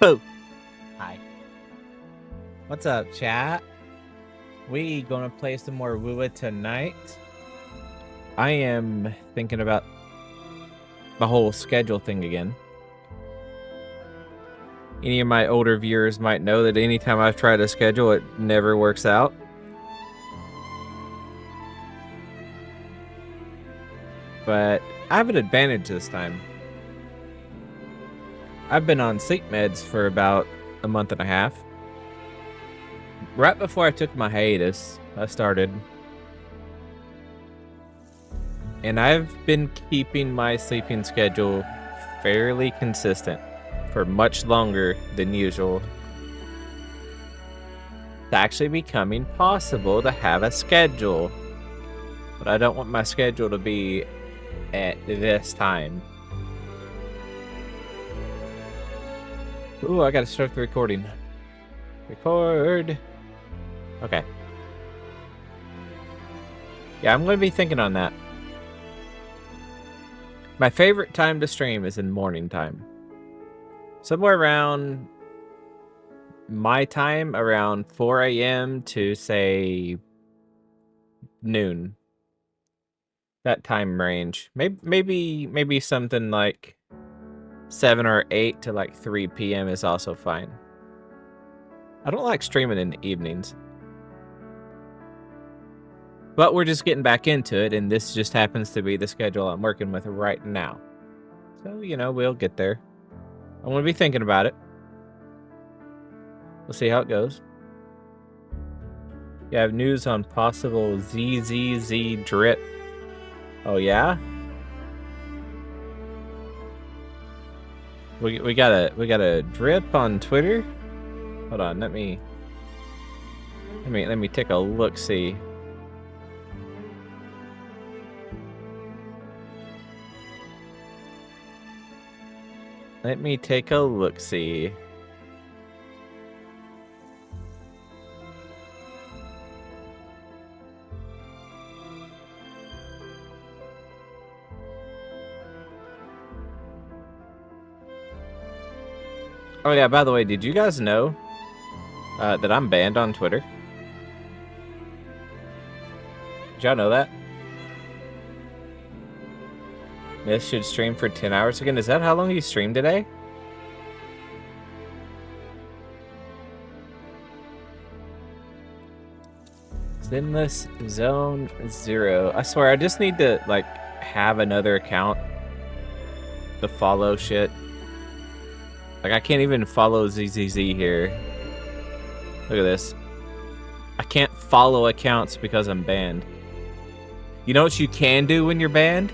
Oh, hi. What's up, chat? We gonna play some more WuWa tonight. I am thinking about the whole schedule thing again. Any of my older viewers might know that anytime I've tried to schedule, it never works out. But I have an advantage this time. I've been on sleep meds for about a month and a half. Right before I took my hiatus, I started. And I've been keeping my sleeping schedule fairly consistent for much longer than usual. It's actually becoming possible to have a schedule. But I don't want my schedule to be at this time. Ooh, I gotta start the recording. Record. Okay. Yeah, I'm gonna be thinking on that. My favorite time to stream is in morning time. Somewhere around my time, around 4 a.m. to, say, noon. That time range. Maybe something like 7 or 8 to like 3 p.m. is also fine. I don't like streaming in the evenings. But we're just getting back into it, and this just happens to be the schedule I'm working with right now. So, you know, we'll get there. I'm going to be thinking about it. We'll see how it goes. You have news on possible ZZZ drip. Oh, yeah? We got a drip on Twitter? Hold on, let me take a look-see. Let me take a look-see. Oh yeah, by the way, did you guys know that I'm banned on Twitter? Did y'all know that? This should stream for 10 hours again. Is that how long you streamed today? Sinless Zone 0. I swear, I just need to, like, have another account to follow shit. Like, I can't even follow ZZZ here. Look at this. I can't follow accounts because I'm banned. You know what you can do when you're banned?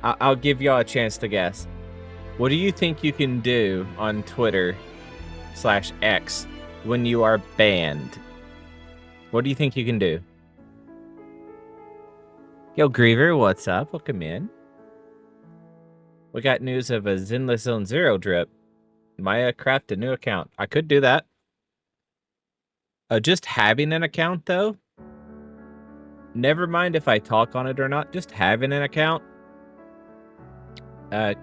I'll give y'all a chance to guess. What do you think you can do on Twitter/X when you are banned? What do you think you can do? Yo, Griever, what's up? Welcome in. We got news of a Zenless Zone 0 drip. Maya craft a new account. I could do that. Just having an account, though. Never mind if I talk on it or not. Just having an account. That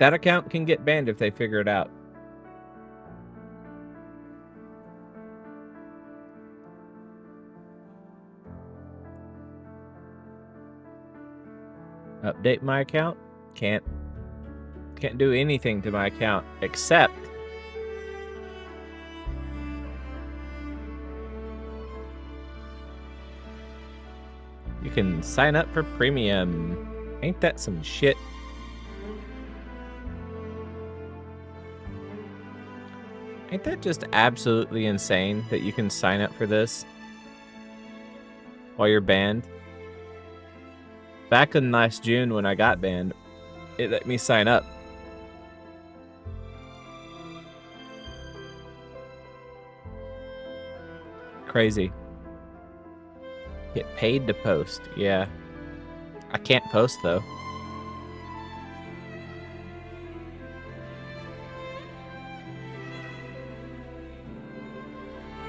account can get banned if they figure it out. Update my account? Can't do anything to my account except you can sign up for premium. Ain't that some shit? Ain't that just absolutely insane that you can sign up for this while you're banned? Back in last June when I got banned, it let me sign up. Crazy. Get paid to post. Yeah. I can't post though.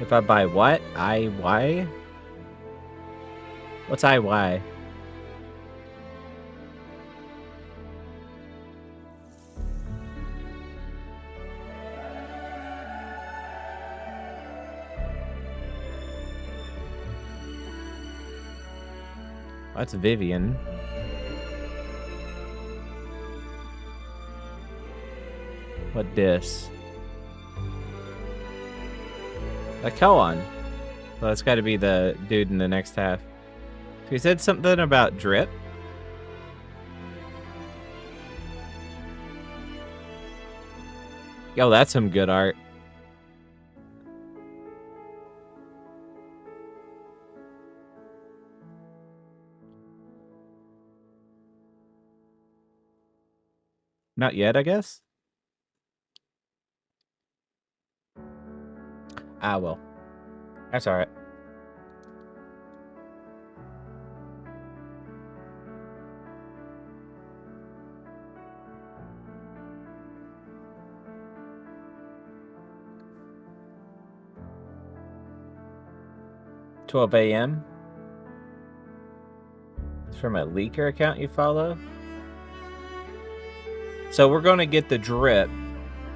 If I buy what? IY? What's IY? That's Vivian. What dis? A koan. Well, that's got to be the dude in the next half. He said something about drip. Yo, that's some good art. Not yet, I guess. Ah, well. That's alright. $12 a.m. It's from a leaker account you follow. So we're going to get the drip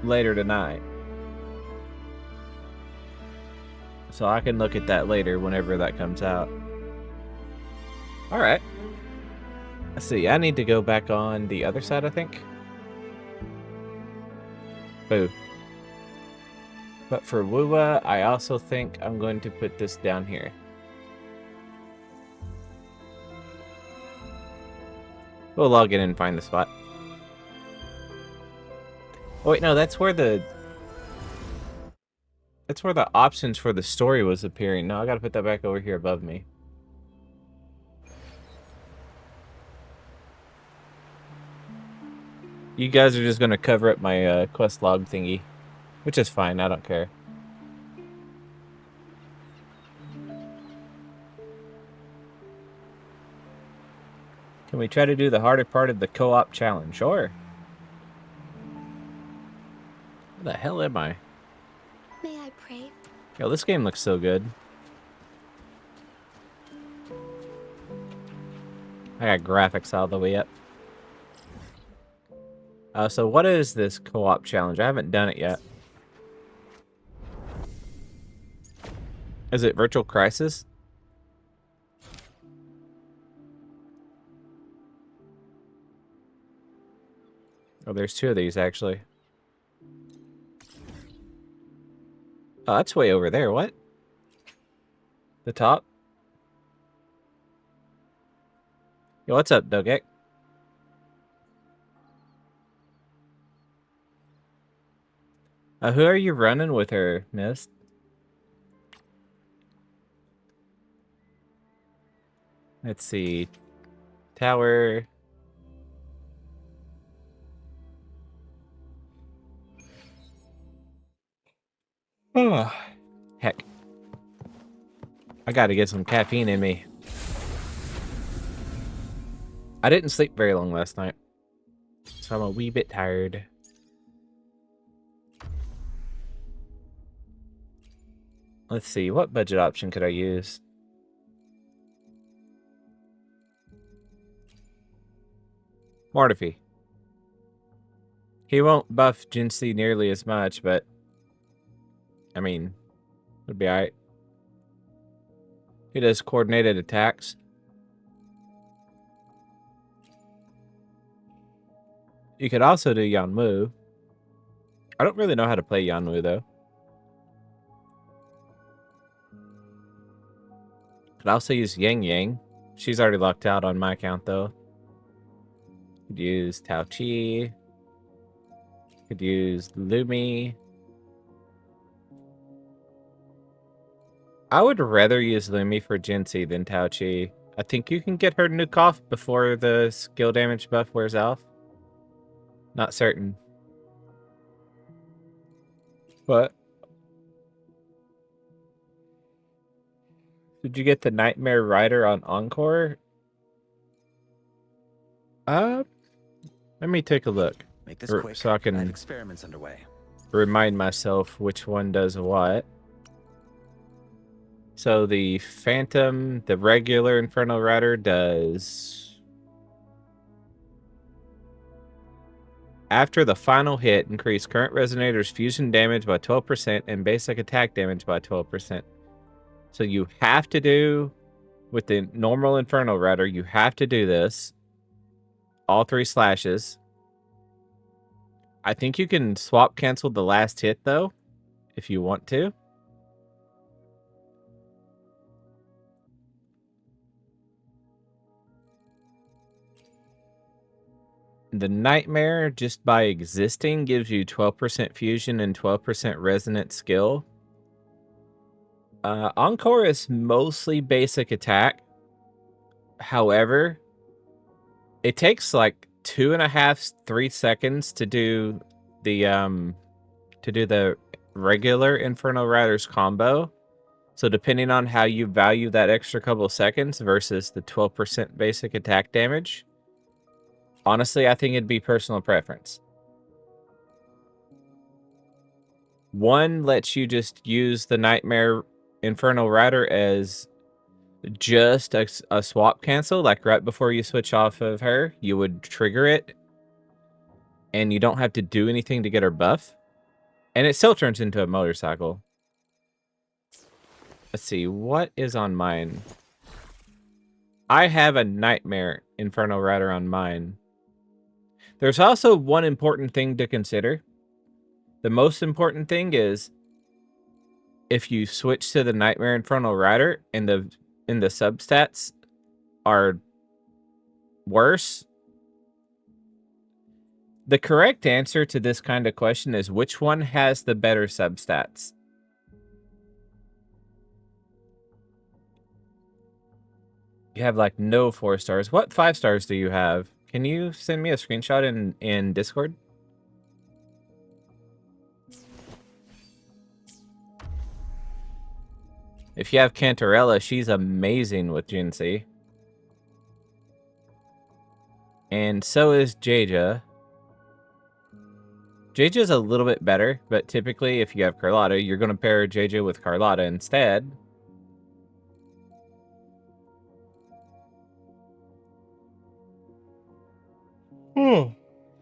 later tonight. So I can look at that later whenever that comes out. Alright. Let's see, I need to go back on the other side, I think. Boo. But for WuWa, I also think I'm going to put this down here. We'll log in and find the spot. Oh wait, no, that's where the options for the story was appearing. No, I gotta put that back over here above me. You guys are just gonna cover up my quest log thingy, which is fine. I don't care. Can we try to do the harder part of the co-op challenge? Sure. Where the hell am I? May I pray? Yo, this game looks so good. I got graphics all the way up. So what is this co-op challenge? I haven't done it yet. Is it Virtual Crisis? Oh, there's two of these, actually. Oh, that's way over there. What? The top? Yo, what's up, Dogek? Who are you running with her, Mist? Let's see. Tower. Oh, heck. I gotta get some caffeine in me. I didn't sleep very long last night, so I'm a wee bit tired. Let's see, what budget option could I use? Mortifi. He won't buff Jinsei nearly as much, but I mean, it'd be alright. He does coordinated attacks. You could also do Yanmu. I don't really know how to play Yanmu, though. Could also use Yang Yang. She's already locked out on my account, though. Could use Tao Chi. Could use Lumi. I would rather use Lumi for Jinsei than Tao Chi. I think you can get her nuke off before the skill damage buff wears off. Not certain. But did you get the Nightmare Rider on Encore? Let me take a look. Make this quick. So I can experiments underway. Remind myself which one does what. So the Phantom, the regular Inferno Rider does... After the final hit, increase current Resonator's fusion damage by 12% and basic attack damage by 12%. So you have to do With the normal Inferno Router, you have to do this. All 3 slashes. I think you can swap cancel the last hit, though, if you want to. The Nightmare, just by existing, gives you 12% fusion and 12% resonant skill. Encore is mostly basic attack. However, it takes like 2.5, 3 seconds to do the regular Inferno Riders combo. So depending on how you value that extra couple seconds versus the 12% basic attack damage, honestly, I think it'd be personal preference. One lets you just use the Nightmare Inferno Rider as just a swap cancel, like right before you switch off of her, you would trigger it, and you don't have to do anything to get her buff, and it still turns into a motorcycle. Let's see, what is on mine? I have a Nightmare Inferno Rider on mine. There's also one important thing to consider. The most important thing is if you switch to the Nightmare Inferno Rider and the substats are worse. The correct answer to this kind of question is which one has the better substats? You have like no 4 stars. What 5 stars do you have? Can you send me a screenshot in Discord? If you have Cantarella, she's amazing with Jinsei. And so is Jaja. Jaja's a little bit better, but typically if you have Carlotta, you're going to pair Jaja with Carlotta instead.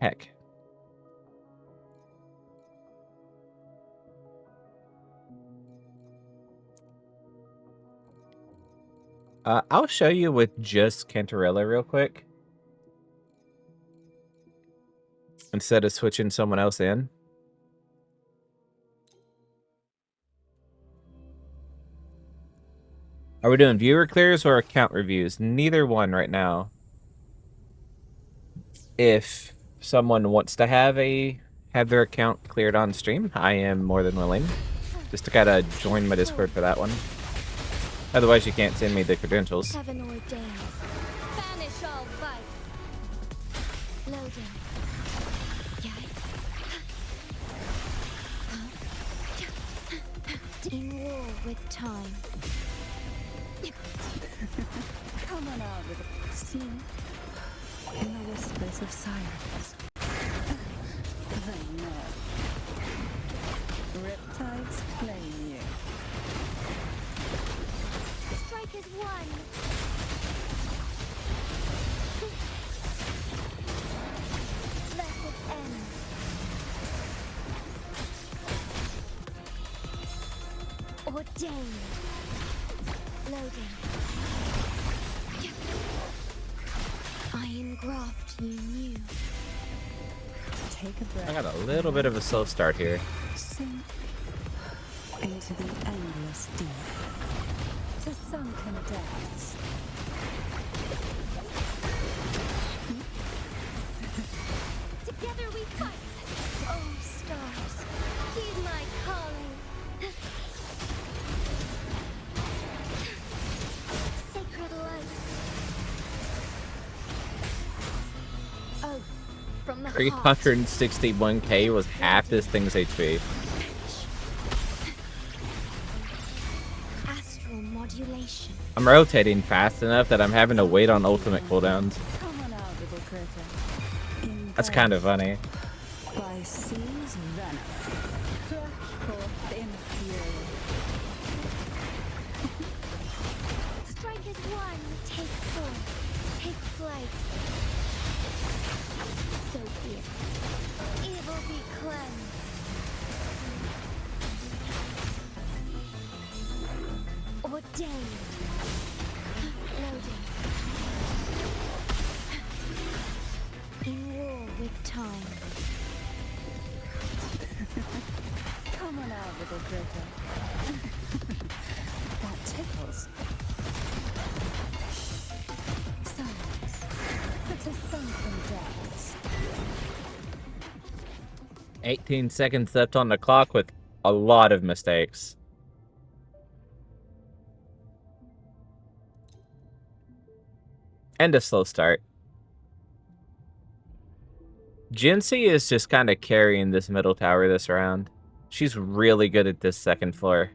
Heck. I'll show you with just Cantarella real quick. Instead of switching someone else in. Are we doing viewer clears or account reviews? Neither one right now. If someone wants to have their account cleared on stream, I am more than willing. Just to kind of join my Discord for that one. Otherwise, you can't send me the credentials. Heaven ordains. Banish all vice. Loading. In war with time. Come on out with a scene in the whispers of silence. They know. Riptides claim you. Strike is one. Let it end. Ordained. Loading. I engraft you new. Take a breath. I got a little bit of a slow start here. Sink into the endless deep. To sunken depths. Together we fight. Oh, stars, heed my calling. Sacred light. Oh, from the heart. 361k was half this thing's HP. Astral modulation. I'm rotating fast enough that I'm having to wait on ultimate cooldowns. Come on out, little critter. That's kind of funny. By seas venom. Crush forth in fury. Strike is one. Take forth. Take flight. So be it. Evil be cleansed. Ordained. with time. Come on out, little critter. That tickles. Silence. It's a sunken dance. 18 seconds left on the clock with a lot of mistakes. And a slow start. Jinsey is just kind of carrying this middle tower this round. She's really good at this second floor.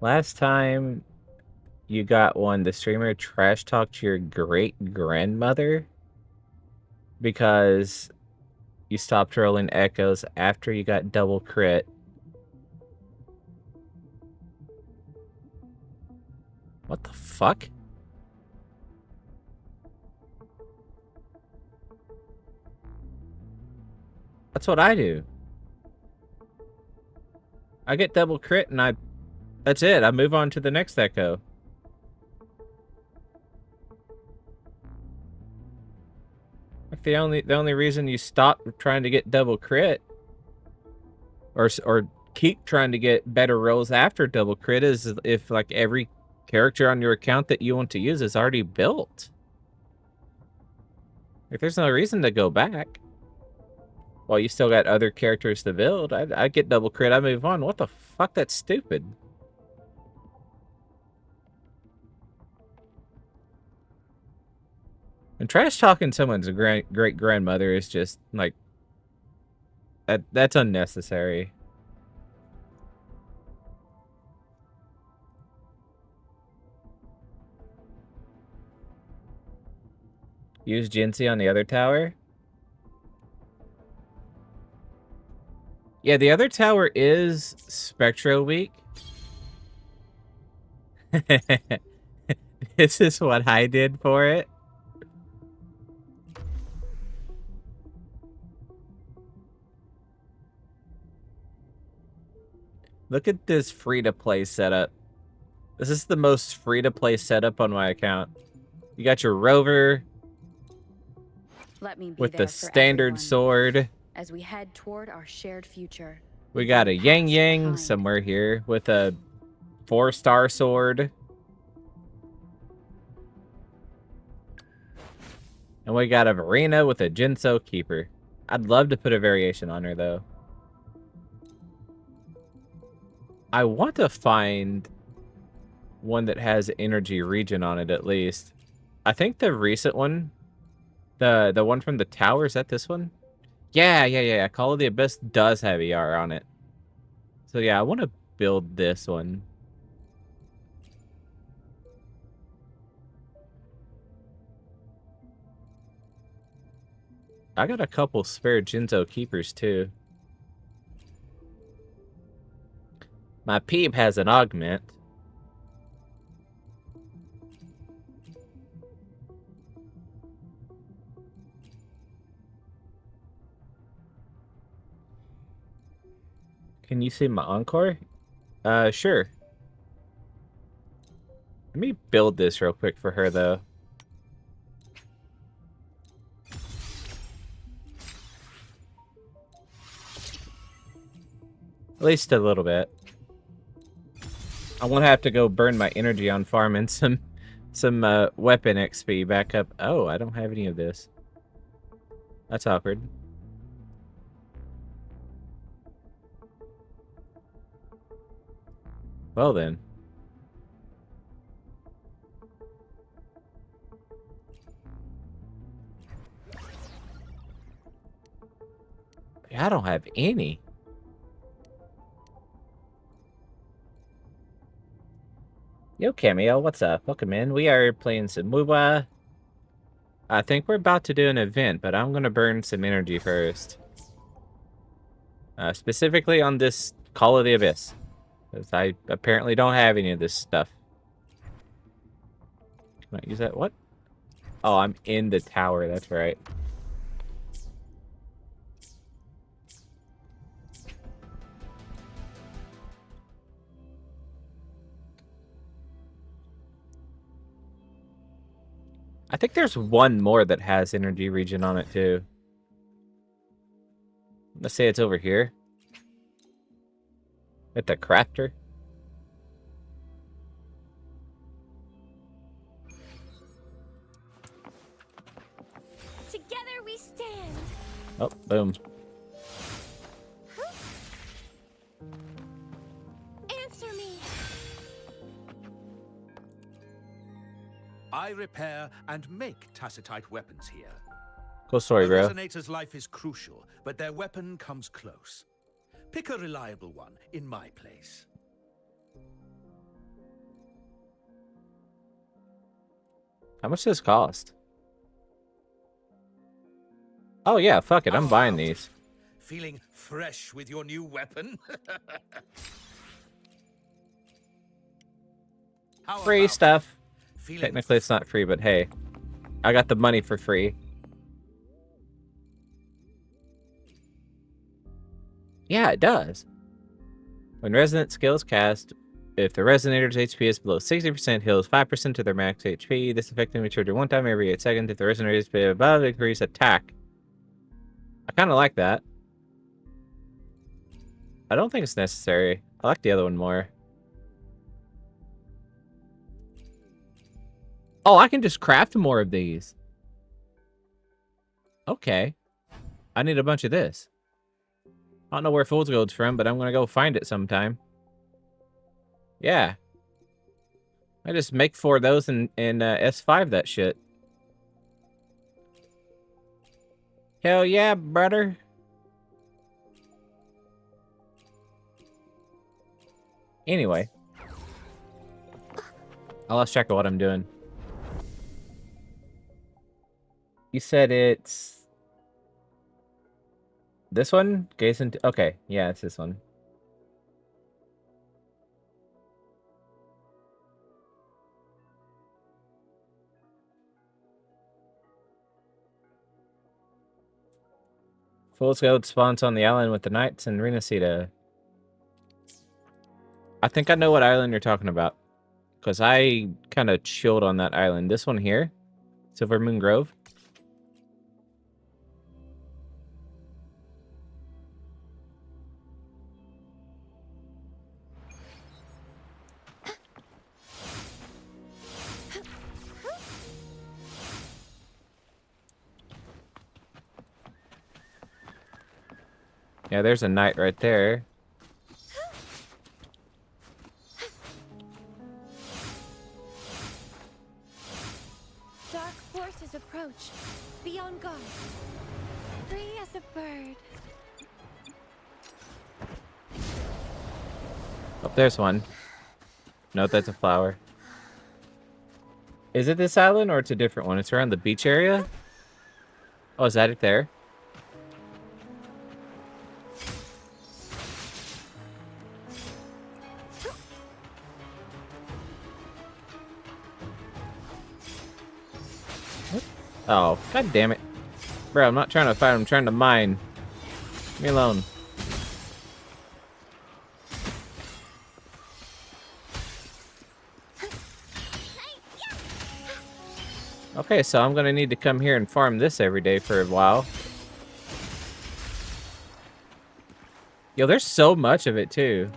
Last time you got one, the streamer trash talked your great-grandmother because you stopped rolling echoes after you got double crit. What the fuck? That's what I do. I get double crit and that's it. I move on to the next echo. Like the only reason you stop trying to get double crit or keep trying to get better rolls after double crit is if like every character on your account that you want to use is already built. Like there's no reason to go back. Well, you still got other characters to build. I get double crit, I move on. What the fuck? That's stupid. And trash talking someone's great grandmother is just like that's unnecessary. Use Jinsey on the other tower. Yeah, the other tower is Spectro weak. This is what I did for it. Look at this free-to-play setup. This is the most free-to-play setup on my account. You got your rover Let me be with there the for standard everyone sword. as we head toward our shared future. We got a Leaving the Yang past Yang behind. somewhere here with a 4-star sword. And we got a Verena with a Jinso Keeper. I'd love to put a variation on her, though. I want to find one that has energy regen on it, at least. I think the recent one, the one from the tower, is that this one? Yeah. Call of the Abyss does have ER on it. So yeah, I want to build this one. I got a couple spare Jinzo Keepers, too. My Peep has an augment. Can you see my Encore? Sure. Let me build this real quick for her, though. At least a little bit. I won't have to go burn my energy on farming some weapon XP back up. Oh, I don't have any of this. That's awkward. Well then. I don't have any. Yo, Cameo, what's up? Welcome in. We are playing some WuWa. I think we're about to do an event, but I'm gonna burn some energy first. Specifically on this Call of the Abyss. Because I apparently don't have any of this stuff. Can I use that? What? Oh, I'm in the tower, that's right. I think there's one more that has energy regen on it too. Let's say it's over here. At the crafter. Together we stand. Oh, boom. Answer me. I repair and make tacitite weapons here. Cool story, A bro. resonator's life is crucial, but their weapon comes close. Pick a reliable one in my place. How much does this cost? Oh yeah, fuck it. I'm How buying about it? these. Feeling fresh with your new weapon? How Free about stuff. feeling Technically, it's not free, but hey, I got the money for free. Yeah, it does. When resonant skills cast, if the resonator's HP is below 60%, heals 5% to their max HP. This effect can be triggered one time every 8 seconds. If the resonator is above, increase attack. I kind of like that. I don't think it's necessary. I like the other one more. Oh, I can just craft more of these. Okay. I need a bunch of this. I don't know where Fool's Gold's from, but I'm going to go find it sometime. Yeah. I just make 4 of those in S5 that shit. Hell yeah, brother. Anyway. I lost track of what I'm doing. You said it's... this one? Gaze into... okay, yeah, it's this one. Fool's Gold spawns on the island with the Knights and Renacita. I think I know what island you're talking about. Because I kind of chilled on that island. This one here? Silver Moon Grove? Yeah, there's a knight right there. Dark forces approach. Be on guard. Free as a bird. Oh, there's one. No, that's a flower. Is it this island or it's a different one? It's around the beach area? Oh, is that it there? Oh, god damn it. Bro, I'm not trying to fight, I'm trying to mine. Leave me alone. Okay, so I'm gonna need to come here and farm this every day for a while. Yo, there's so much of it too.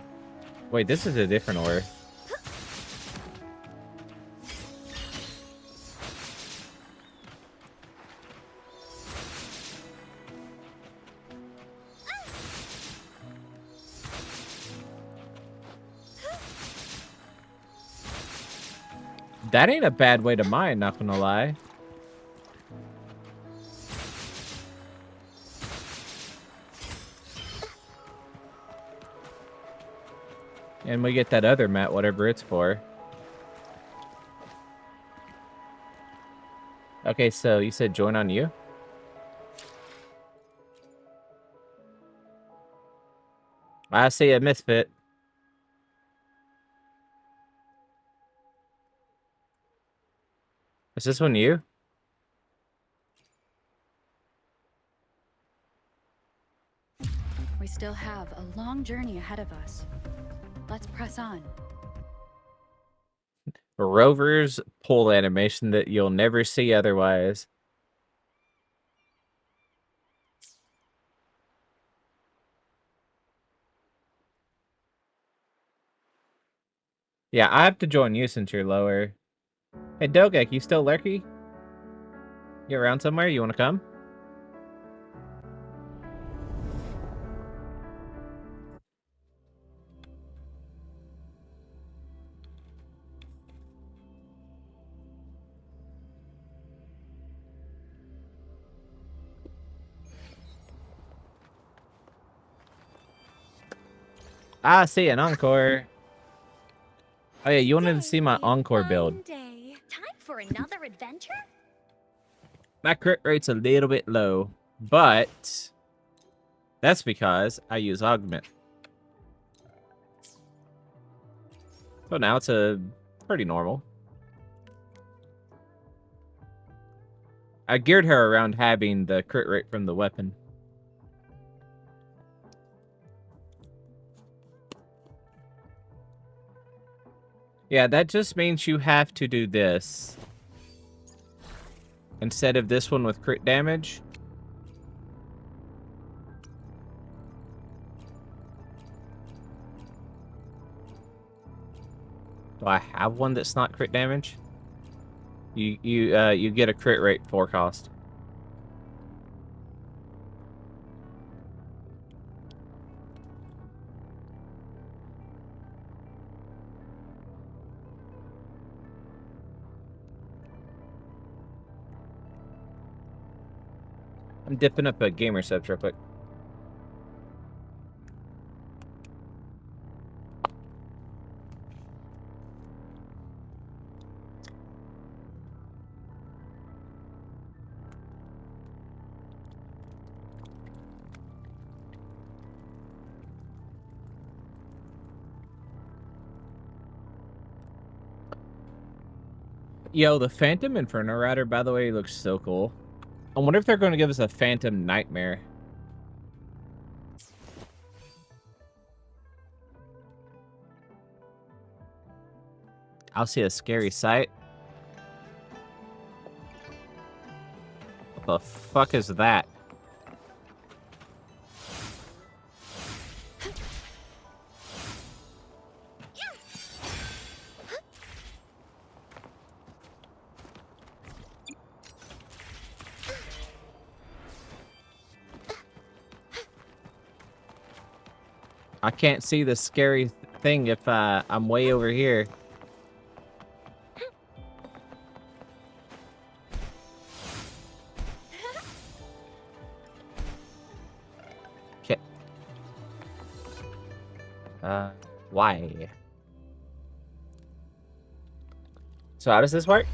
Wait, this is a different ore. That ain't a bad way to mine, not gonna lie. And we get that other mat, whatever it's for. Okay, so you said join on you? I see a misfit. Is this one you? We still have a long journey ahead of us. Let's press on. Rover's pull animation that you'll never see otherwise. Yeah, I have to join you since you're lower. Hey, Dogek, you still lurky? You around somewhere? You want to come? Ah, see, an encore. Oh yeah, you wanted to see my encore build. Day. Time for another adventure? My crit rate's a little bit low, but that's because I use augment. So now it's a pretty normal. I geared her around having the crit rate from the weapon. Yeah, that just means you have to do this. Instead of this one with crit damage. Do I have one that's not crit damage? You get a crit rate forecast. I'm dipping up a gamer subs real quick. Yo, the Phantom Inferno Rider, by the way, looks so cool. I wonder if they're going to give us a Phantom Nightmare. I'll see a scary sight. What the fuck is that? I can't see the scary thing if I'm way over here. Okay. Why? So how does this work?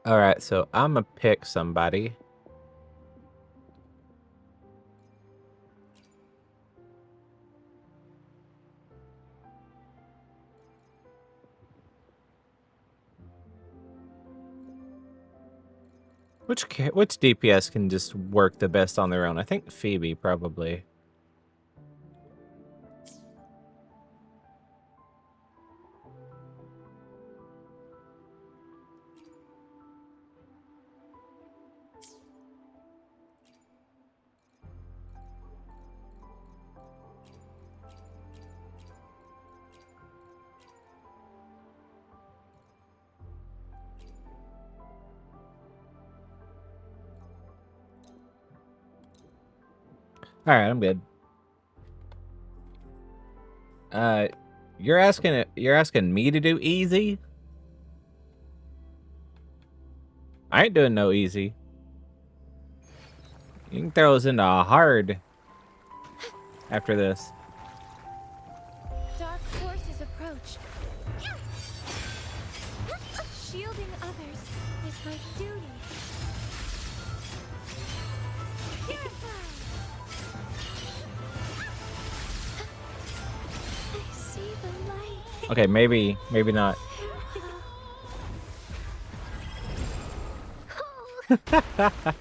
All right, so I'm gonna pick somebody. Which DPS can just work the best on their own? I think Phoebe probably. All right, I'm good. You're asking me to do easy? I ain't doing no easy. You can throw us into hard after this. Dark forces approach. Shielding others is my duty. Purify. I see the light. Okay, maybe not. The path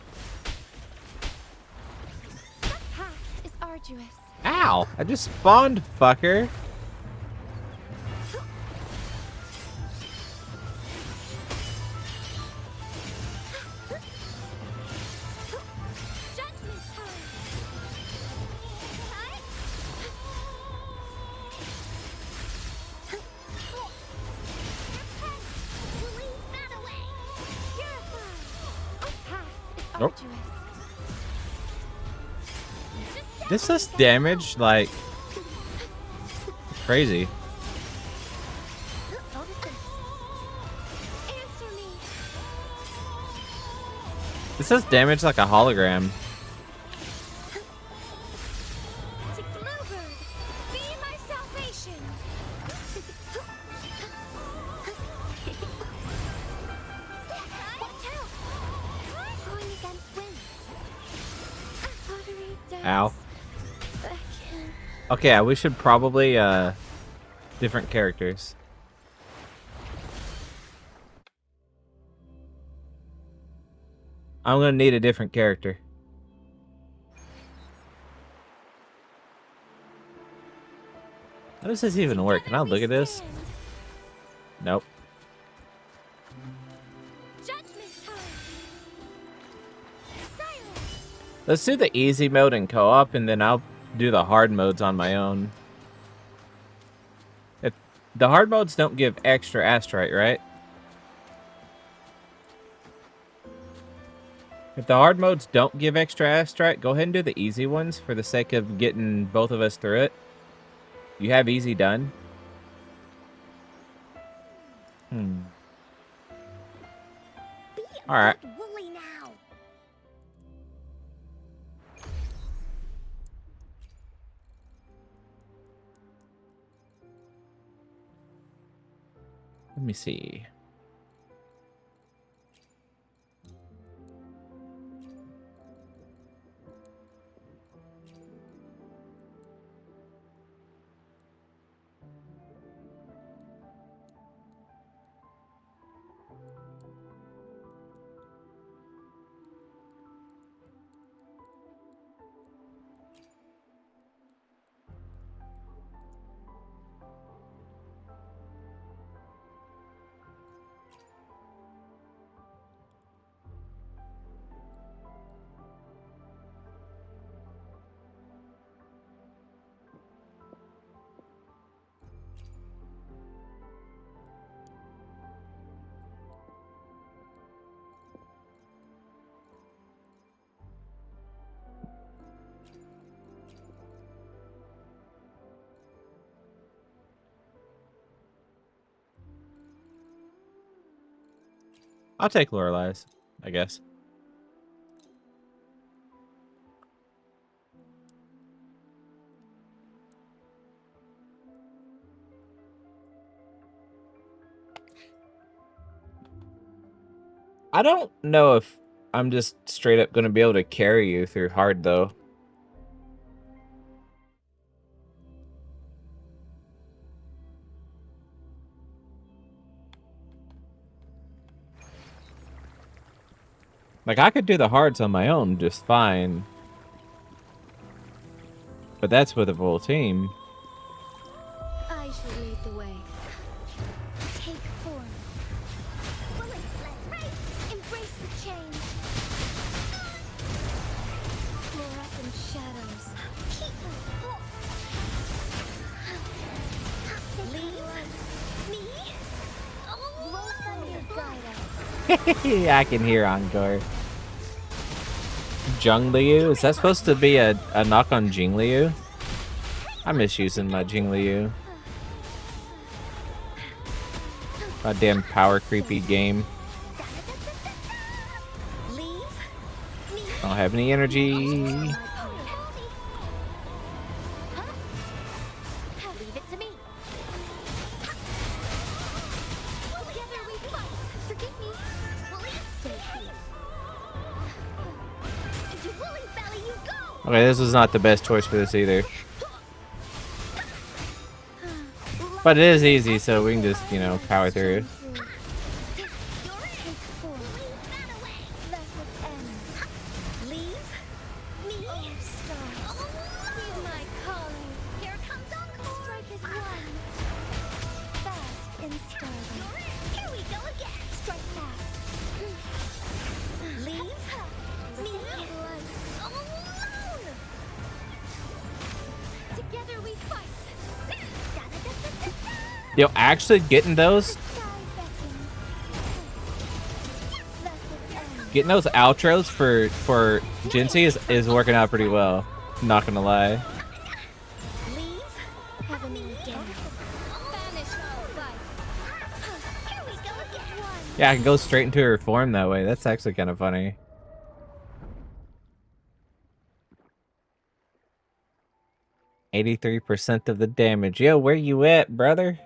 is arduous. Ow! I just spawned, fucker. Judgment time. Nope. This does damage like crazy. This does damage like a hologram. Ow. Okay, yeah, we should probably different characters. I'm gonna need a different character. How does this even work? Can I look at this? Nope. Let's do the easy mode in co-op, and then I'll do the hard modes on my own. If the hard modes don't give extra astrite, right? If the hard modes don't give extra astrite, go ahead and do the easy ones for the sake of getting both of us through it. You have easy done. All right. Let me see. I'll take Lorelai's, I guess. I don't know if I'm just straight up going to be able to carry you through hard, though. Like, I could do the hards on my own just fine. But that's with a full team. I should lead the way. Take form. Embrace the change. Fluorescent shadows. Me? I can hear Encore. Zhongliu? Is that supposed to be a knock on Jingliu? I miss using my Jingliu. Goddamn power creepy game. I don't have any energy. Okay, this is not the best choice for this either. But it is easy, so we can just, you know, power through it. Yo, actually getting those outros for Jinsei is working out pretty well. Not gonna lie. Leave? Have a new day. Vanish all life. Here we go again. Yeah, I can go straight into her form that way. That's actually kind of funny. %83 of the damage. Yo, where you at, brother?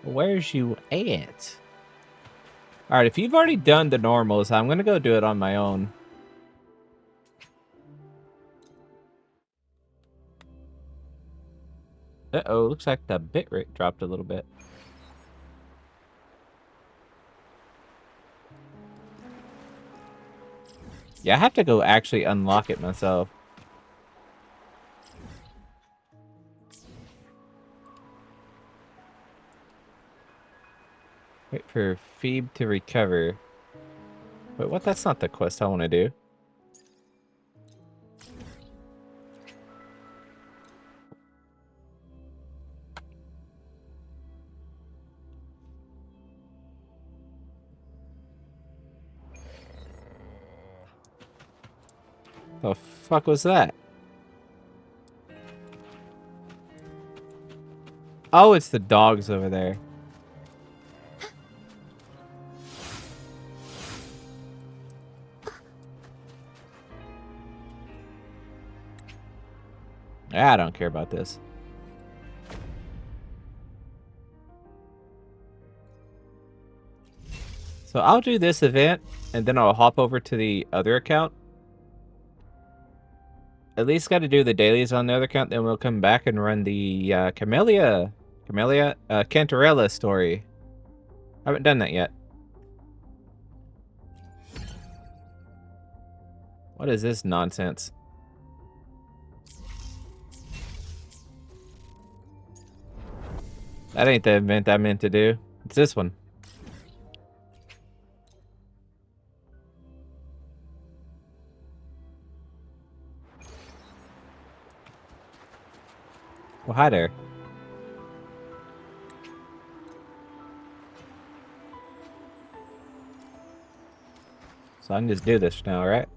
Where's you at? Alright, if you've already done the normals, I'm gonna go do it on my own. Uh-oh, looks like the bitrate dropped a little bit. Yeah, I have to go actually unlock it myself. Wait for Phoebe to recover. Wait, what? That's not the quest I want to do. The fuck was that? Oh, it's the dogs over there. I don't care about this. So I'll do this event, and then I'll hop over to the other account. At least got to do the dailies on the other account, then we'll come back and run the Cantarella story. I haven't done that yet. What is this nonsense? That ain't the event I meant to do. It's this one. Well, hi there. So I can just do this now, right?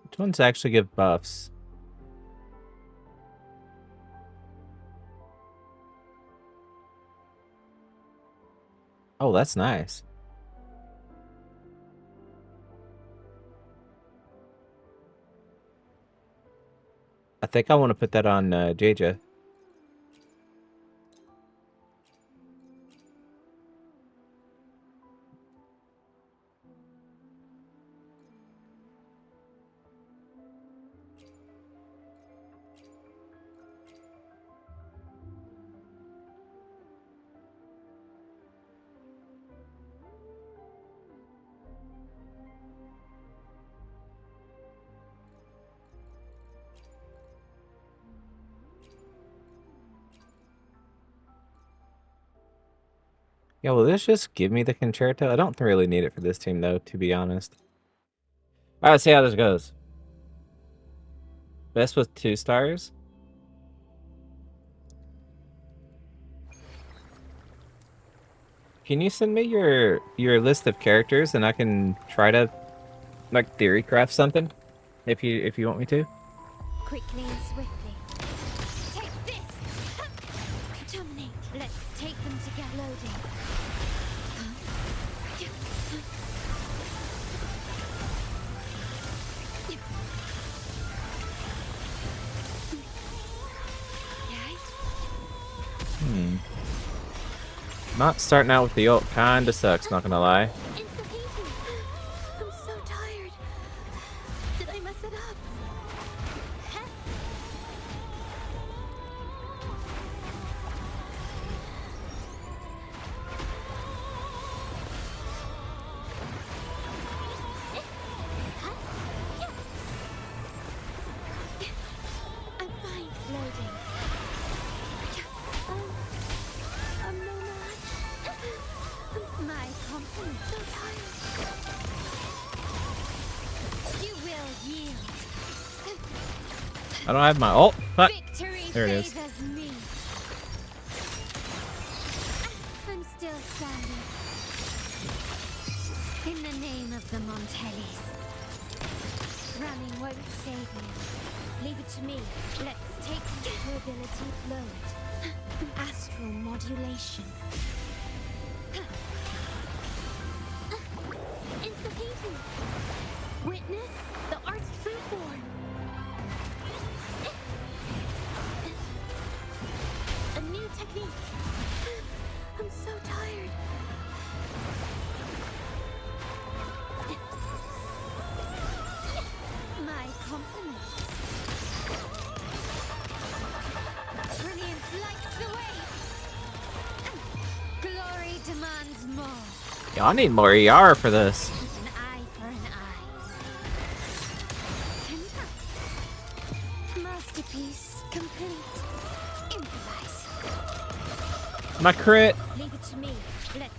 Which ones actually give buffs? Oh, that's nice. I think I want to put that on JJ. Yeah, will this just give me the concerto? I don't really need it for this team, though, to be honest. Alright, let's see how this goes. Best with 2 stars. Can you send me your list of characters and I can try to like theory craft something if you want me to? Quickly and swiftly. Take this! Dominate. Let's take them together. Loading. Not starting out with the ult kinda sucks, not gonna lie. I'm so tired. Did I mess it up? I don't have my ult. But Victory there it is. favors me. I'm still standing. In the name of the Montellis. Running won't save me. Leave it to me. Let's take the ability load. Astral modulation. Inspiration. Witness the art's true form. A new technique. I'm so tired. My compliments. Brilliance lights the way. Glory demands more. Y'all need more ER for this. An eye for an eye. Masterpiece complete. Improvise. My crit. Leave it to me. Let's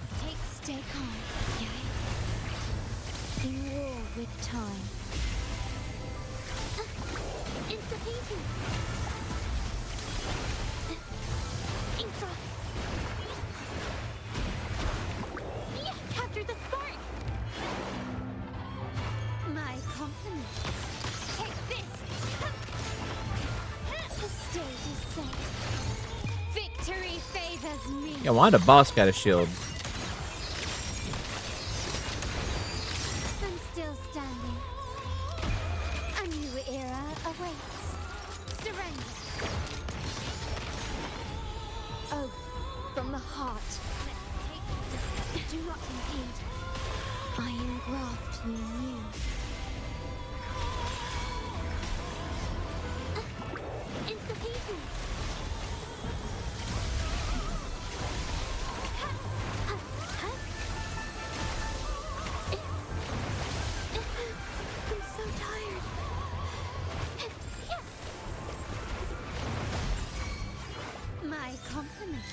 stay calm. In war with time. Inspiration. Infra. Capture the spark. My compliments. Take this. The stage is set. Victory favors me. Yeah, why the boss got a shield? I'm still standing. A new era awaits. Surrender. Oath from the heart. Do not impede. I engraft you new. Inspiration. I'm so tired. My compliments.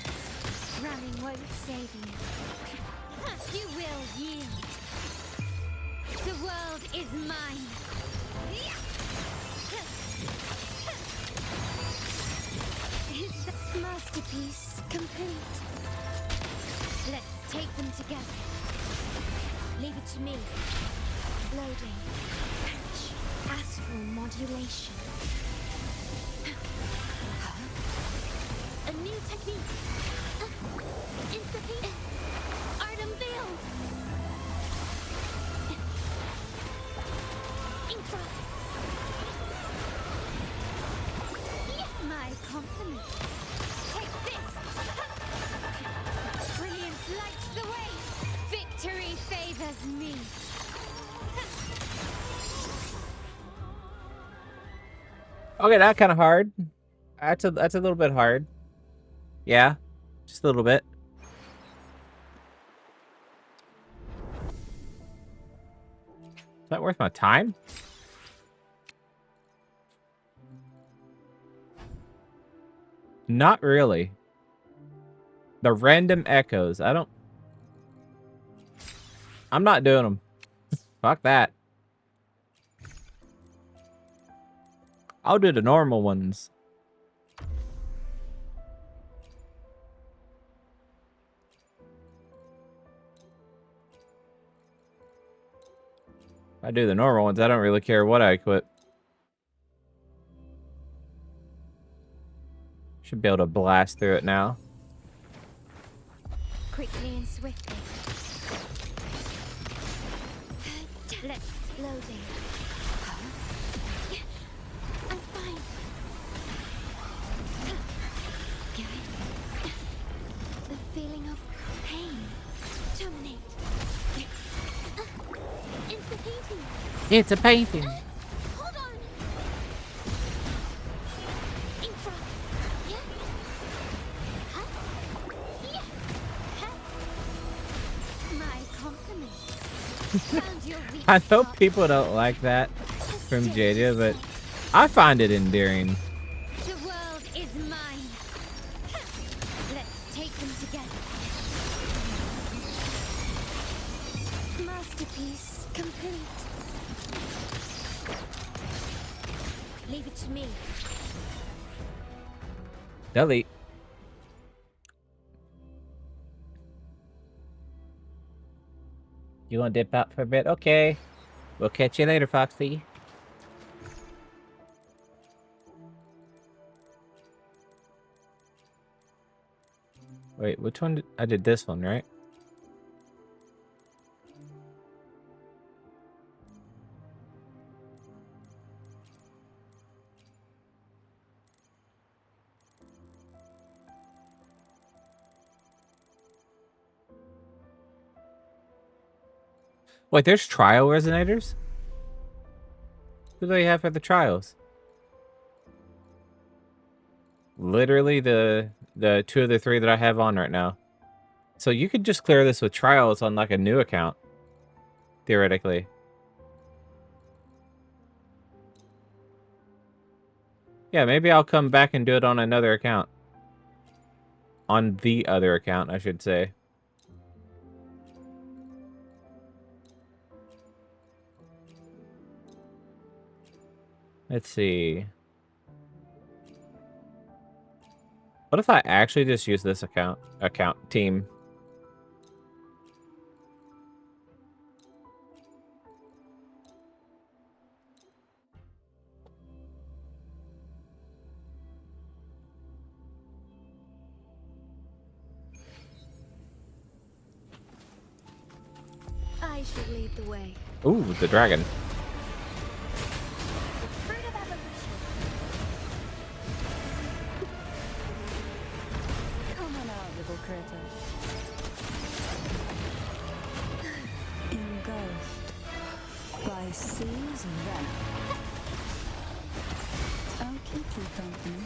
Running won't save you. You will yield. The world is mine. Is the masterpiece complete? Let's take them together. Leave it to me. Loading. Astral modulation. A new technique. Inspiration. Art unveiled. Infra. My compliments. Take this. Brilliance lights the way. Victory favors me. Okay, that kind of hard. That's a little bit hard. Yeah, just a little bit. Is that worth my time? Not really. The random echoes. I'm not doing them. Fuck that. I'll do the normal ones. I do the normal ones. I don't really care what I equip. Should be able to blast through it now. Quickly and swiftly. Let's loading. I'm fine. The feeling of pain. Terminate. It's the painting. It's a painting. Hold on. Infra. Yeah. Huh? Yeah. Huh? My compliments. Found your weak I know spot. people don't like that from Jadia, but I find it endearing. The world is mine. Let's take them together. Masterpiece complete. Leave it to me. Delete. You want to dip out for a bit? Okay. We'll catch you later, Foxy. Wait, which one? I did this one, right? Wait, there's trial resonators? Who do they have for the trials? Literally the 2 of the 3 that I have on right now. So you could just clear this with trials on like a new account. Theoretically. Yeah, maybe I'll come back and do it on another account. On the other account, I should say. Let's see. What if I actually just use this account team? I should lead the way. Ooh, the dragon. Fruit of evolution. Come on out, little critter. Engulfed by seas and wrath. I'll keep you company.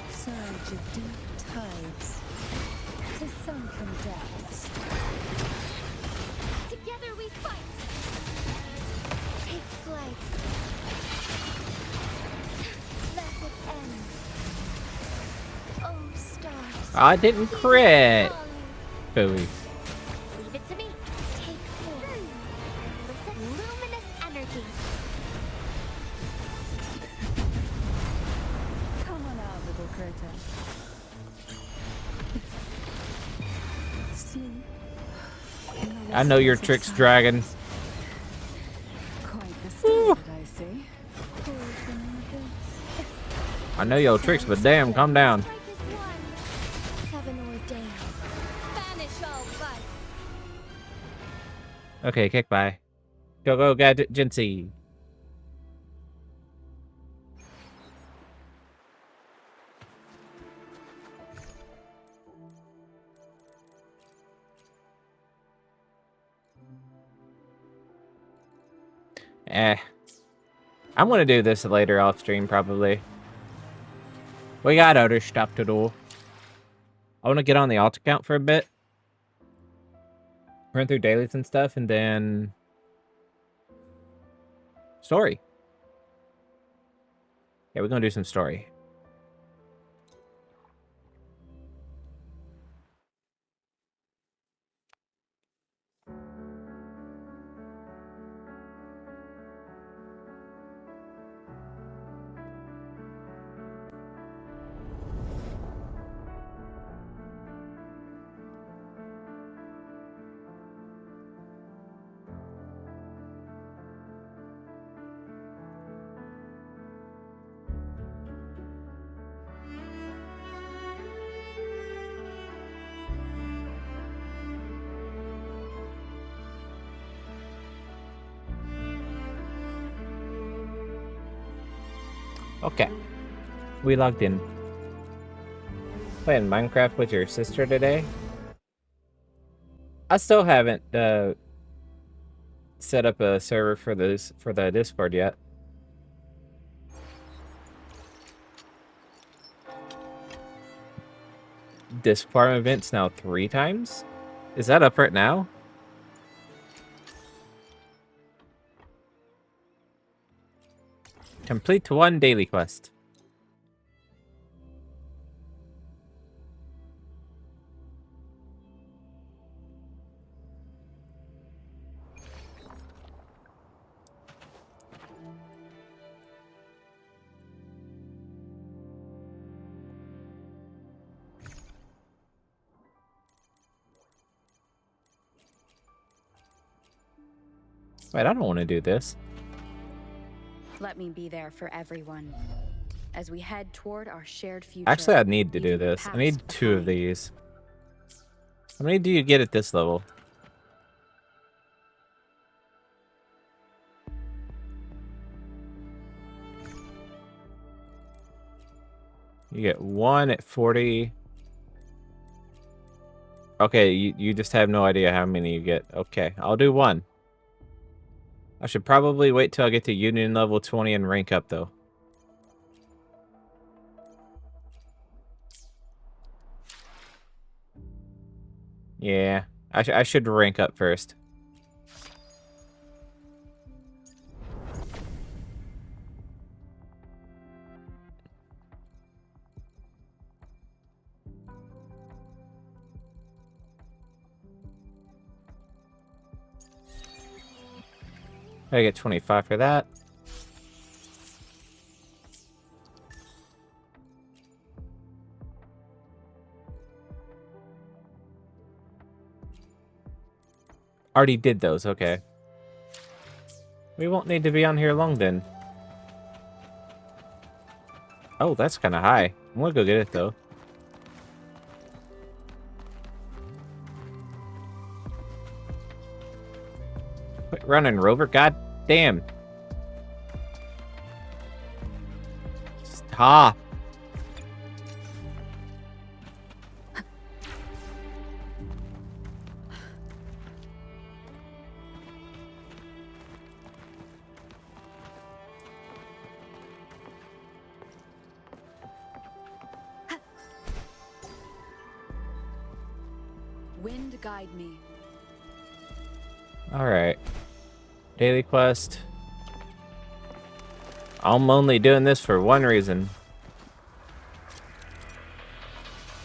Surge of deep tides to sunken depths. Together we fight. Take flight. Let it end. Oh, stars. I didn't crit. Falling. Phooey. Leave it to me. Take form. Listen, luminous energy. Come on out, little critter. Sleep. in the I know your whispers of tricks, silence. dragon. Quite the standard, I see. I know your tricks, but damn, calm down. Strike is one. Heaven ordained. Banish all vice. Okay, kick by. Go, Gadget Jinsey. I'm gonna do this later off stream, probably. We got other stuff to do. I want to get on the alt account for a bit. Run through dailies and stuff, and then... story. Yeah, we're gonna do some story. Okay. We logged in. Playing Minecraft with your sister today? I still haven't set up a server for the Discord yet. Disc farm events now 3 times? Is that up right now? Complete 1 daily quest. Wait, I don't want to do this. Let me be there for everyone as we head toward our shared future. Actually, I need to do leaving the this. I need past 2 of behind. these. How many do you get at this level? You get 1 at 40. Okay, you just have no idea how many you get. Okay, I'll do 1. I should probably wait till I get to Union level 20 and rank up, though. Yeah, I should rank up first. I get 25 for that. Already did those, okay. We won't need to be on here long then. Oh, that's kind of high. I'm gonna go get it though. Quit running, Rover. God damn. Stop. Wind guide me. Alright. Daily quest. I'm only doing this for one reason.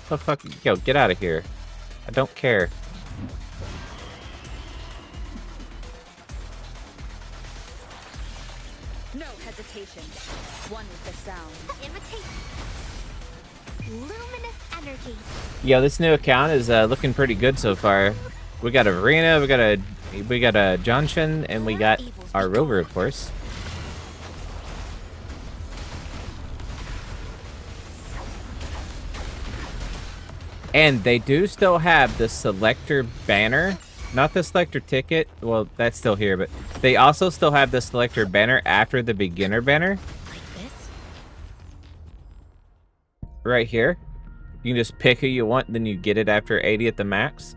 The fuck? Yo, get out of here. I don't care. No hesitation. One with the sound. Imitate. Luminous energy. Yo, this new account is looking pretty good so far. We got a Verena, we got a Johnson, and we got our Rover, of course. And they do still have the selector banner, not the selector ticket. Well, that's still here, but they also still have the selector banner after the beginner banner. Like this? Right here. You can just pick who you want, then you get it after 80 at the max.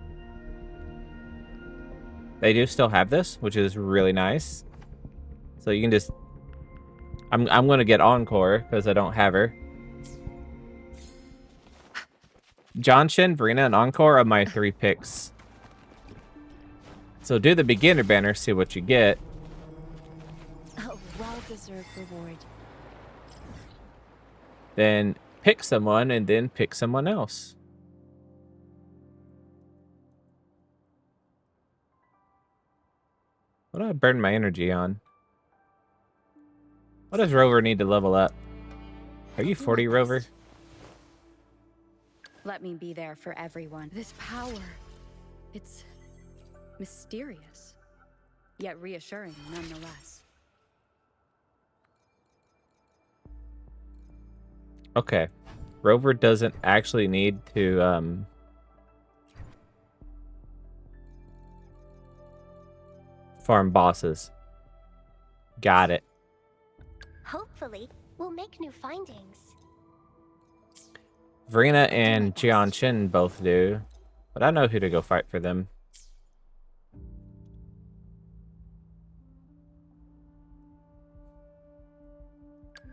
They do still have this, which is really nice. So you can just... I'm gonna get Encore, because I don't have her. Johnson, Verena, and Encore are my 3 picks. So do the beginner banner, see what you get. A well-deserved reward. Then pick someone, and then pick someone else. What do I burn my energy on? What does Rover need to level up? Are you 40, Rover? Let me be there for everyone. This power, it's mysterious, yet reassuring nonetheless. Okay. Rover doesn't actually need to, farm bosses. Got it. Hopefully, we'll make new findings. Verena and Jian Shin both do, but I know who to go fight for them.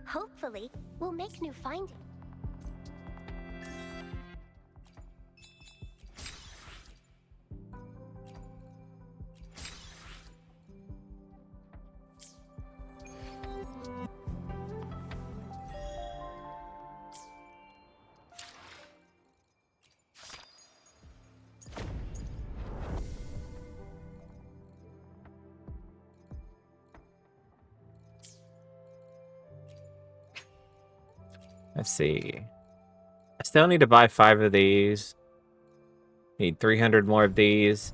Hopefully, we'll make new findings. Let's see. I still need to buy 5 of these. Need 300 more of these.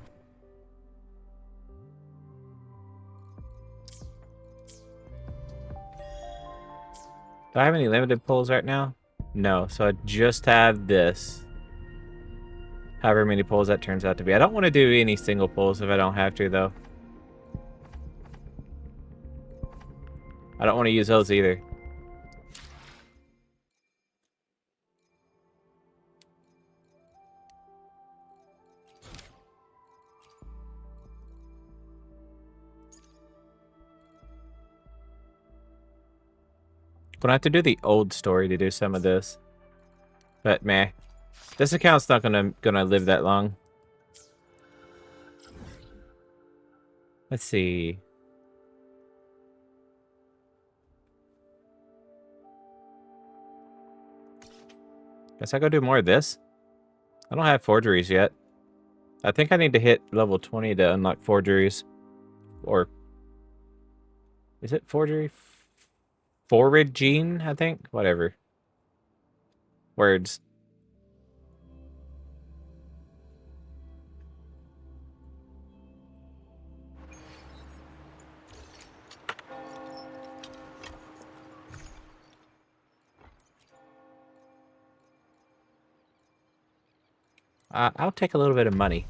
Do I have any limited pulls right now? No, so I just have this. However many pulls that turns out to be. I don't want to do any single pulls if I don't have to, though. I don't want to use those either. Gonna have to do the old story to do some of this. But meh. This account's not gonna live that long. Let's see. Guess I go do more of this. I don't have forgeries yet. I think I need to hit level 20 to unlock forgeries. Or is it forgery? Foraging, I think? Whatever. Words. I'll take a little bit of money.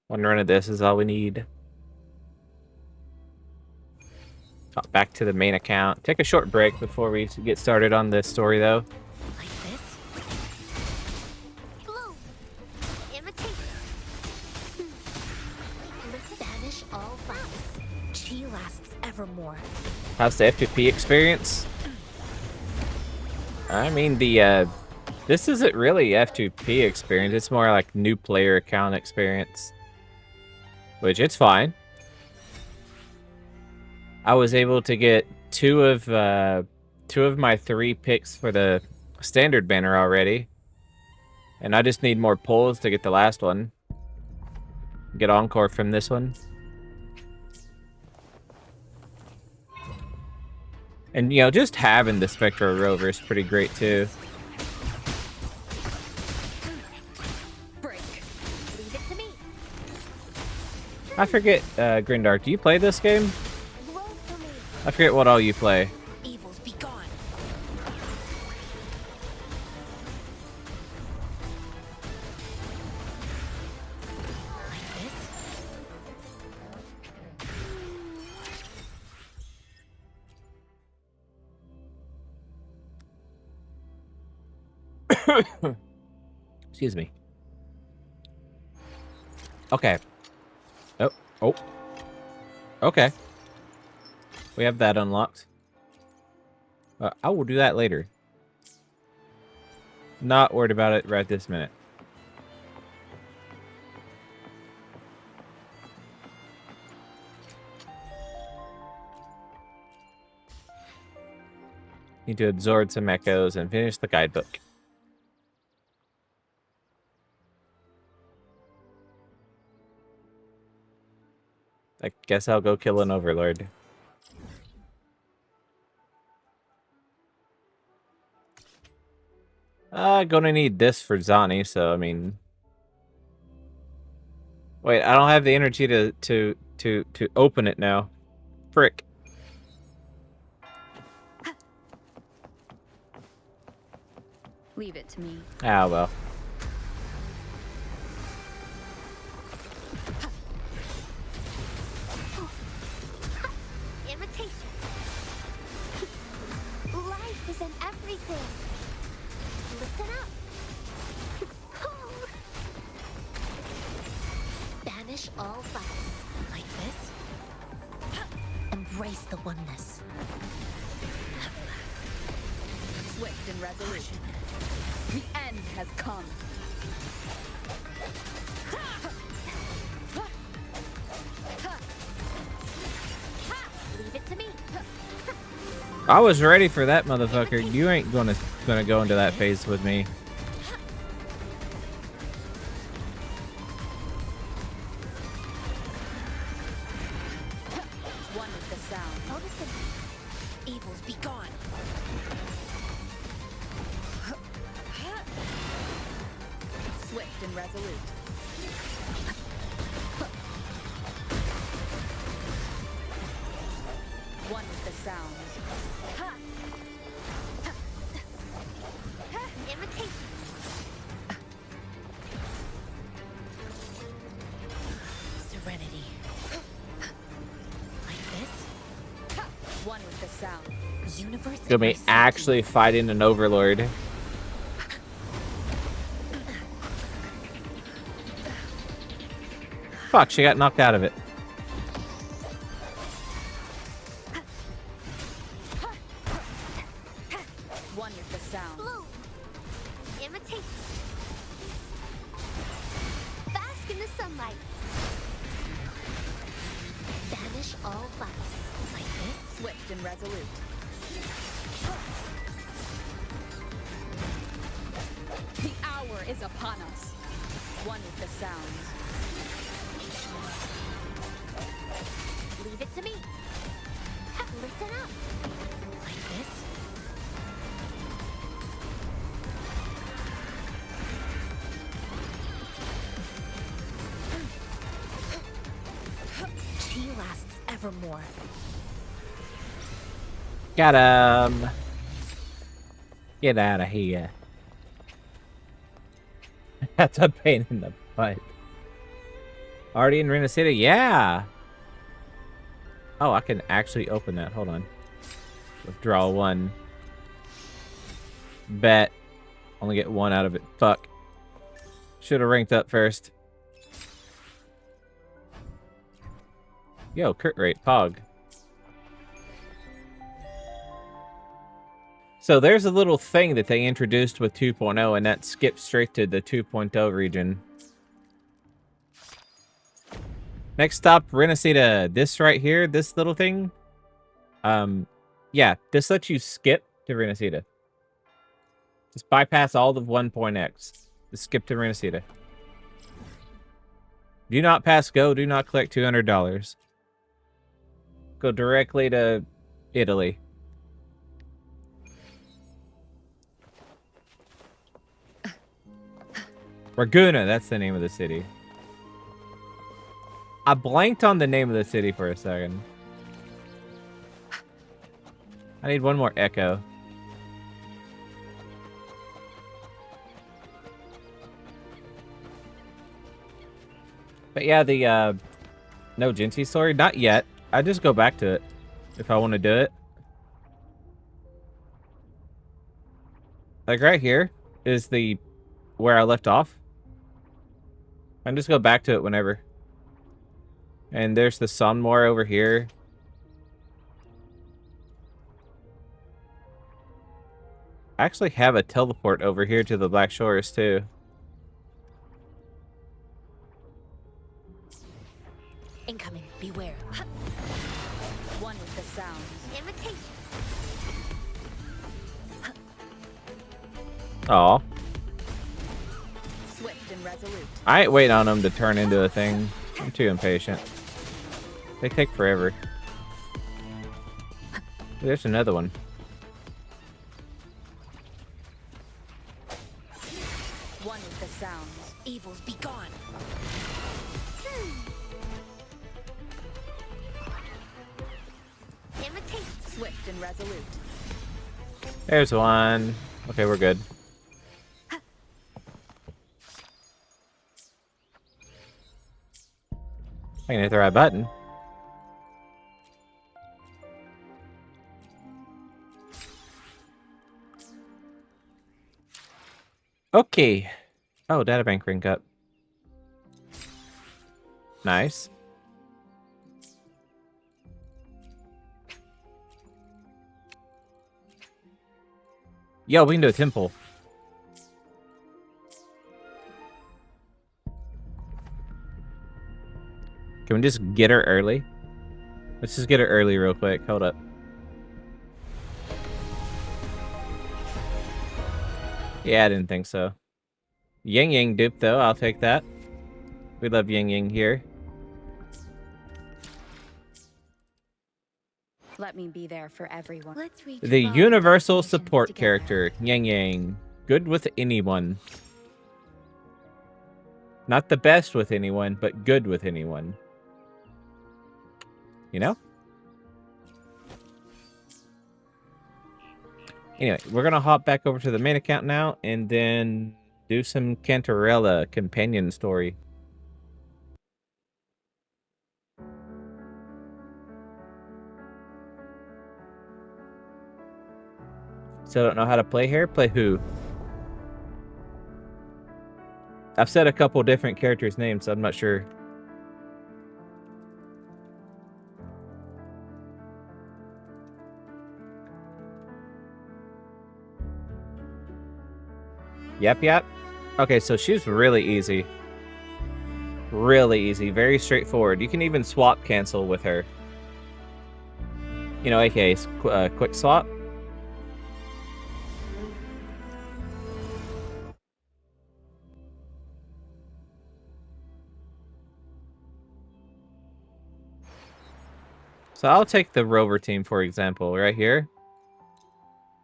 One run of this is all we need. Oh, back to the main account. Take a short break before we get started on this story, though. Like this? Blue! Imitation! Let's banish all vice. Chi lasts evermore. How's the F2P experience? I mean, this isn't really F2P experience. It's more like new player account experience. Which, it's fine. I was able to get two of my 3 picks for the standard banner already. And I just need more pulls to get the last one. Get Encore from this one. And, you know, just having the Spectral Rover is pretty great, too. Break. Leave it to me. I forget, Grindark, do you play this game? Roll for me. I forget what all you play. Evils be gone. Like this? Excuse me. Okay. Oh. Okay. We have that unlocked. I will do that later. Not worried about it right this minute. Need to absorb some echoes and finish the guidebook. I guess I'll go kill an overlord. Gonna need this for Zani, so I mean... Wait, I don't have the energy to open it now. Frick. Leave it to me. Ah, well. Imitation. Life is in everything. Listen up. Banish all vice. Like this. Embrace the oneness. Swift and resolute. The end has come. Leave it to me. I was ready for that, motherfucker. You ain't gonna go into that phase with me. One with the sound. Notice it. Evils be gone. Swift and resolute. One with the sound. sound. Universe Gonna be immersive. actually fighting an overlord. Fuck, she got knocked out of it. One with the sound. Bloom. Imitate. Bask in the sunlight. Banish all vice. Like this. Swift and resolute. The hour is upon us. One with the sound. Leave it to me. Listen up. Like this. She lasts evermore. Got him. Get out of here. That's a pain in the butt. Already in Rena City? Yeah. Oh, I can actually open that. Hold on. Withdraw one. Bet. Only get one out of it. Fuck. Should have ranked up first. Yo, crit rate. Pog. So there's a little thing that they introduced with 2.0, and that skips straight to the 2.0 region. Next stop, Renacida. This right here, this little thing. Yeah, this lets you skip to Renacida. Just bypass all of 1.x. Just skip to Renacida. Do not pass go. Do not collect $200. Go directly to Italy. Raguna, that's the name of the city. I blanked on the name of the city for a second. I need one more echo. But yeah, the no Jinxie story, not yet. I just go back to it if I want to do it. Like right here is the where I left off. I can just go back to it whenever. And there's the Sunmore over here. I actually have a teleport over here to the Black Shores too. Incoming. Beware. One with the sound. Imitation. Aw. Swift and resolute. I ain't waiting on them to turn into a thing. I'm too impatient. They take forever. There's another one. One with the sound. Evils be gone. Imitate. Swift and resolute. There's one. Okay, we're good. I can hit the right button. Okay. Oh, databank rank up. Nice. Yo, we can do a temple. Can we just get her early? Let's just get her early real quick. Hold up. Yeah, I didn't think so. Yang Yang dupe, though. I'll take that. We love Yang Yang here. Let me be there for everyone. Let's reach The far universal destinations support together. character, Yang Yang. Good with anyone. Not the best with anyone, but good with anyone. You know? Anyway, we're going to hop back over to the main account now and then do some Cantarella companion story. Still don't know how to play here? Play who? I've said a couple different characters' names, so I'm not sure. Yep. Okay, so she's really easy. Really easy. Very straightforward. You can even swap cancel with her. You know, aka quick swap. So I'll take the rover team, for example, right here.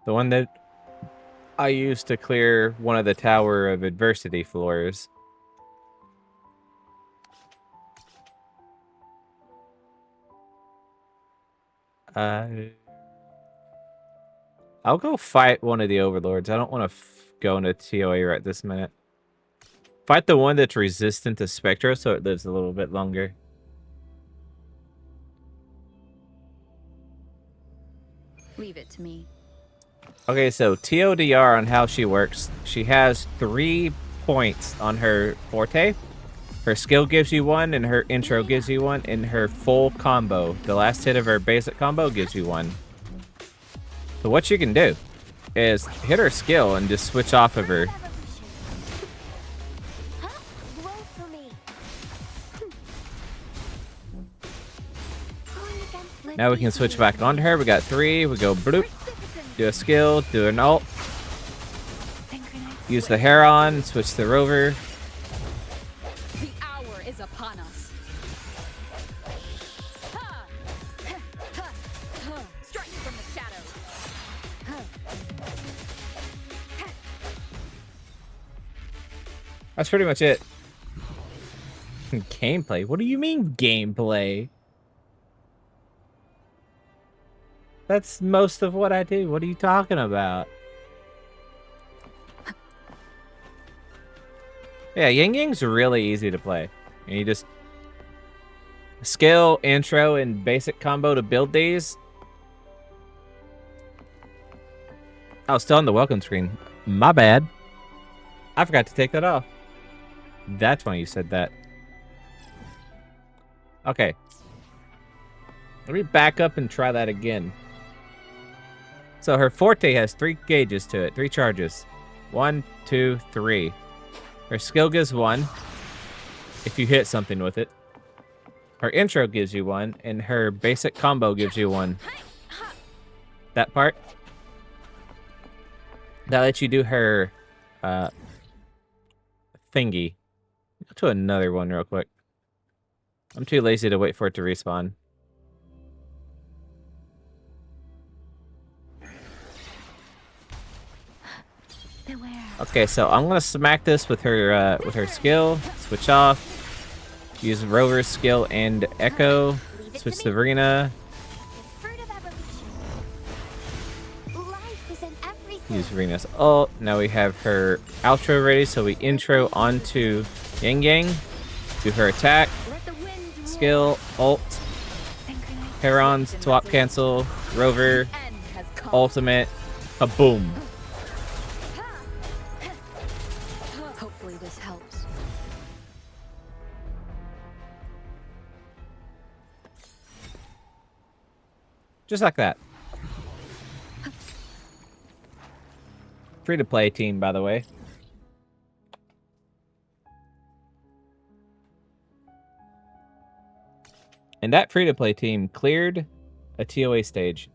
The one that I used to clear one of the Tower of Adversity floors. I'll go fight one of the overlords. I don't want to go into TOA right this minute. Fight the one that's resistant to Spectro so it lives a little bit longer. Leave it to me. Okay, so TODR on how she works. She has 3 points on her forte. Her skill gives you 1, and her intro gives you 1, and her full combo, the last hit of her basic combo, gives you 1. So what you can do is hit her skill and just switch off of her. Now we can switch back onto her. We got 3. We go bloop. Do a skill. Do an ult. Use the Heron. Switch the rover. The hour is upon us. Strike from the shadows. That's pretty much it. Gameplay? What do you mean gameplay? That's most of what I do. What are you talking about? Yeah, Yang Yang's really easy to play. And you just skill, intro, and basic combo to build these. Oh, still on the welcome screen. My bad. I forgot to take that off. That's why you said that. Okay. Let me back up and try that again. So her forte has 3 gauges to it, 3 charges. 1, 2, 3. Her skill gives 1 if you hit something with it. Her intro gives you 1, and her basic combo gives you 1. That part. That lets you do her thingy. Go to another one real quick. I'm too lazy to wait for it to respawn. Okay, so I'm gonna smack this with her skill. Switch off. Use Rover's skill and Echo. Switch the arena. Use Rena's ult. Now we have her outro ready, so we intro onto Yang Yang. Do her attack. Skill, ult. Herons, swap cancel, Rover, ultimate, kaboom. Hopefully this helps. Just like that. Free to play team, by the way. And that free to play team cleared a TOA stage.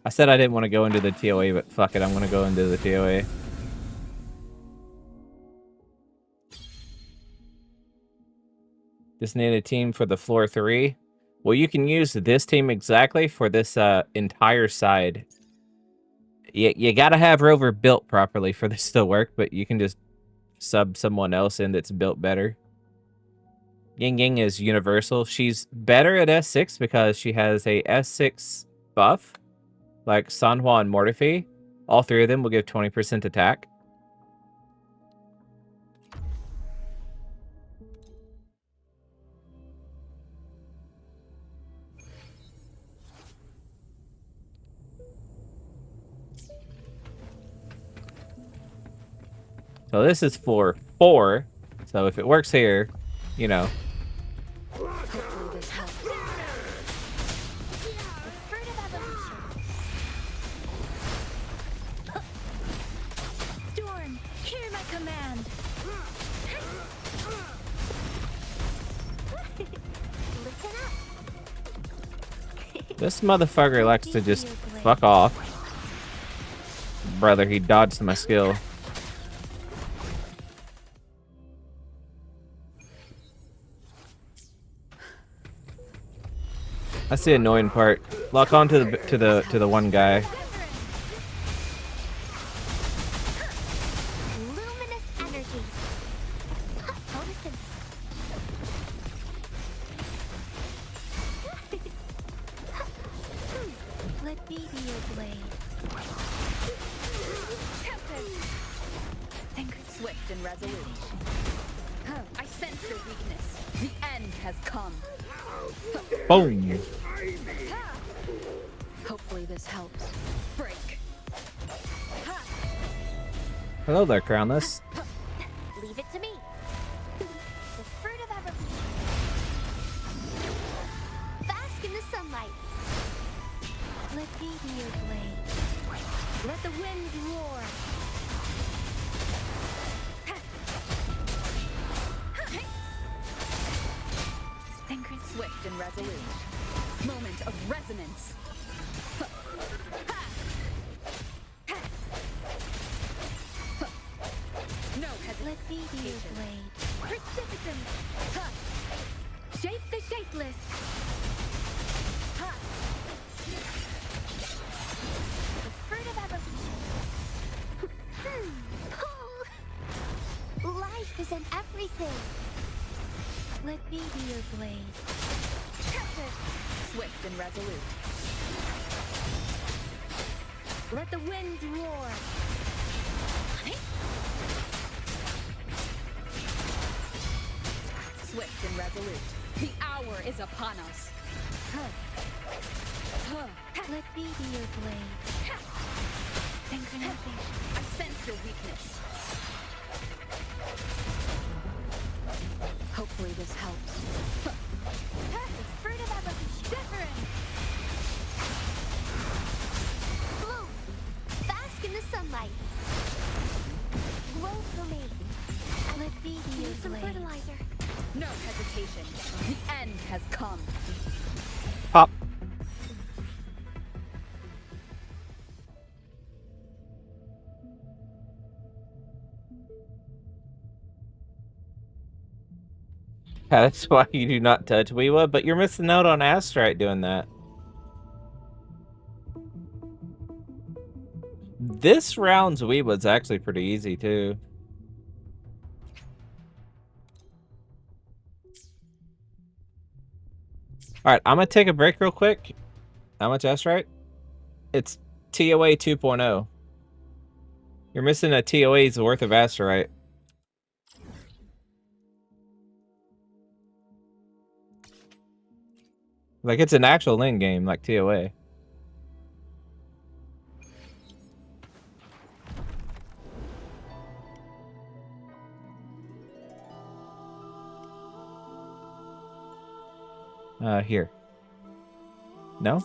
I said I didn't want to go into the TOA, but fuck it, I'm going to go into the TOA. Just need a team for the floor 3. Well, you can use this team exactly for this entire side. You gotta have Rover built properly for this to work, but you can just sub someone else in that's built better. Ying Ying is universal. She's better at S6 because she has a S6 buff, like Sanhua and Mortifi. All 3 of them will give 20% attack. So this is for 4. So if it works here, you know. Hopefully this helps. The fruit of evolution. Storm, hear my command. Listen up. This motherfucker likes to just fuck off. Brother, he dodged my skill. That's the annoying part. Lock on to the one guy. Luminous energy. Photosynthesis. Let me be your blade. Think swift and resolute. I sense your weakness. The end has come. Boom. Hopefully this helps. Break. Hello there, Crownless. Leave it to me. The fruit of evolution. Bask in the sunlight. Let me be your blade. Let the winds roar. Synchron swift and resolute. Moment of resonance. No hesitation. Let me be your blade. Precipitum. Shape the shapeless. The fruit of evolution. Life is in everything. Let me be your blade. Swift and resolute. Let the winds roar. Swift and resolute. The hour is upon us. Let me be your blade. Synchronization. I sense your weakness. Hopefully this helps. The fruit of evolution. Different. Bloom. Bask in the sunlight. Grow for me. Let me be your Some blade. fertilizer. No hesitation. The end has come. Pop. That's why you do not touch WuWa, but you're missing out on Astrite doing that. This round's WuWa's actually pretty easy, too. Alright, I'm gonna take a break real quick. How much Astrite? It's TOA 2.0. You're missing a TOA's worth of Astrite. Like, it's an actual lane game, like TOA. Here. No?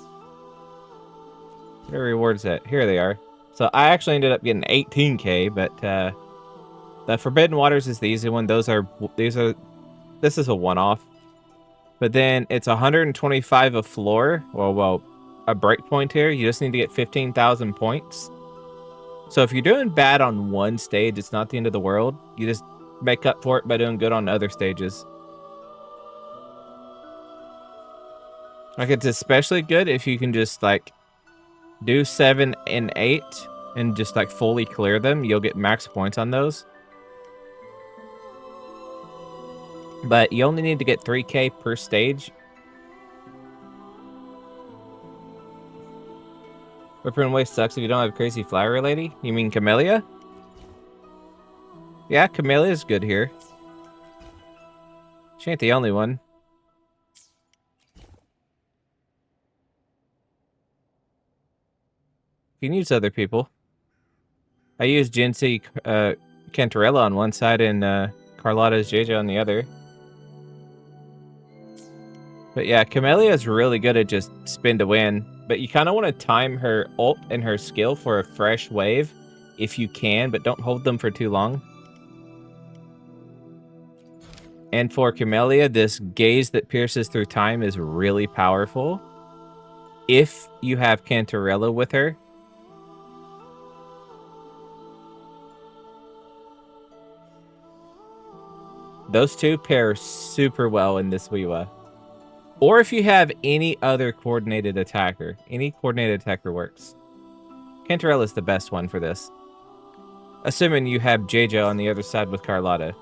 Where are rewards at? Here they are. So I actually ended up getting 18k, but the Forbidden Waters is the easy one. This is a one-off. But then it's 125 a floor. Well, a breakpoint here. You just need to get 15,000 points. So if you're doing bad on one stage, it's not the end of the world. You just make up for it by doing good on other stages. Like, it's especially good if you can just, like, do 7 and 8 and just, like, fully clear them. You'll get max points on those. But you only need to get 3k per stage. Whipping Way sucks if you don't have Crazy Flower Lady. You mean Camellia? Yeah, Camellia's good here. She ain't the only one. You can use other people. I use Jinsei, Cantarella on one side and Carlotta's JJ on the other. But yeah, Camellia is really good at just spin to win. But you kind of want to time her ult and her skill for a fresh wave if you can, but don't hold them for too long. And for Camellia, this gaze that pierces through time is really powerful. If you have Cantarella with her. Those two pair super well in this WuWa. Or if you have any other coordinated attacker. Any coordinated attacker works. Cantarella is the best one for this. Assuming you have JJ on the other side with Carlotta.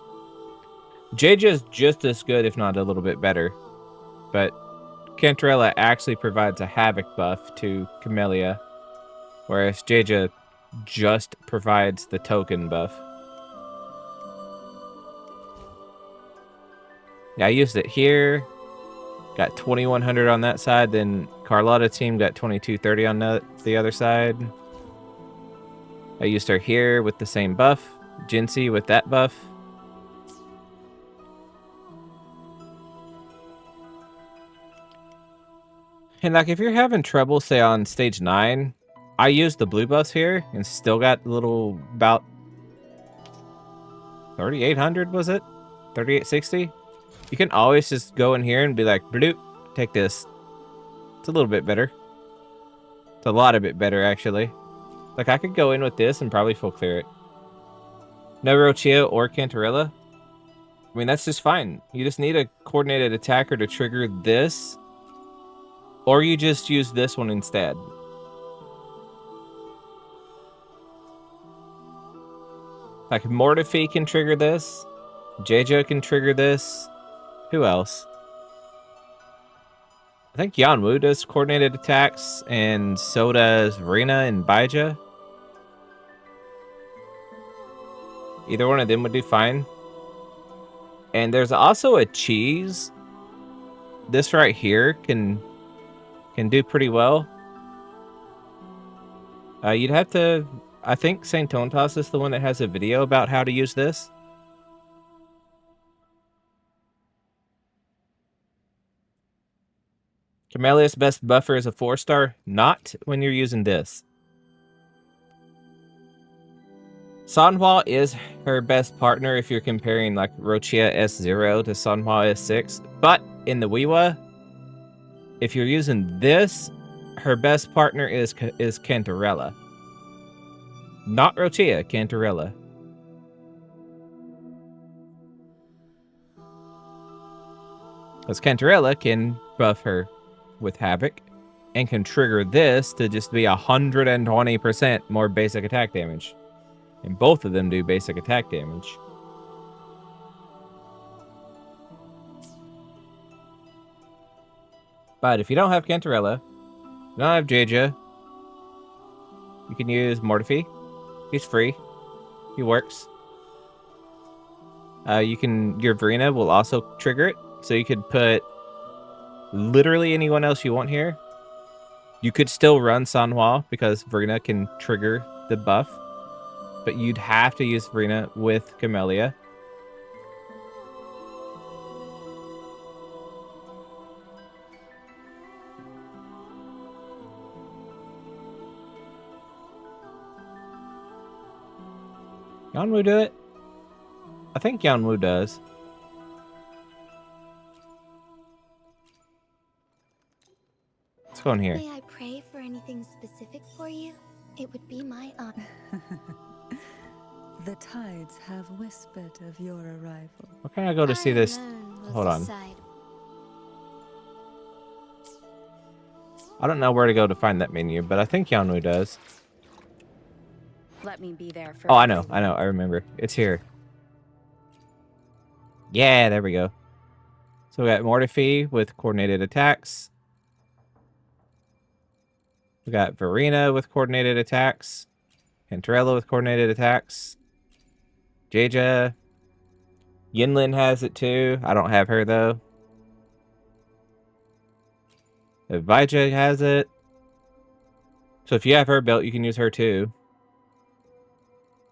JJ is just as good, if not a little bit better. But Cantarella actually provides a Havoc buff to Camellia. Whereas JJ just provides the token buff. Yeah, I used it here. Got 2100 on that side. Then Carlotta team got 2230 on the other side. I used her here with the same buff. Jinxie with that buff. And like if you're having trouble, say on stage 9, I used the blue buffs here and still got a little about 3800, was it? 3860? You can always just go in here and be like, bloop, take this. It's a little bit better. It's a lot of bit better, actually. Like, I could go in with this and probably full clear it. No Rochia or Cantarella. I mean, that's just fine. You just need a coordinated attacker to trigger this. Or you just use this one instead. Like, Mortifee can trigger this. JJ can trigger this. Who else? I think Yanwu does coordinated attacks, and so does Rina and Baija. Either one of them would do fine. And there's also a cheese. This right here can do pretty well. You'd have to... I think Saint Tontas is the one that has a video about how to use this. Camellia's best buffer is a 4-star. Not when you're using this. Sanhua is her best partner if you're comparing like Rochia S0 to Sanhua S6. But in the WuWa, if you're using this, her best partner is Cantarella. Not Rochia, Cantarella. Because Cantarella can buff her with Havoc and can trigger this to just be 120% more basic attack damage. And both of them do basic attack damage. But if you don't have Cantarella, you don't have JJ, you can use Mortifee. He's free. He works. Your Verena will also trigger it. So you could put literally anyone else you want here. You could still run Sanhua because Verena can trigger the buff. But you'd have to use Verena with Camellia. Yanwu do it? I think Yanwu does. Let's go in here. May I pray for anything specific for you? It would be my honor. The tides have whispered of your arrival. Where can I go to see this? Hold on. I don't know where to go to find that menu, but I think Yanwu does. Let me be there for Oh, I know. I remember. It's here. Yeah, there we go. So we got Mortifee with coordinated attacks. We got Verena with coordinated attacks. Cantarella with coordinated attacks. Jaja. Yinlin has it too. I don't have her though. Vija has it. So if you have her built, you can use her too.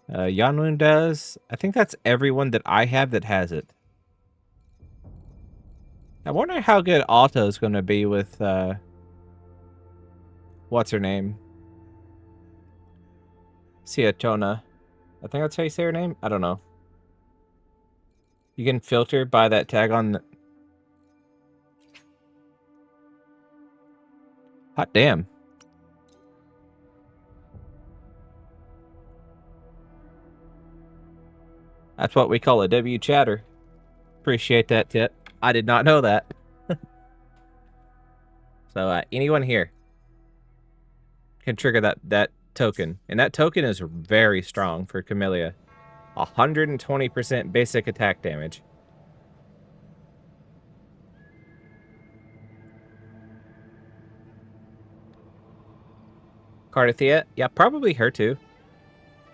Yanun does. I think that's everyone that I have that has it. I wonder how good Alto's going to be with, what's her name? Siachona. I think that's how you say her name? I don't know. You can filter by that tag on the... Hot damn. That's what we call a W chatter. Appreciate that tip. I did not know that. So anyone here can trigger that token. And that token is very strong for Camellia. 120% basic attack damage. Cardathea? Yeah, probably her too.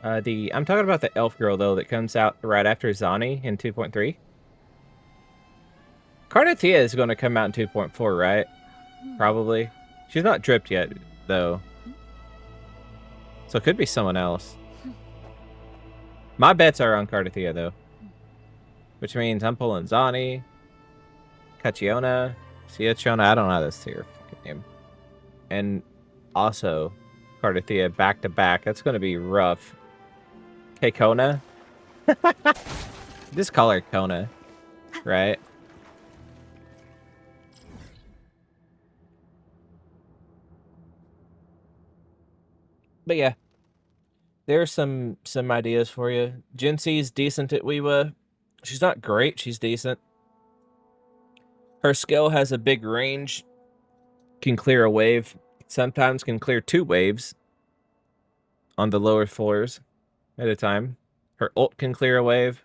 I'm talking about the elf girl though that comes out right after Zani in 2.3. Cardathea is going to come out in 2.4, right? Probably. She's not dripped yet though. So it could be someone else. My bets are on Cardathea though. Which means I'm pulling Zani, Cachiona, Siachona, I don't know how to say her fucking name. And also Cardathea back to back. That's going to be rough. Hey, Kona. Just call her Kona, right? But yeah, there's some ideas for you. Jinxie's decent at WuWa. She's not great. She's decent. Her skill has a big range. Can clear a wave. Sometimes can clear 2 waves on the lower floors at a time. Her ult can clear a wave.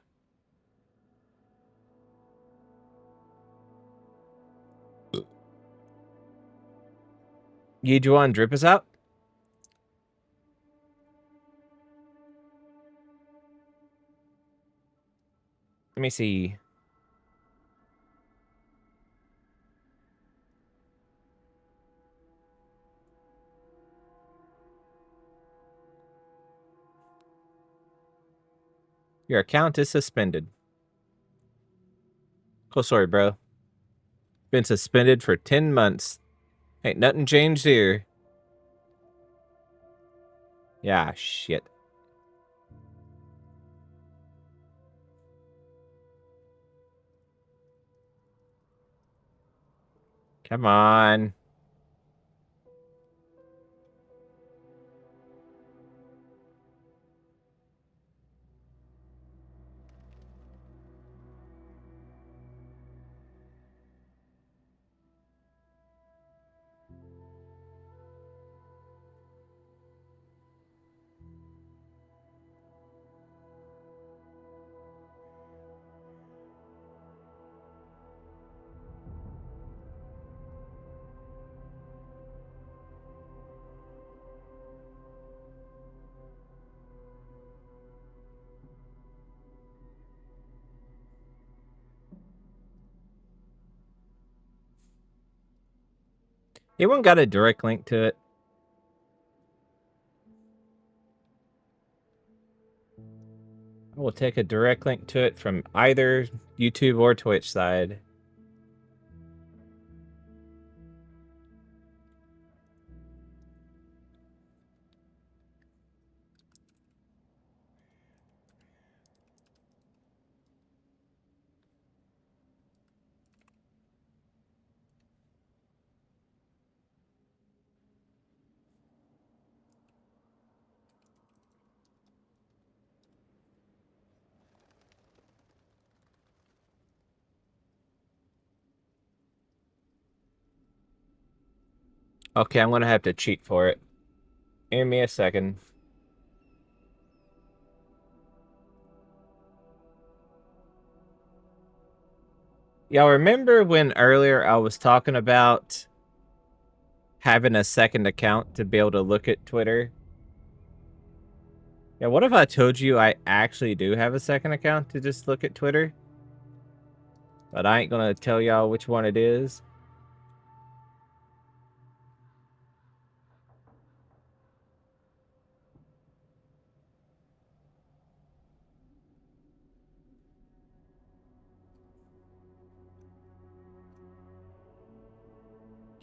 Yijuan Drip is out. Let me see. Your account is suspended. Oh, sorry, bro. Been suspended for 10 months. Ain't nothing changed here. Yeah, shit. Come on. Anyone got a direct link to it? I will take a direct link to it from either YouTube or Twitch side. Okay, I'm gonna have to cheat for it. Give me a second. Y'all remember when earlier I was talking about having a second account to be able to look at Twitter? Yeah, what if I told you I actually do have a second account to just look at Twitter? But I ain't gonna tell y'all which one it is.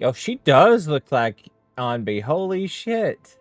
Yo, she does look like Anbi. Holy shit.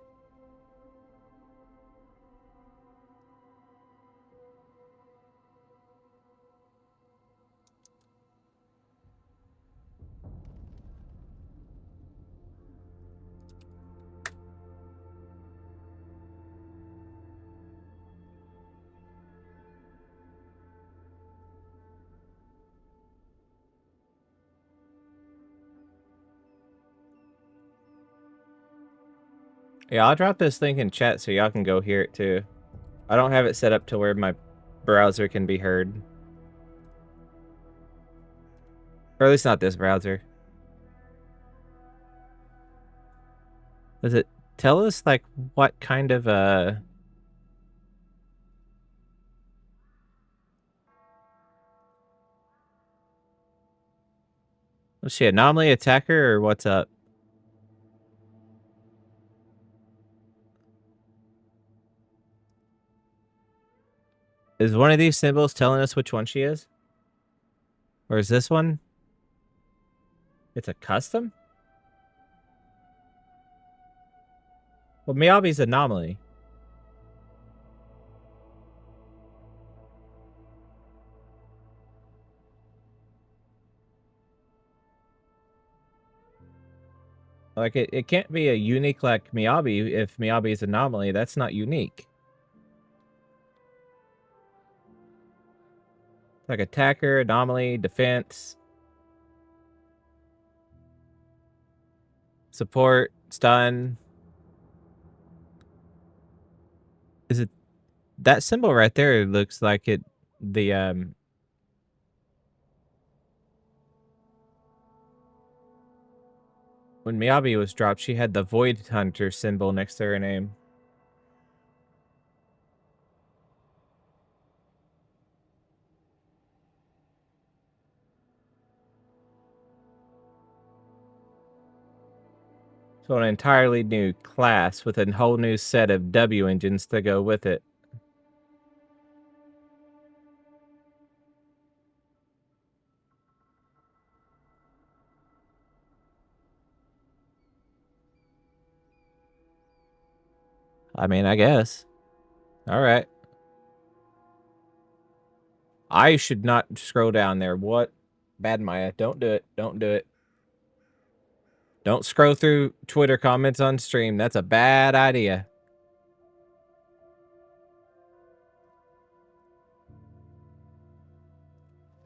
Yeah, I'll drop this link in chat so y'all can go hear it too. I don't have it set up to where my browser can be heard. Or at least not this browser. Does it tell us, like, what kind of, Was she anomaly attacker or what's up? Is one of these symbols telling us which one she is? Or is this one? It's a custom? Well, Miyabi's anomaly. Like, it can't be a unique like Miyabi if Miyabi's anomaly. That's not unique. Like attacker, anomaly, defense, support, stun. Is it that symbol right there? Looks like it. The when Miyabi was dropped, she had the Void Hunter symbol next to her name. So an entirely new class with a whole new set of W engines to go with it. I mean, I guess. All right. I should not scroll down there. What? Bad Maya. Don't do it. Don't do it. Don't scroll through Twitter comments on stream. That's a bad idea.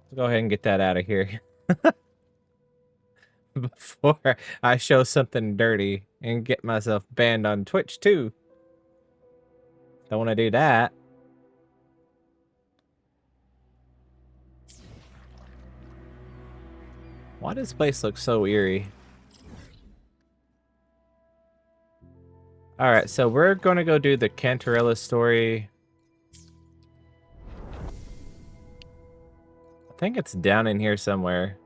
Let's go ahead and get that out of here. Before I show something dirty and get myself banned on Twitch too. Don't want to do that. Why does this place look so eerie? Alright, so we're going to go do the Cantarella story. I think it's down in here somewhere.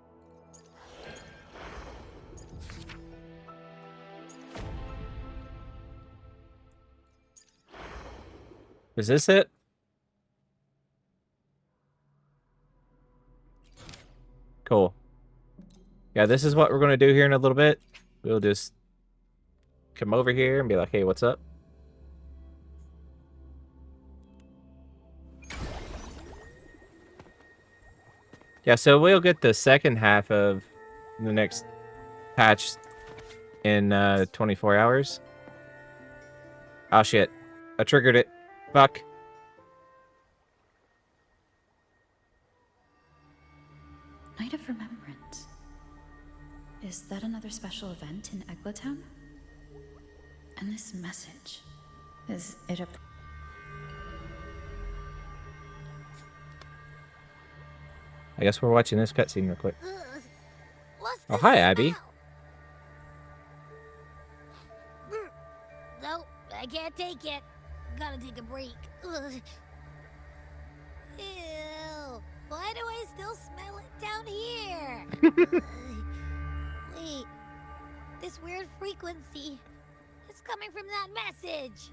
Is this it? Cool. Yeah, this is what we're going to do here in a little bit. We'll just come over here and be like, hey, what's up? Yeah, so we'll get the second half of the next patch in 24 hours. Oh, shit. I triggered it. Fuck. Night of Remembrance. Is that another special event in Eglatown? And this message, is it a... I guess we're watching this cutscene real quick. What's Oh, this hi, Abby. smell? Nope, I can't take it. Gotta take a break. Ugh. Ew. Why do I still smell it down here? Wait. This weird frequency. It's coming from that message.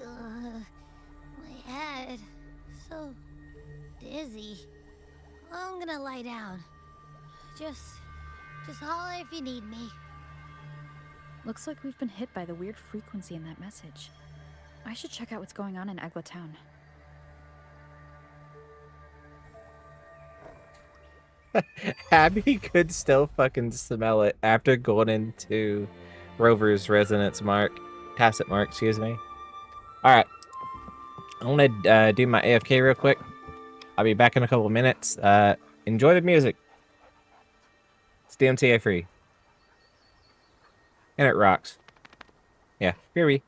My head. So dizzy. I'm gonna lie down. Just Just holler if you need me. Looks like we've been hit by the weird frequency in that message. I should check out what's going on in Egla Town. Abby could still fucking smell it after going into Rover's resonance mark. Tacit mark, excuse me. Alright. I want to do my AFK real quick. I'll be back in a couple of minutes. Enjoy the music. It's DMCA free. And it rocks. Yeah, here we.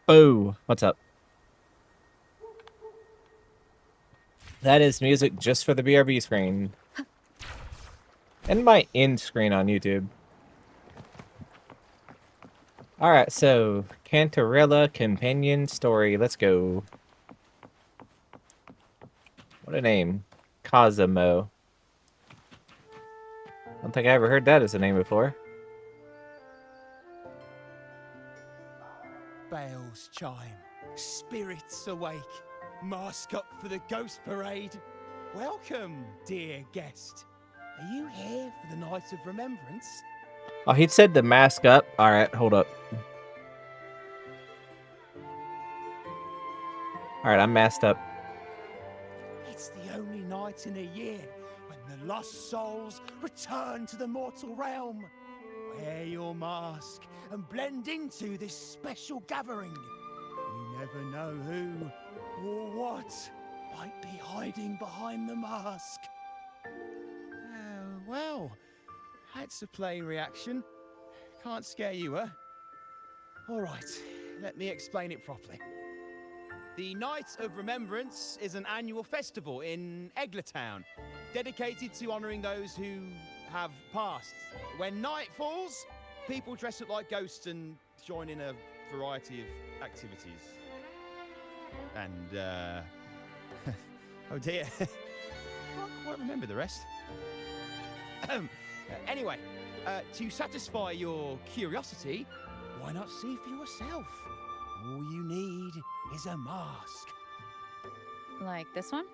Oh, what's up? That is music just for the BRB screen. And my end screen on YouTube. Alright, so Cantarella Companion Story. Let's go. What a name. Cosimo. Don't think I ever heard that as a name before. Bells chime, spirits awake, mask up for the ghost parade. Welcome, dear guest. Are you here for the night of remembrance? Oh, he said the mask up. All right, hold up. All right, I'm masked up. It's the only night in a year when the lost souls return to the mortal realm. Wear your mask and blend into this special gathering. You never know who or what might be hiding behind the mask. Well, that's a plain reaction. Can't scare you, huh? All right, let me explain it properly. The Night of Remembrance is an annual festival in Eglatown, dedicated to honouring those who have passed. When night falls, people dress up like ghosts and join in a variety of activities. And, oh dear, I can't quite remember the rest. Anyway, to satisfy your curiosity, why not see for yourself? All you need is a mask. Like this one?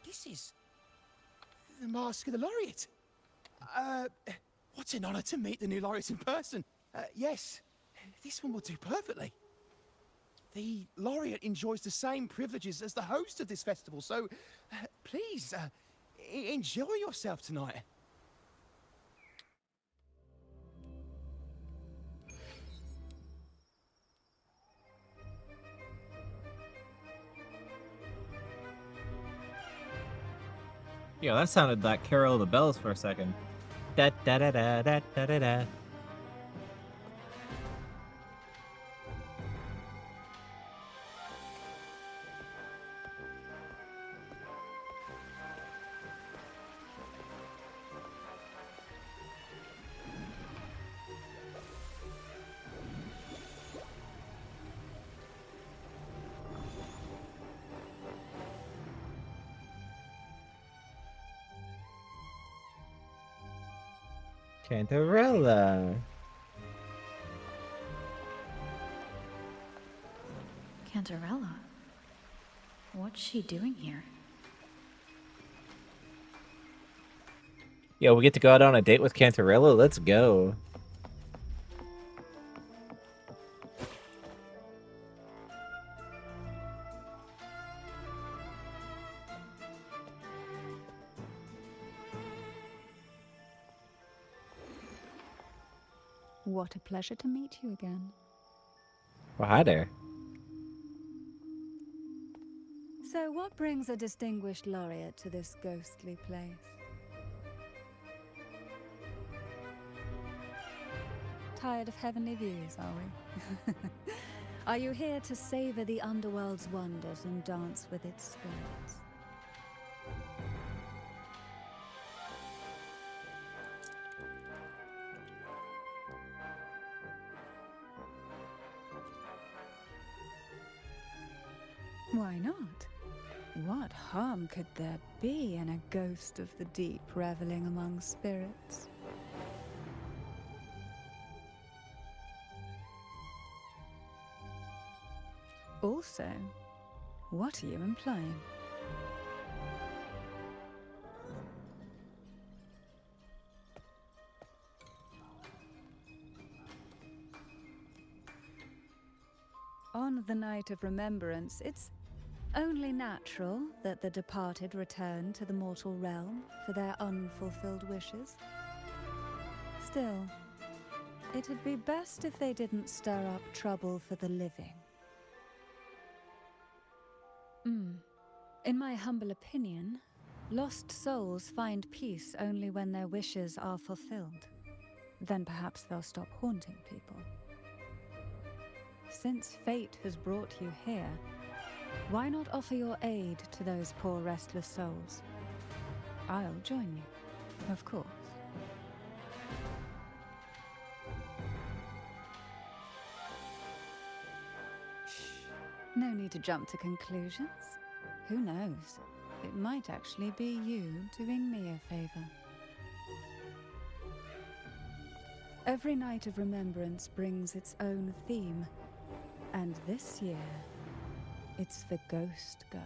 This is the mask of the laureate. What an honor to meet the new laureate in person. Yes, this one will do perfectly. The laureate enjoys the same privileges as the host of this festival, so please enjoy yourself tonight. Yeah, that sounded like Carol of the Bells for a second. Da da da da da da da da. Cantarella. Cantarella? What's she doing here? Yo, we get to go out on a date with Cantarella? Let's go. What a pleasure to meet you again. Well, hi there. So what brings a distinguished laureate to this ghostly place? Tired of heavenly views, are we? Are you here to savor the underworld's wonders and dance with its spirits? Why not? What harm could there be in a ghost of the deep reveling among spirits? Also, what are you implying? On the night of remembrance, it's only natural that the departed return to the mortal realm for their unfulfilled wishes. Still, it'd be best if they didn't stir up trouble for the living. In my humble opinion, lost souls find peace only when their wishes are fulfilled. Then perhaps they'll stop haunting people. Since fate has brought you here, why not offer your aid to those poor restless souls? I'll join you, of course. No need to jump to conclusions. Who knows? it might actually be you doing me a favor. Every night of remembrance brings its own theme, and this year, it's the Ghost Girl.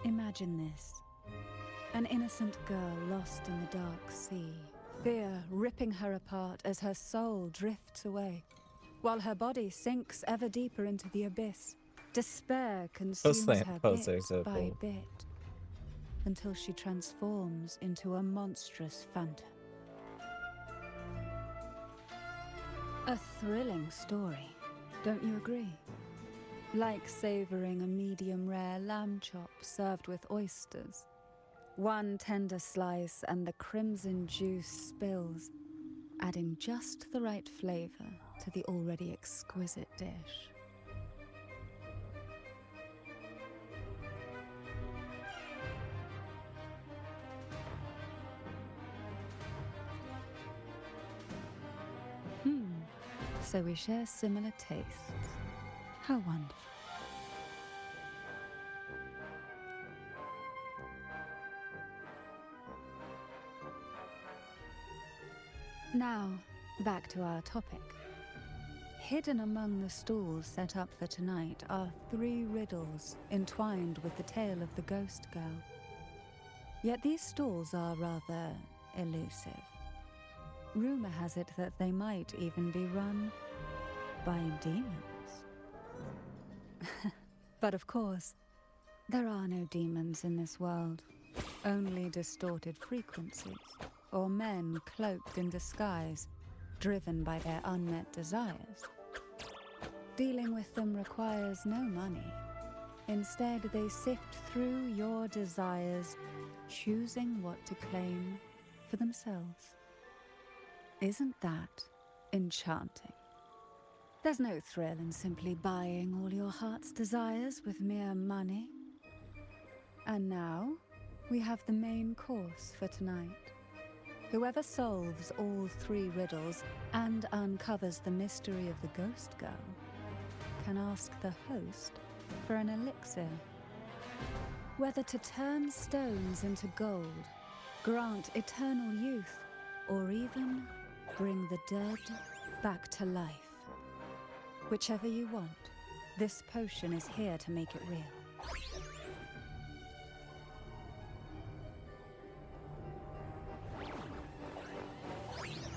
Imagine this. An innocent girl lost in the dark sea, fear ripping her apart as her soul drifts away, while her body sinks ever deeper into the abyss. Despair consumes her posters bit are by cool. bit, until she transforms into a monstrous phantom. A thrilling story, don't you agree? Like savoring a medium-rare lamb chop served with oysters. One tender slice and the crimson juice spills, adding just the right flavor to the already exquisite dish. So we share similar tastes. How wonderful. Now, back to our topic. Hidden among the stalls set up for tonight are 3 riddles entwined with the tale of the Ghost Girl. Yet these stalls are rather elusive. Rumor has it that they might even be run by demons. But of course, there are no demons in this world, only distorted frequencies, or men cloaked in disguise, driven by their unmet desires. Dealing with them requires no money. Instead, they sift through your desires, choosing what to claim for themselves. Isn't that enchanting? There's no thrill in simply buying all your heart's desires with mere money. And now, we have the main course for tonight. Whoever solves all 3 riddles and uncovers the mystery of the Ghost Girl can ask the host for an elixir. Whether to turn stones into gold, grant eternal youth, or even bring the dead back to life. Whichever you want, this potion is here to make it real.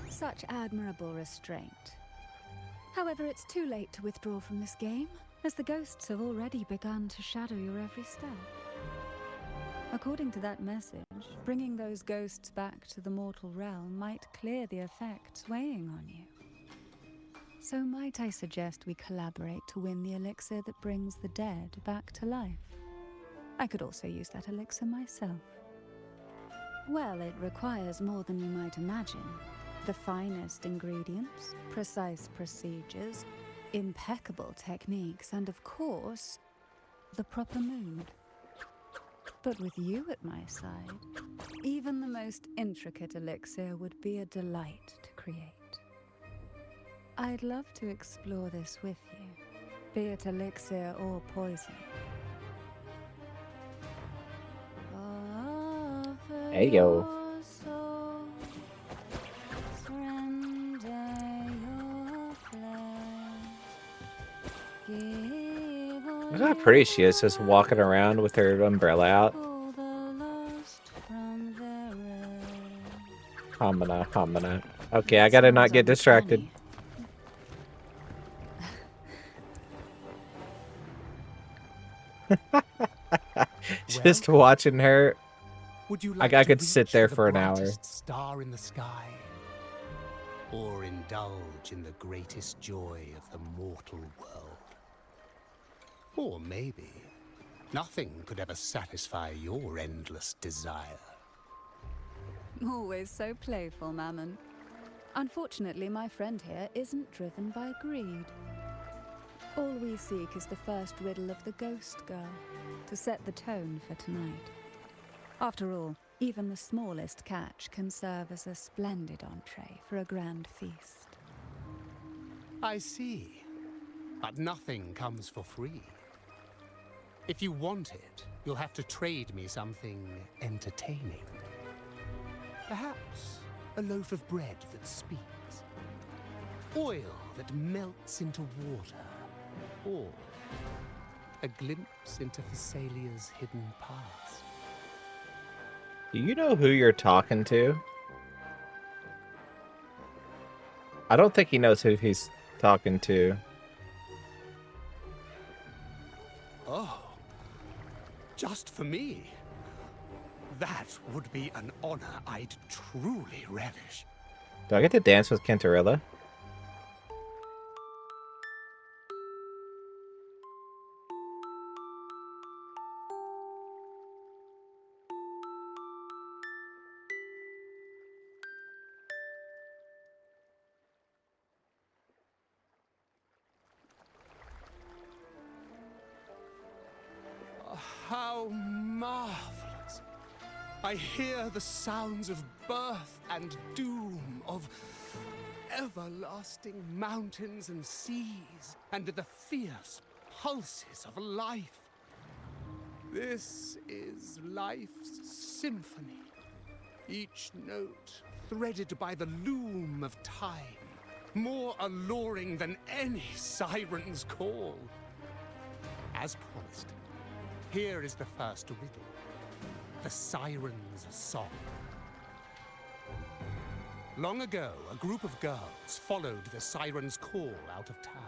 Such admirable restraint. However, it's too late to withdraw from this game, as the ghosts have already begun to shadow your every step. According to that message, bringing those ghosts back to the mortal realm might clear the effects weighing on you. So might I suggest we collaborate to win the elixir that brings the dead back to life? I could also use that elixir myself. Well, it requires more than you might imagine. The finest ingredients, precise procedures, impeccable techniques, and of course, the proper mood. But with you at my side, even the most intricate elixir would be a delight to create. I'd love to explore this with you, be it elixir or poison. Hey, yo. Look how pretty she is, just walking around with her umbrella out. Hamana. Okay, I gotta not get distracted. Just watching her, Would you I could to sit reach there the for an hour. brightest star in the sky, or indulge in the greatest joy of the mortal world? Or maybe nothing could ever satisfy your endless desire. Always so playful, Mammon. Unfortunately, my friend here isn't driven by greed. All we seek is the first riddle of the Ghost Girl, to set the tone for tonight. After all, even the smallest catch can serve as a splendid entree for a grand feast. I see. But nothing comes for free. If you want it, you'll have to trade me something entertaining. Perhaps a loaf of bread that speaks, oil that melts into water, or a glimpse into Thessalia's hidden past. Do you know who you're talking to? I don't think he knows who he's talking to. Oh, just for me? That would be an honor I'd truly relish. Do I get to dance with Cantarella? How marvelous! I hear the sounds of birth and doom, of everlasting mountains and seas, and the fierce pulses of life. This is life's symphony, each note threaded by the loom of time, more alluring than any siren's call. As promised, here is the first riddle, the siren's song. Long ago, a group of girls followed the siren's call out of town.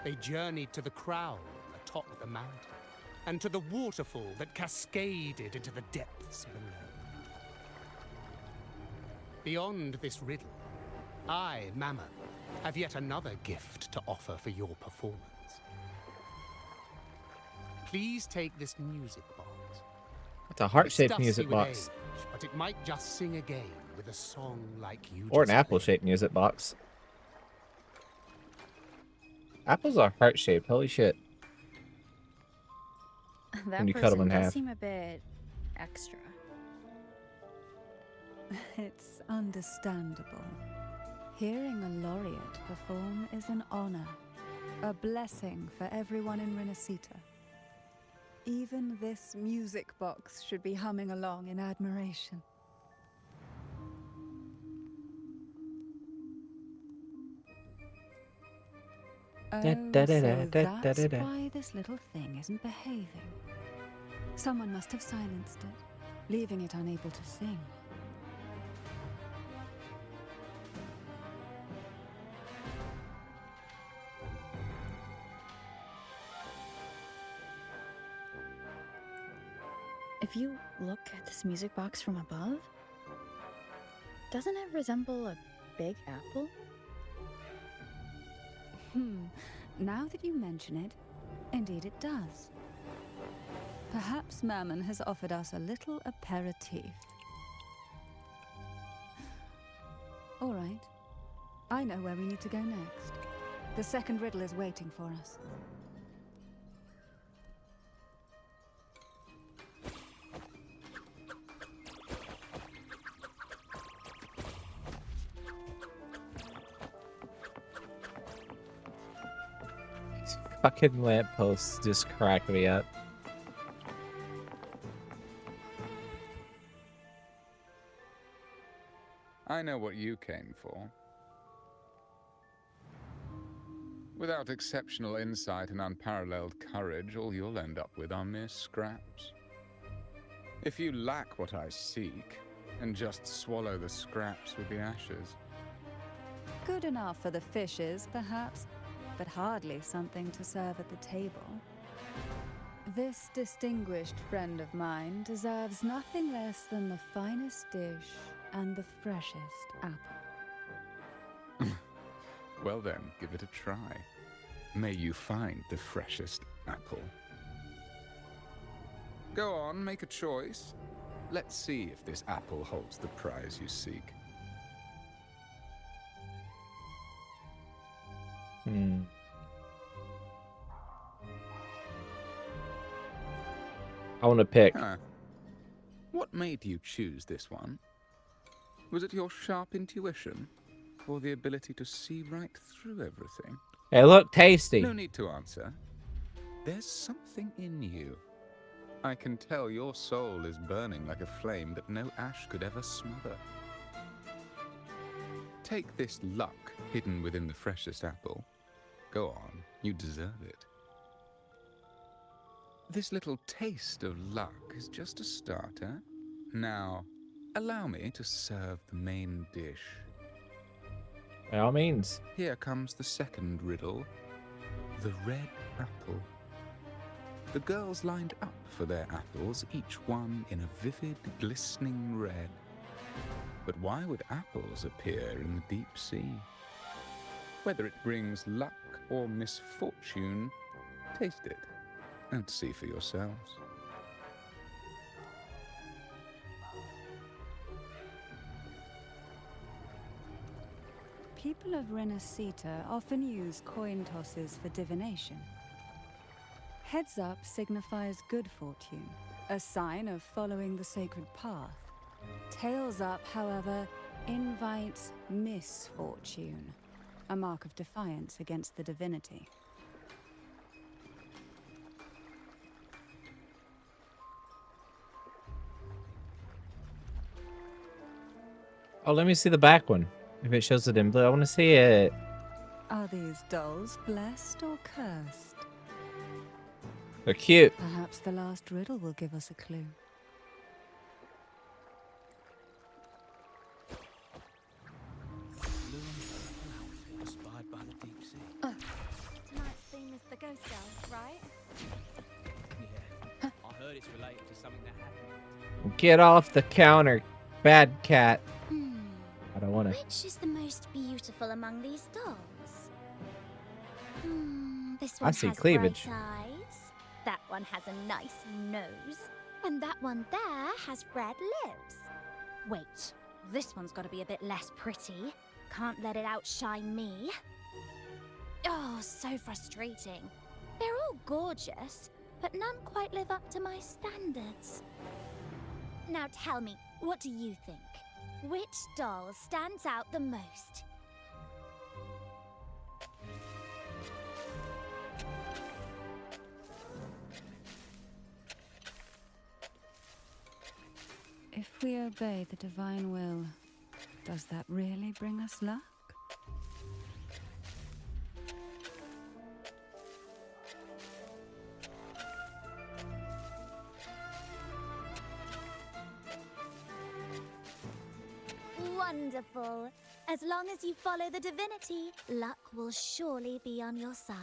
They journeyed to the crown atop the mountain, and to the waterfall that cascaded into the depths below. Beyond this riddle, I, Mammon, have yet another gift to offer for your performance. Please take this music box. It's a heart-shaped It's dusty music with box. age, but it might just sing again with a song like you Or an just played. apple-shaped music box. Apples are heart-shaped. Holy shit. That When you cut person 'em in does half. seem a bit extra. It's understandable. Hearing a laureate perform is an honor, a blessing for everyone in Renacita. Even this music box should be humming along in admiration. Oh, so that's why this little thing isn't behaving. Someone must have silenced it, leaving it unable to sing. If you look at this music box from above, doesn't it resemble a big apple? Now that you mention it, indeed it does. Perhaps Mammon has offered us a little aperitif. All right. I know where we need to go next. The second riddle is waiting for us. Fucking lampposts just crack me up. I know what you came for. Without exceptional insight and unparalleled courage, all you'll end up with are mere scraps. If you lack what I seek, and just swallow the scraps with the ashes. Good enough for the fishes, perhaps, but hardly something to serve at the table. This distinguished friend of mine deserves nothing less than the finest dish and the freshest apple. Well then, give it a try. May you find the freshest apple. Go on, make a choice. Let's see if this apple holds the prize you seek. I want to pick. Huh. What made you choose this one? Was it your sharp intuition? Or the ability to see right through everything? They look tasty. No need to answer. There's something in you. I can tell your soul is burning like a flame that no ash could ever smother. Take this luck hidden within the freshest apple. Go on, you deserve it. This little taste of luck is just a starter. Now, allow me to serve the main dish. By all means. Here comes the second riddle. The red apple. The girls lined up for their apples, each one in a vivid, glistening red. But why would apples appear in the deep sea? Whether it brings luck or misfortune, taste it and see for yourselves. People of Renacita often use coin tosses for divination. Heads up signifies good fortune, a sign of following the sacred path. Tails up, however, invites misfortune, a mark of defiance against the divinity. Oh, let me see the back one. If it shows it in blue, I want to see it. Are these dolls blessed or cursed? They're cute. Perhaps the last riddle will give us a clue. Inspired by the deep sea. Tonight's theme is the Ghost Girls, right? Yeah, I heard it's related to something that happened. Get off the counter, bad cat. I don't want to. Which is the most beautiful among these dolls? This I one see has cleavage. bright eyes. That one has a nice nose. And that one there has red lips. Wait, this one's got to be a bit less pretty. Can't let it outshine me. Oh, so frustrating. They're all gorgeous, but none quite live up to my standards. Now tell me, what do you think? Which doll stands out the most? If we obey the divine will, does that really bring us luck? Wonderful. As long as you follow the divinity, luck will surely be on your side.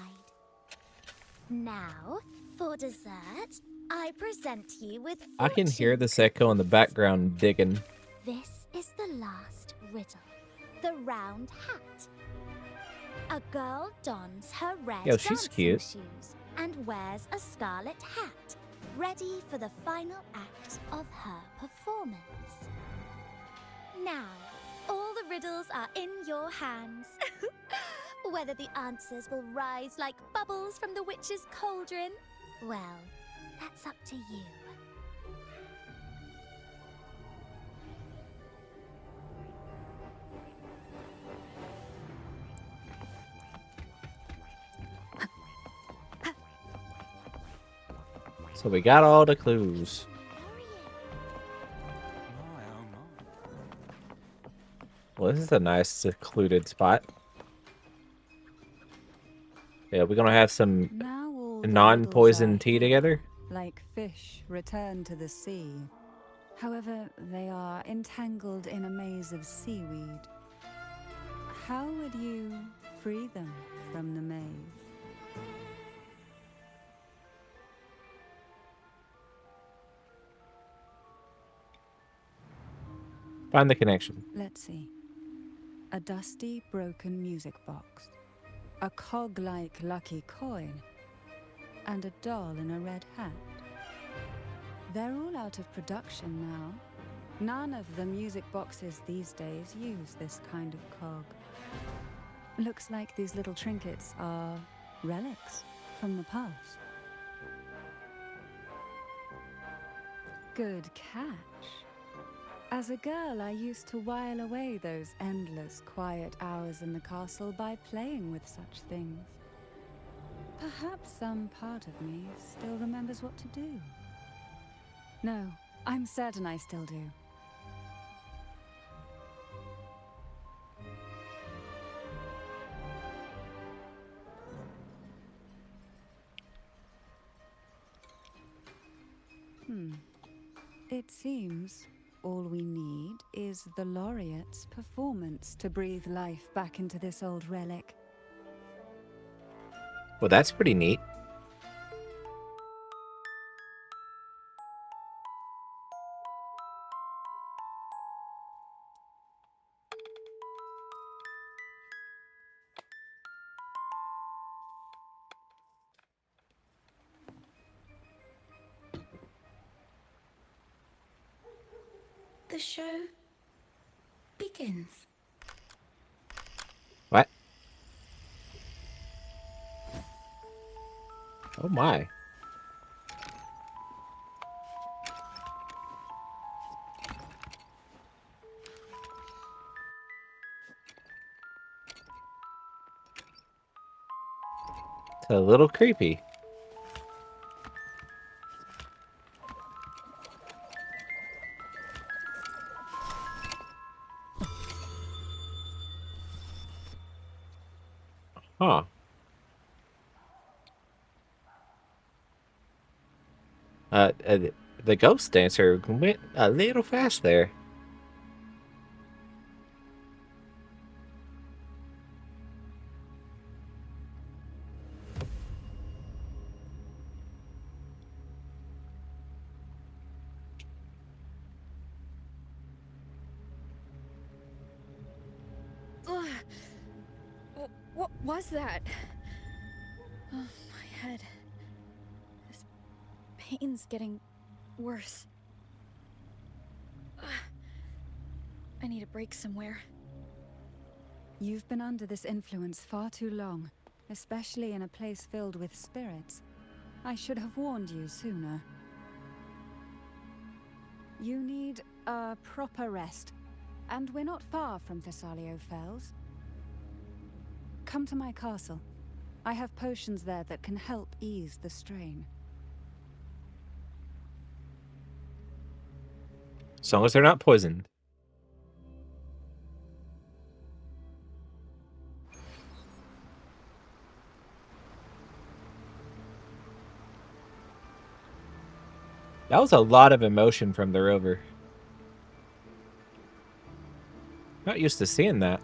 Now, for dessert, I present you with I can hear fortune this echo in the cookies. background digging. This is the last riddle. The round hat. A girl dons her red Yo, she's dancing cute. shoes and wears a scarlet hat, ready for the final act of her performance. Now, all the riddles are in your hands. Whether the answers will rise like bubbles from the witch's cauldron, well, that's up to you. So we got all the clues. My, oh my. Well, this is a nice secluded spot. Yeah, we're gonna have some Now all the non-poison riddles are tea together. like fish return to the sea. However, they are entangled in a maze of seaweed. How would you free them from the maze? Find the connection. Let's see. A dusty, broken music box. A cog-like lucky coin. And a doll in a red hat. They're all out of production now. None of the music boxes these days use this kind of cog. Looks like these little trinkets are relics from the past. Good catch. As a girl, I used to while away those endless, quiet hours in the castle by playing with such things. Perhaps some part of me still remembers what to do. No, I'm certain I still do. It seems all we need is the laureate's performance to breathe life back into this old relic. Well, that's pretty neat. The show begins. What? Oh my. It's a little creepy. Huh. The ghost dancer went a little fast there. What was that? Oh, my head. This pain's getting worse. I need a break somewhere. You've been under this influence far too long, especially in a place filled with spirits. I should have warned you sooner. You need a proper rest, and we're not far from Thessalio Fells. Come to my castle. I have potions there that can help ease the strain. As long as they're not poisoned. That was a lot of emotion from the rover. Not used to seeing that.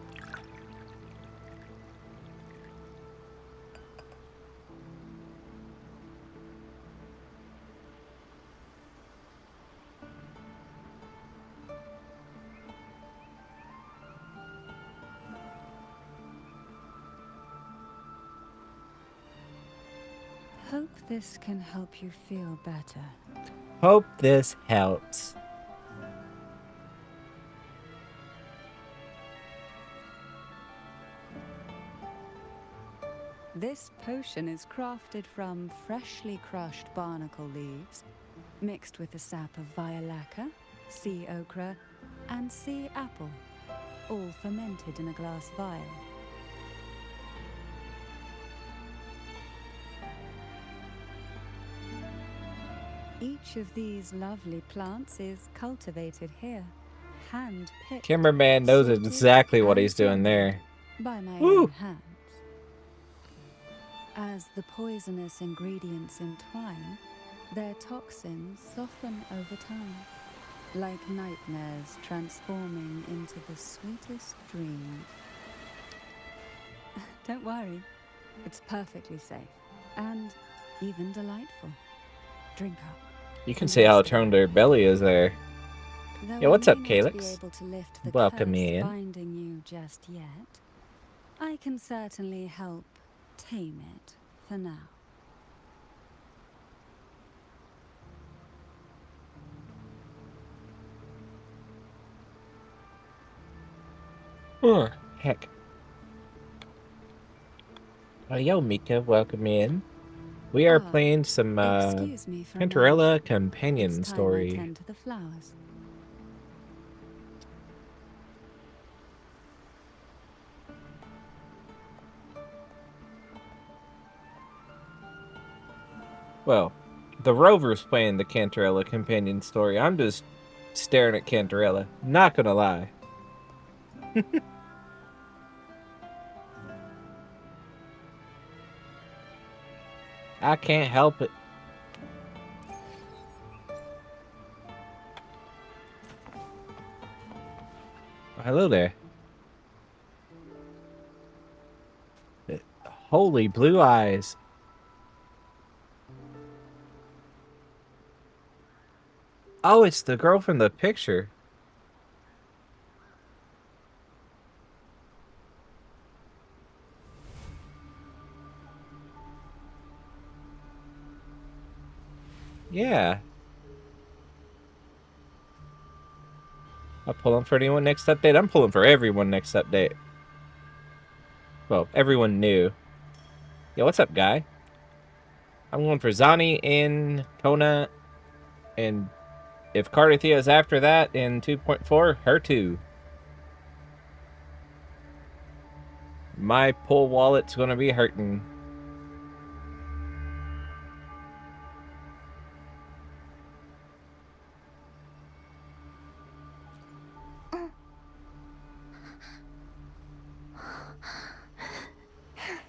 Hope this can help you feel better. Hope this helps. This potion is crafted from freshly crushed barnacle leaves, mixed with the sap of violaca, sea okra, and sea apple, all fermented in a glass vial. Each of these lovely plants is cultivated here, hand-picked. Cameraman knows sorted, exactly what and he's doing blended there. by my Woo! own hands. As the poisonous ingredients entwine, their toxins soften over time, like nightmares transforming into the sweetest dreams. Don't worry, it's perfectly safe and even delightful. Drink up. You can see how turned their belly is there. Though Yeah, what's I up, may not be Calyx? able to lift the Welcome curse in. binding you just yet, I can certainly help tame it for now. Oh, heck. Oh, yo, Mika, welcome in. We are playing some Excuse me for a moment. Cantarella Companion It's time I Story. tend to the flowers. Well, the Rover's playing the Cantarella companion story. I'm just staring at Cantarella. Not gonna lie. I can't help it. Oh, hello there. Holy blue eyes. Oh, it's the girl from the picture. Yeah. I'll pull them for anyone next update. I'm pulling for everyone next update. Well, everyone new. Yo, what's up, guy? I'm going for Zani in Kona, and if Cardathea is after that in 2.4, her too. My pull wallet's gonna be hurting.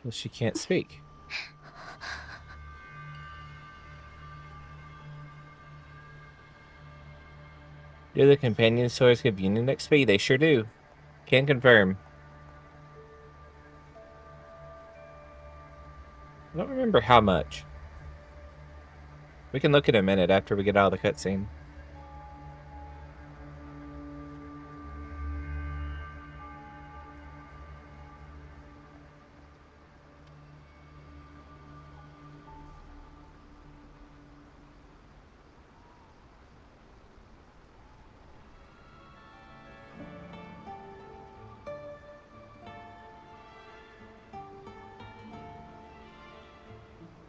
Well, she can't speak. Do the companion stories give Union XP? They sure do. Can confirm. I don't remember how much. We can look in a minute after we get out of the cutscene.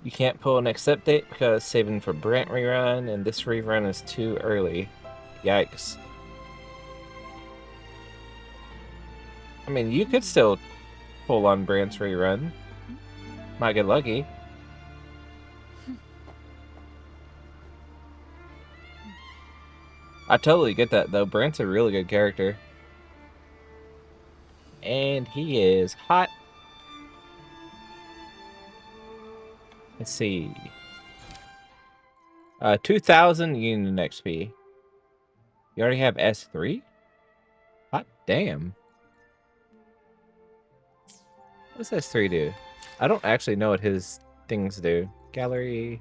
You can't pull next update because saving for Brant rerun, and this rerun is too early. Yikes. I mean, you could still pull on Brant's rerun. Might get lucky. I totally get that, though. Brant's a really good character. And he is hot. Let's see. 2,000 Union XP. You already have S3? Hot damn. What does S3 do? I don't actually know what his things do. Gallery.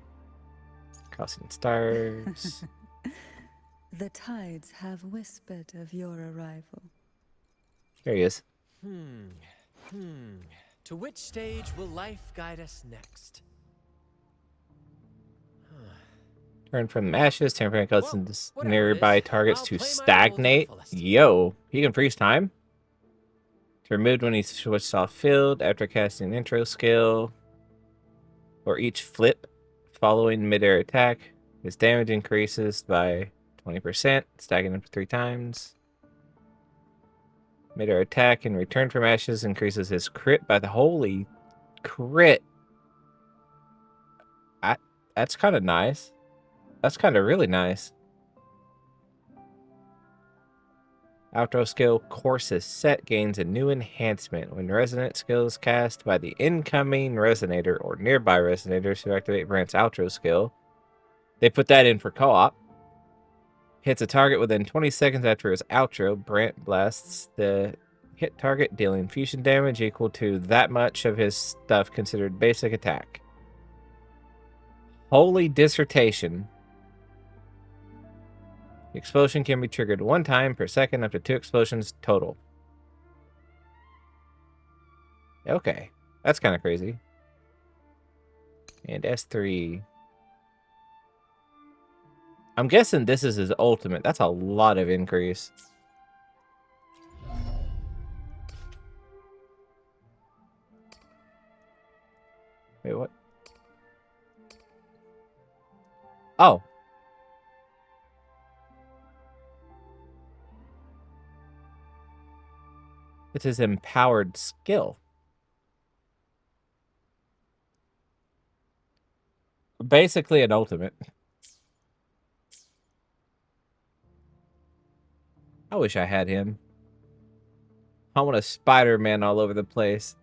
Crossing stars. The tides have whispered of your arrival. There he is. To which stage will life guide us next? Turn from ashes, temporary causes Well, whatever it nearby is, targets I'll to play my role to the stagnate. fullest. Yo, he can freeze time. It's removed when he's switched off field after casting an intro skill. Or each flip following midair attack. His damage increases by 20%, stacking up to 3 times. Midair attack and return from ashes increases his crit by the holy crit. That's kind of nice. That's kind of really nice. Outro skill courses set gains a new enhancement when resonant skill is cast by the incoming resonator or nearby resonators who activate Brant's outro skill. They put that in for co-op. Hits a target within 20 seconds after his outro. Brant blasts the hit target, dealing fusion damage equal to that much of his stuff considered basic attack. Holy dissertation. The explosion can be triggered 1 time per second up to 2 explosions total. Okay, that's kind of crazy. And S3. I'm guessing this is his ultimate. That's a lot of increase. Wait, what? Oh. It's his empowered skill. Basically an ultimate. I wish I had him. I want a Spider-Man all over the place.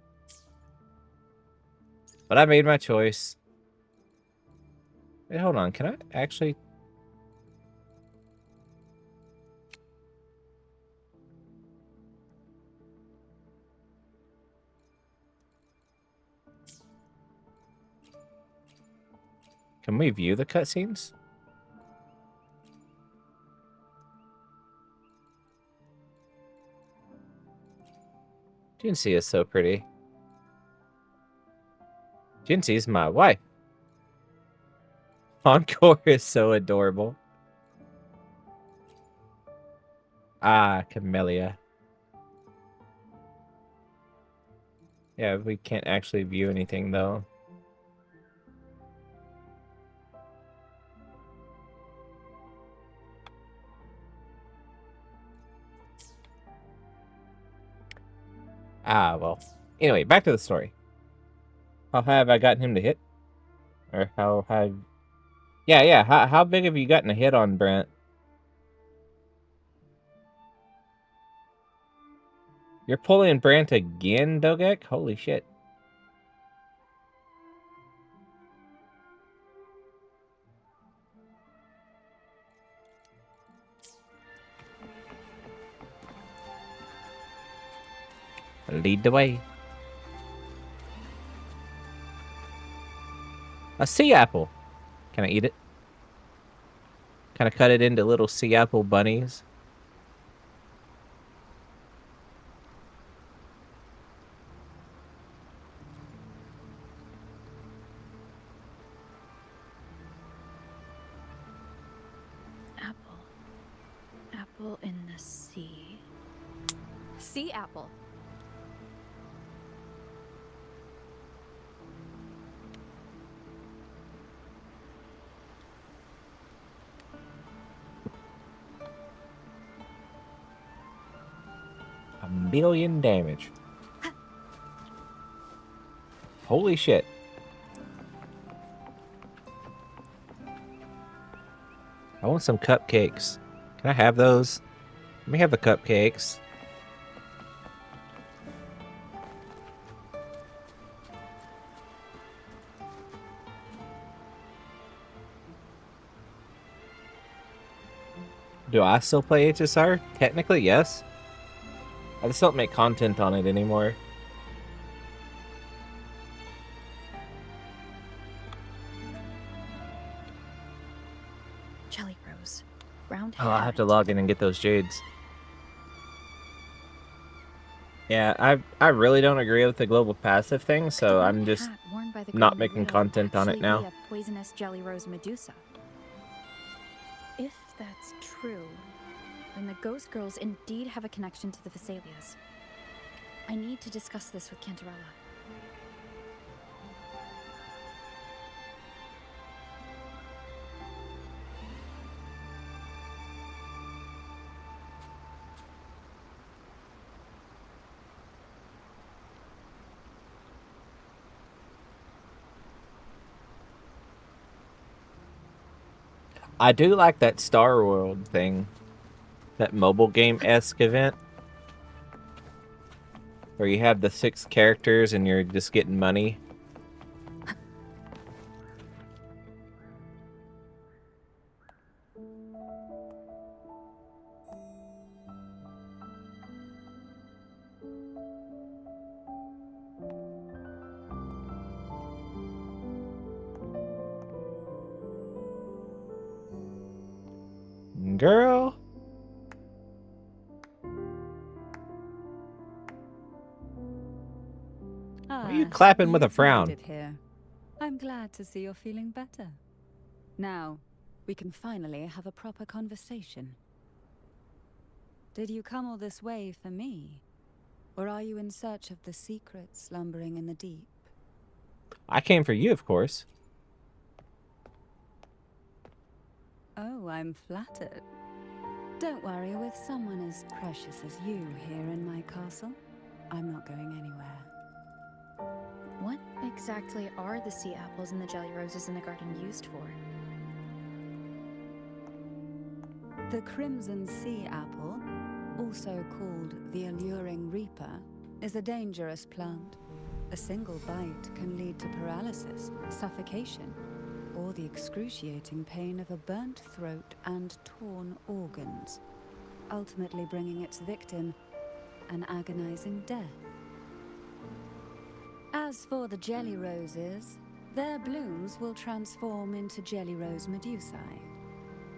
But I made my choice. Wait, hold on. Can I actually... Can we view the cutscenes? Jinsei is so pretty. Jinsei is my wife. Encore is so adorable. Ah, Camellia. Yeah, we can't actually view anything, though. Ah, well. Anyway, back to the story. How high have I gotten him to hit? Or how high... Yeah. How big have you gotten a hit on, Brent? You're pulling Brent again, Dogek? Holy shit. Lead the way. A sea apple. Can I eat it? Kind of cut it into little sea apple bunnies. Apple. Apple in the sea. Sea apple. A million damage. Holy shit. I want some cupcakes. Can I have those? Let me have the cupcakes. Do I still play HSR? Technically, yes. I just don't make content on it anymore. Jelly Rose. Round Oh, I'll have to herring. log in and get those jades. Yeah, I really don't agree with the global passive thing, so The I'm white just hat worn by the not Green making Widow content on it actually now. be a poisonous Jelly Rose Medusa. If that's true, then the Ghost Girls indeed have a connection to the Vesalias. I need to discuss this with Cantarella. I do like that Star World thing. That mobile game-esque event. Where you have the 6 characters and you're just getting money. Girl. Why are you clapping with a you've made frown? it here. I'm glad to see you're feeling better. Now, we can finally have a proper conversation. Did you come all this way for me? Or are you in search of the secret slumbering in the deep? I came for you, of course. Oh, I'm flattered. Don't worry, with someone as precious as you here in my castle, I'm not going anywhere. What exactly are the sea apples and the jelly roses in the garden used for? The crimson sea apple, also called the alluring reaper, is a dangerous plant. A single bite can lead to paralysis, suffocation, or the excruciating pain of a burnt throat and torn organs, ultimately bringing its victim an agonizing death. As for the jelly roses, their blooms will transform into jelly rose medusae.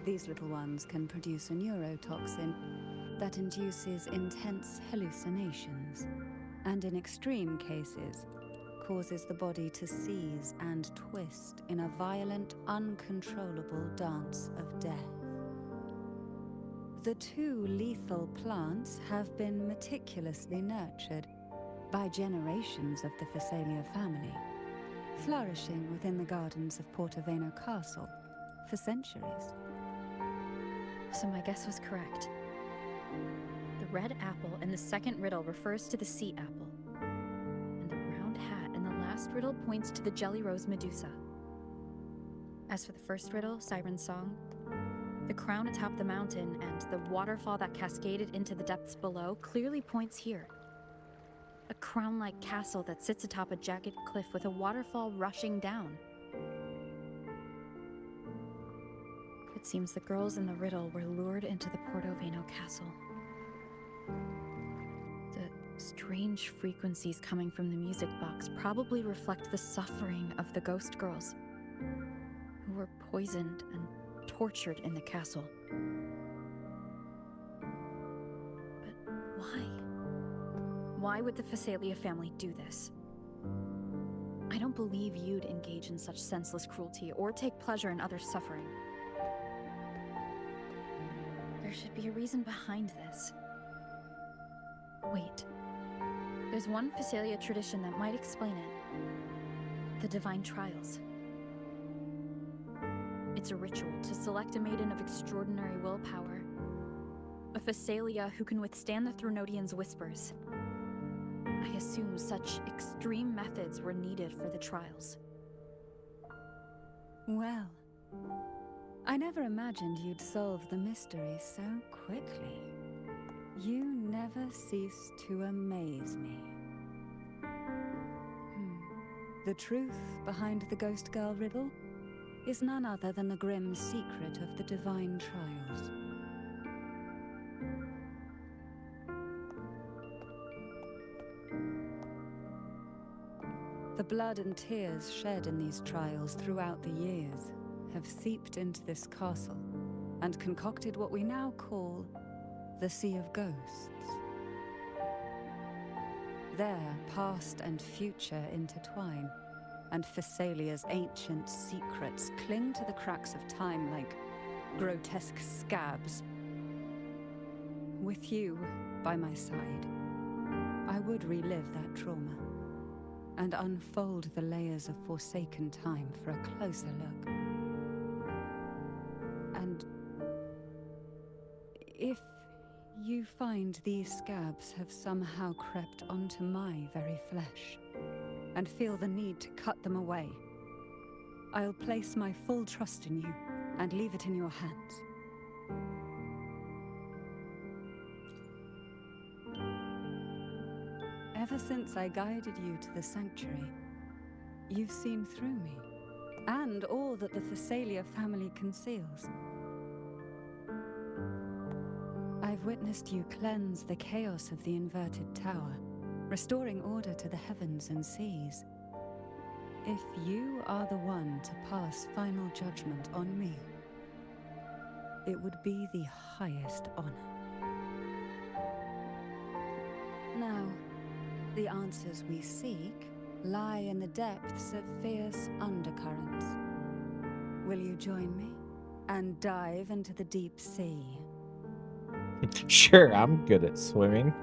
These little ones can produce a neurotoxin that induces intense hallucinations, and in extreme cases, causes the body to seize and twist in a violent, uncontrollable dance of death. The two lethal plants have been meticulously nurtured by generations of the Phasalia family, flourishing within the gardens of Portoveno Castle for centuries. So my guess was correct. The red apple in the second riddle refers to the sea apple, and the round hat in the last riddle points to the jelly rose medusa. As for the first riddle, Siren's Song, the crown atop the mountain and the waterfall that cascaded into the depths below clearly points here. A crown-like castle that sits atop a jagged cliff with a waterfall rushing down. It seems the girls in the riddle were lured into the Portoveno castle. The strange frequencies coming from the music box probably reflect the suffering of the ghost girls, who were poisoned and tortured in the castle. But why? Why would the Phasalia family do this? I don't believe you'd engage in such senseless cruelty or take pleasure in others' suffering. There should be a reason behind this. Wait. There's one Phasalia tradition that might explain it. The Divine Trials. It's a ritual to select a maiden of extraordinary willpower. A Phasalia who can withstand the Thronodians' whispers. I assume such extreme methods were needed for the trials. Well, I never imagined you'd solve the mystery so quickly. You never cease to amaze me. The truth behind the Ghost Girl riddle is none other than the grim secret of the Divine Trials. The blood and tears shed in these trials throughout the years have seeped into this castle and concocted what we now call the Sea of Ghosts. There, past and future intertwine, and Phasalia's ancient secrets cling to the cracks of time like grotesque scabs. With you by my side, I would relive that trauma and unfold the layers of forsaken time for a closer look. And if you find these scabs have somehow crept onto my very flesh, and feel the need to cut them away, I'll place my full trust in you and leave it in your hands. Ever since I guided you to the sanctuary, you've seen through me, and all that the Phasalia family conceals. I've witnessed you cleanse the chaos of the inverted tower, restoring order to the heavens and seas. If you are the one to pass final judgment on me, it would be the highest honor. Now, the answers we seek lie in the depths of fierce undercurrents. Will you join me and dive into the deep sea? Sure, I'm good at swimming.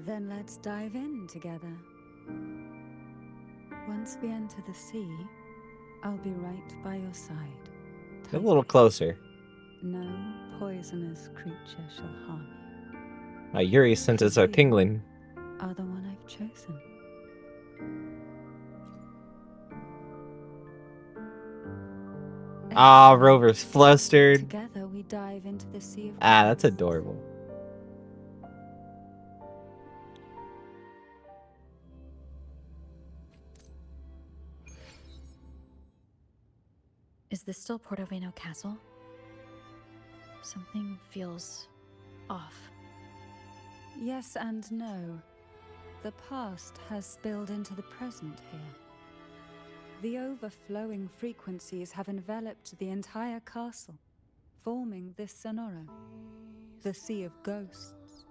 Then let's dive in together. Once we enter the sea, I'll be right by your side. A little closer. No poisonous creature shall harm you. My Yuri senses are tingling. Are the one I've chosen. Ah, Excellent. Rover's flustered. Together we dive into the sea of Ah, that's ghosts. adorable. Is this still Portoveno Castle? Something feels off. Yes and no. The past has spilled into the present here. The overflowing frequencies have enveloped the entire castle, forming this sonoro, the Sea of Ghosts.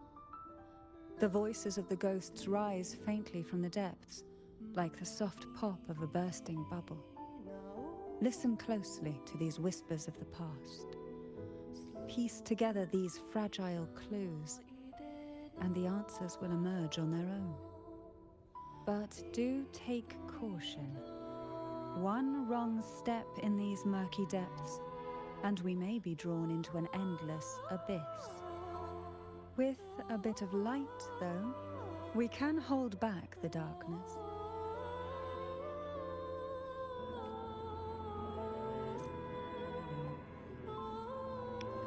The voices of the ghosts rise faintly from the depths, like the soft pop of a bursting bubble. Listen closely to these whispers of the past. Piece together these fragile clues, and the answers will emerge on their own. But do take caution. One wrong step in these murky depths, and we may be drawn into an endless abyss. With a bit of light, though, we can hold back the darkness.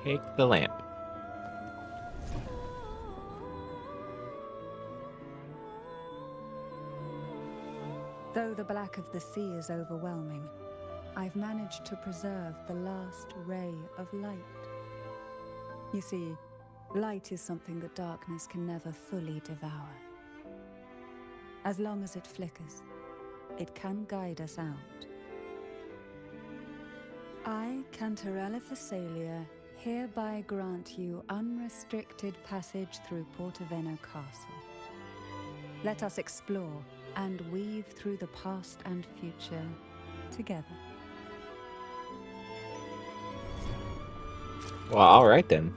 Take the lamp. Though the black of the sea is overwhelming, I've managed to preserve the last ray of light. You see, light is something that darkness can never fully devour. As long as it flickers, it can guide us out. I, Cantarella Thessalia, hereby grant you unrestricted passage through Portoveno Castle. Let us explore and weave through the past and future together. Well, all right then.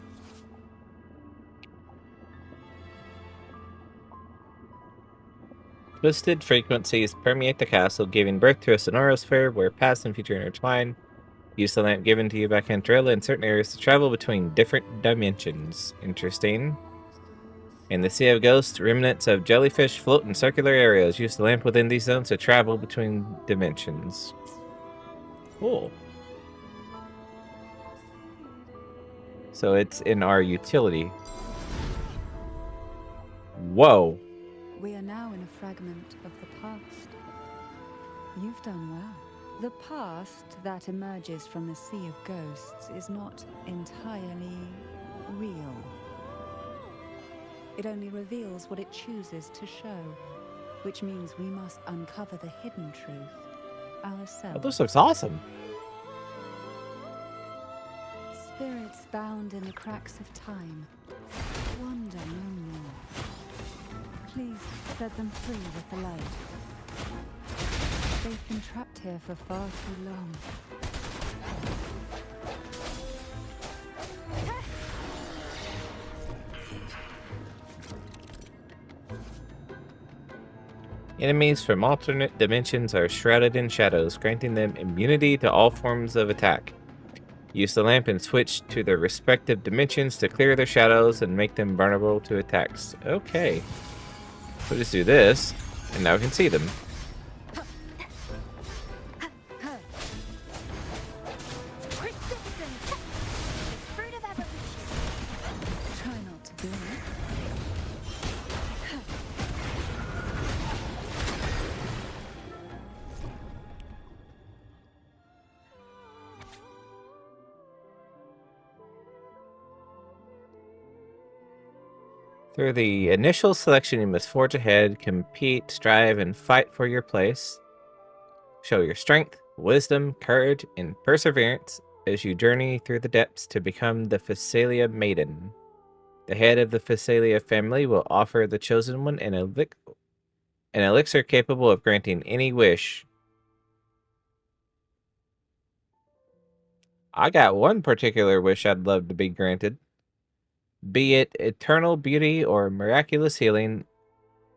Twisted frequencies permeate the castle, giving birth to a sonorosphere where past and future intertwine. Use the lamp given to you by Cantarella in certain areas to travel between different dimensions. Interesting. In the Sea of Ghosts, remnants of jellyfish float in circular areas. Use the lamp within these zones to travel between dimensions. Cool. So it's in our utility. Whoa. We are now in a fragment of the past. You've done well. The past that emerges from the Sea of Ghosts is not entirely real. It only reveals what it chooses to show, which means we must uncover the hidden truth ourselves. Oh, this looks awesome. Spirits bound in the cracks of time wander no more. Please set them free with the light. They've been trapped here for far too long. Enemies from alternate dimensions are shrouded in shadows, granting them immunity to all forms of attack. Use the lamp and switch to their respective dimensions to clear their shadows and make them vulnerable to attacks. Okay. So just do this, and now we can see them. Fruit of evolution. Try not to do it. Through the initial selection, you must forge ahead, compete, strive, and fight for your place. Show your strength, wisdom, courage, and perseverance as you journey through the depths to become the Phasalia Maiden. The head of the Phasalia family will offer the chosen one an elixir capable of granting any wish. I got one particular wish I'd love to be granted. Be it eternal beauty or miraculous healing,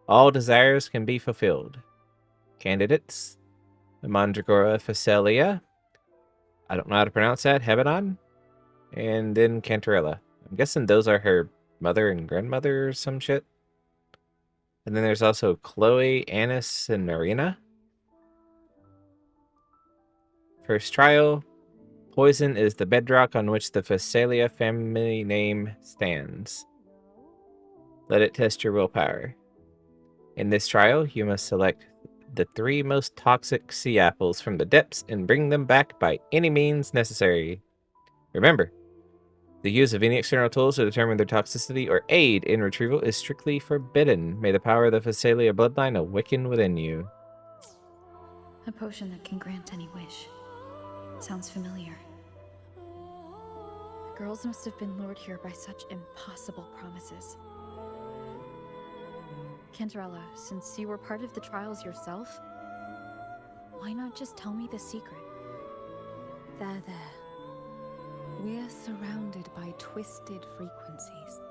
all desires can be fulfilled. Candidates: the Mandragora Phasalia, I don't know how to pronounce that. Hebanon. And then Cantarella. I'm guessing those are her mother and grandmother or some shit. And then there's also Chloe, Annis, and Marina. First trial. Poison is the bedrock on which the Phasalia family name stands. Let it test your willpower. In this trial, you must select the 3 most toxic sea apples from the depths and bring them back by any means necessary. Remember, the use of any external tools to determine their toxicity or aid in retrieval is strictly forbidden. May the power of the Phasalia bloodline awaken within you. A potion that can grant any wish. Sounds familiar. The girls must have been lured here by such impossible promises. Cantarella, since you were part of the trials yourself, why not just tell me the secret? There. We're surrounded by twisted frequencies.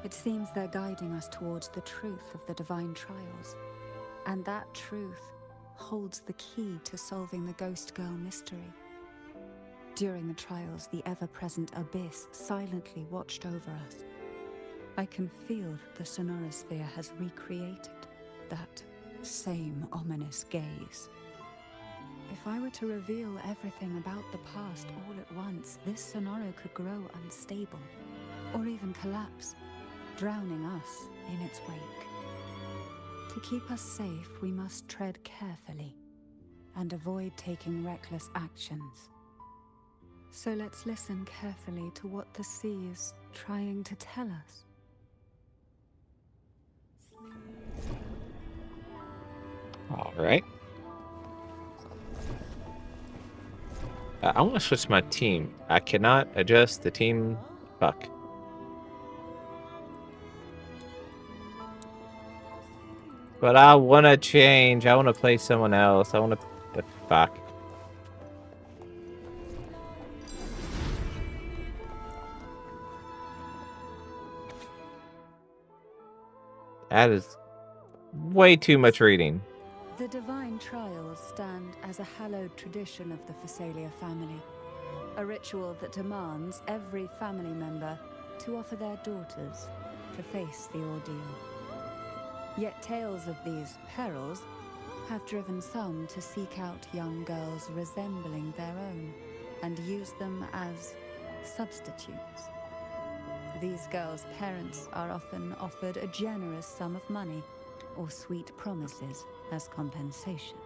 It seems they're guiding us towards the truth of the divine trials. And that truth holds the key to solving the Ghost Girl mystery. During the trials, the ever-present abyss silently watched over us. I can feel that the Sonorosphere has recreated that same ominous gaze. If I were to reveal everything about the past all at once, this Sonoro could grow unstable, or even collapse, drowning us in its wake. To keep us safe, we must tread carefully and avoid taking reckless actions. So let's listen carefully to what the sea is trying to tell us. All right. I want to switch my team. I cannot adjust the team. Fuck. But I want to change. I want to play someone else. I want to... The fuck. That is way too much reading. The divine trials stand as a hallowed tradition of the Phasalia family, a ritual that demands every family member to offer their daughters to face the ordeal. Yet tales of these perils have driven some to seek out young girls resembling their own and use them as substitutes. These girls' parents are often offered a generous sum of money or sweet promises as compensation.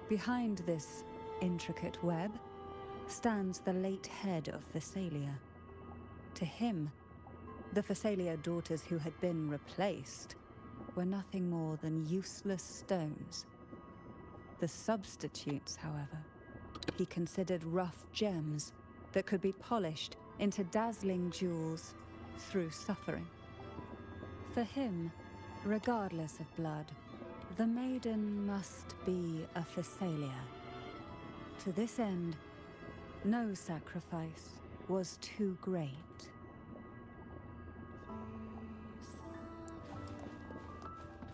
Behind this intricate web stands the late head of Phasalia. To him, the Phasalia daughters who had been replaced were nothing more than useless stones. The substitutes, however, he considered rough gems that could be polished into dazzling jewels through suffering. For him, regardless of blood, the maiden must be a Phasalia. To this end, no sacrifice was too great.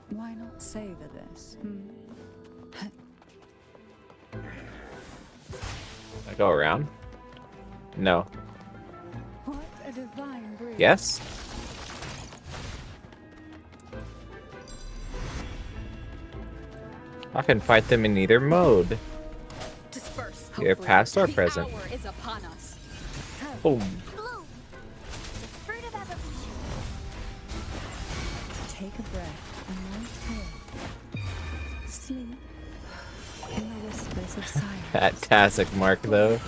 Why not savor this? I go around? No. What a divine breeze. Yes? I can fight them in either mode. Disperse. Either past or present. The hour is upon us. Boom. Bloom! The fruit of evolution. Take a breath and rest here. Sleep in the whispers of silence. Fantastic mark, though.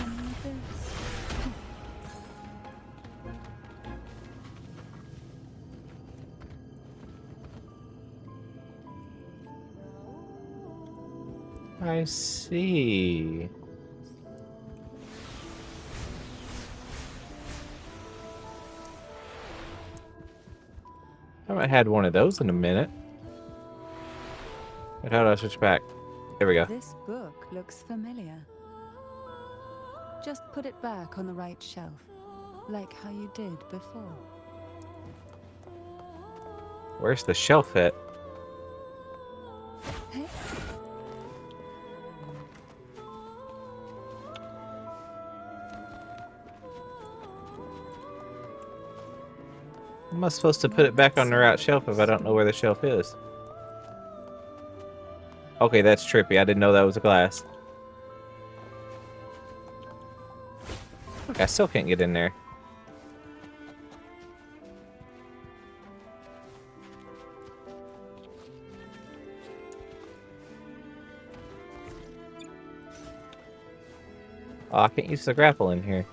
I see. I haven't had one of those in a minute. But how do I switch back? There we go. This book looks familiar. Just put it back on the right shelf, like how you did before. Where's the shelf at? Hey. How am I supposed to put it back on the right shelf if I don't know where the shelf is? Okay, that's trippy. I didn't know that was a glass. Okay, I still can't get in there. Oh, I can't use the grapple in here.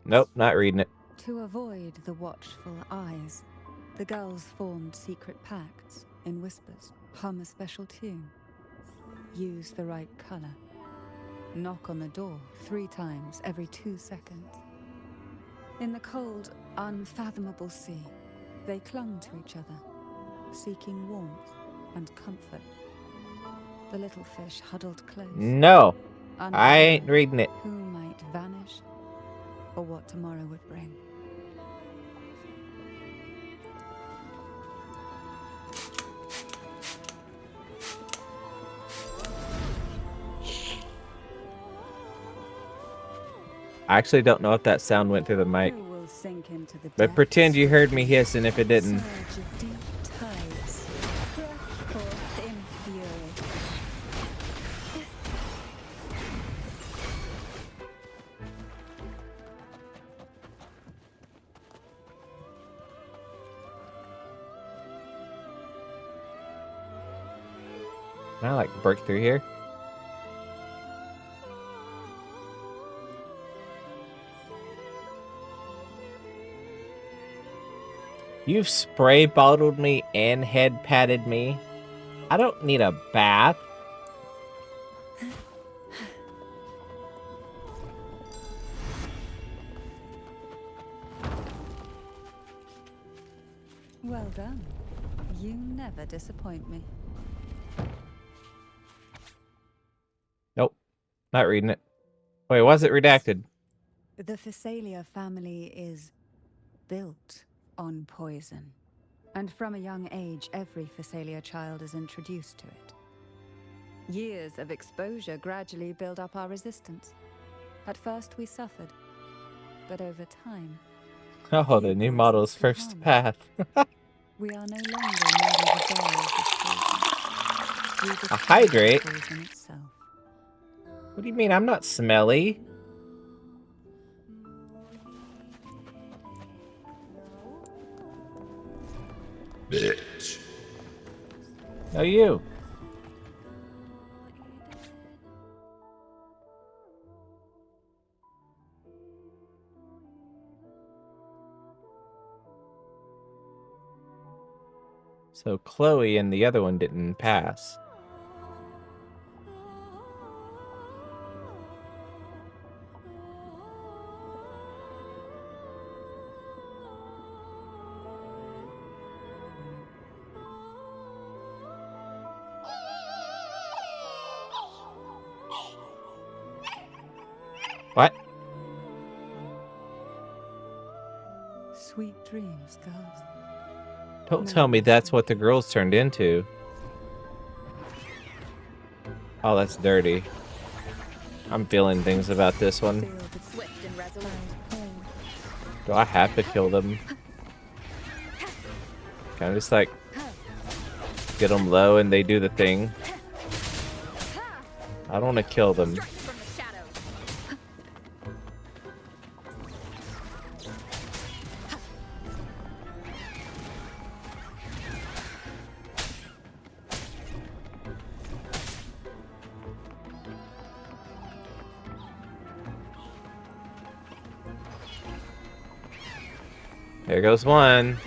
Nope, not reading it. To avoid the watchful eyes, the girls formed secret pacts in whispers. Hum a special tune. Use the right color. Knock on the door 3 times every 2 seconds. In the cold, unfathomable sea, they clung to each other, seeking warmth and comfort. The little fish huddled close. No, I unaware ain't reading it. who might vanish or what tomorrow would bring. I actually don't know if that sound went through the mic. Who will sink into the But depths? pretend you heard me hissing if it didn't. Surge of deep tides, rush forth in fury. Can I like break through here? You've spray bottled me and head patted me. I don't need a bath. Well done. You never disappoint me. Nope, not reading it. Wait, why is it redacted? The Phasalia family is built on poison. And from a young age, every Phasalia child is introduced to it. Years of exposure gradually build up our resistance. At first we suffered, but over time, Oh, the new model's first path. we are no longer merely the bearers of poison. We become hydrate? poison itself. What do you mean? I'm not smelly. Bitch. No, you. So Chloe and the other one didn't pass. What? Sweet dreams, girls. Don't tell me that's what the girls turned into. Oh, that's dirty. I'm feeling things about this one. Swift and resolute. Do I have to kill them? Can I just like get them low and they do the thing? I don't want to kill them. Strike from the shadows. There goes one.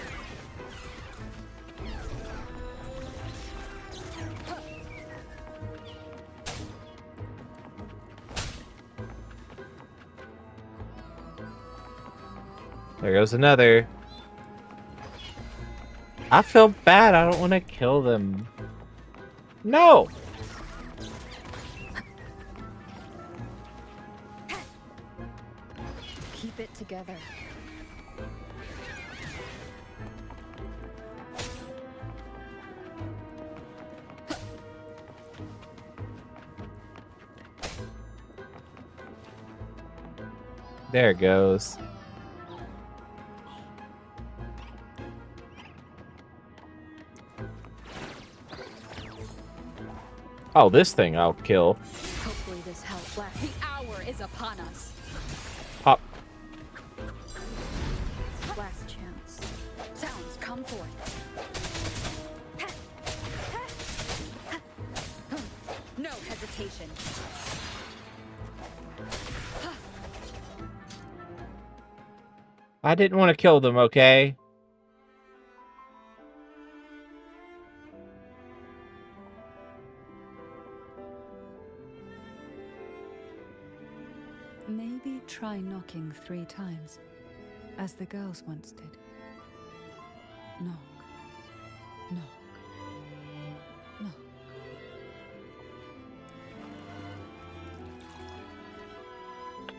There goes another. I feel bad. I don't want to kill them. No! Keep it together. There it goes. Oh, this thing I'll kill. Hopefully this helps last. The hour is upon us. Pop. Last chance. Sounds, come forth. No hesitation. I didn't want to kill them, okay? Maybe try knocking 3 times, as the girls once did. Knock. Knock. Knock.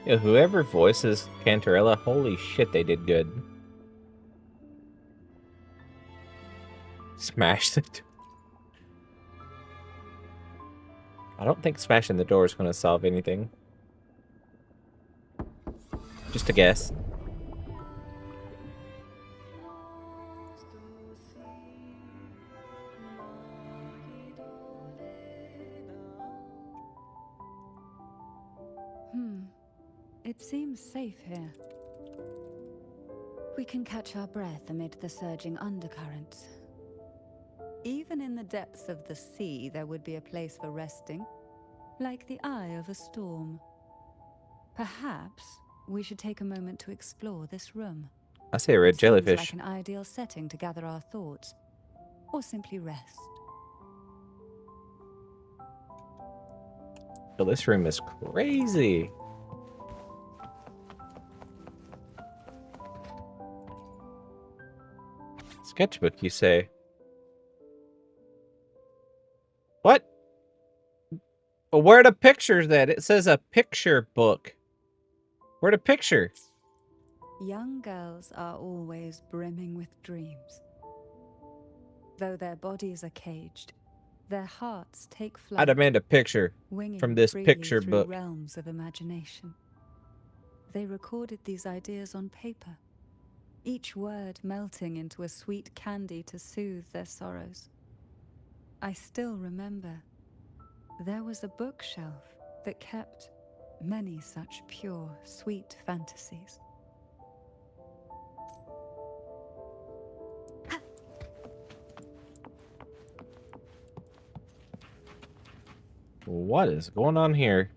Yeah, whoever voices Cantarella, holy shit, they did good. Smashed it. I don't think smashing the door is going to solve anything. Just a guess. It seems safe here. We can catch our breath amid the surging undercurrents. Even in the depths of the sea, there would be a place for resting, like the eye of a storm. Perhaps we should take a moment to explore this room. I say a red Seems jellyfish. like an ideal setting to gather our thoughts, or simply rest. Oh, this room is crazy. Sketchbook, you say? What? Well, where are the pictures at? It says a picture book. Where the picture? Young girls are always brimming with dreams. Though their bodies are caged, their hearts take flight. I demand a picture Winging from this freely picture through book. realms of imagination. They recorded these ideas on paper, each word melting into a sweet candy to soothe their sorrows. I still remember there was a bookshelf that kept many such pure, sweet fantasies. What is going on here?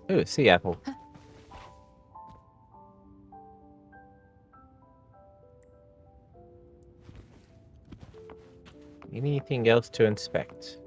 Ooh, sea apple. Anything else to inspect?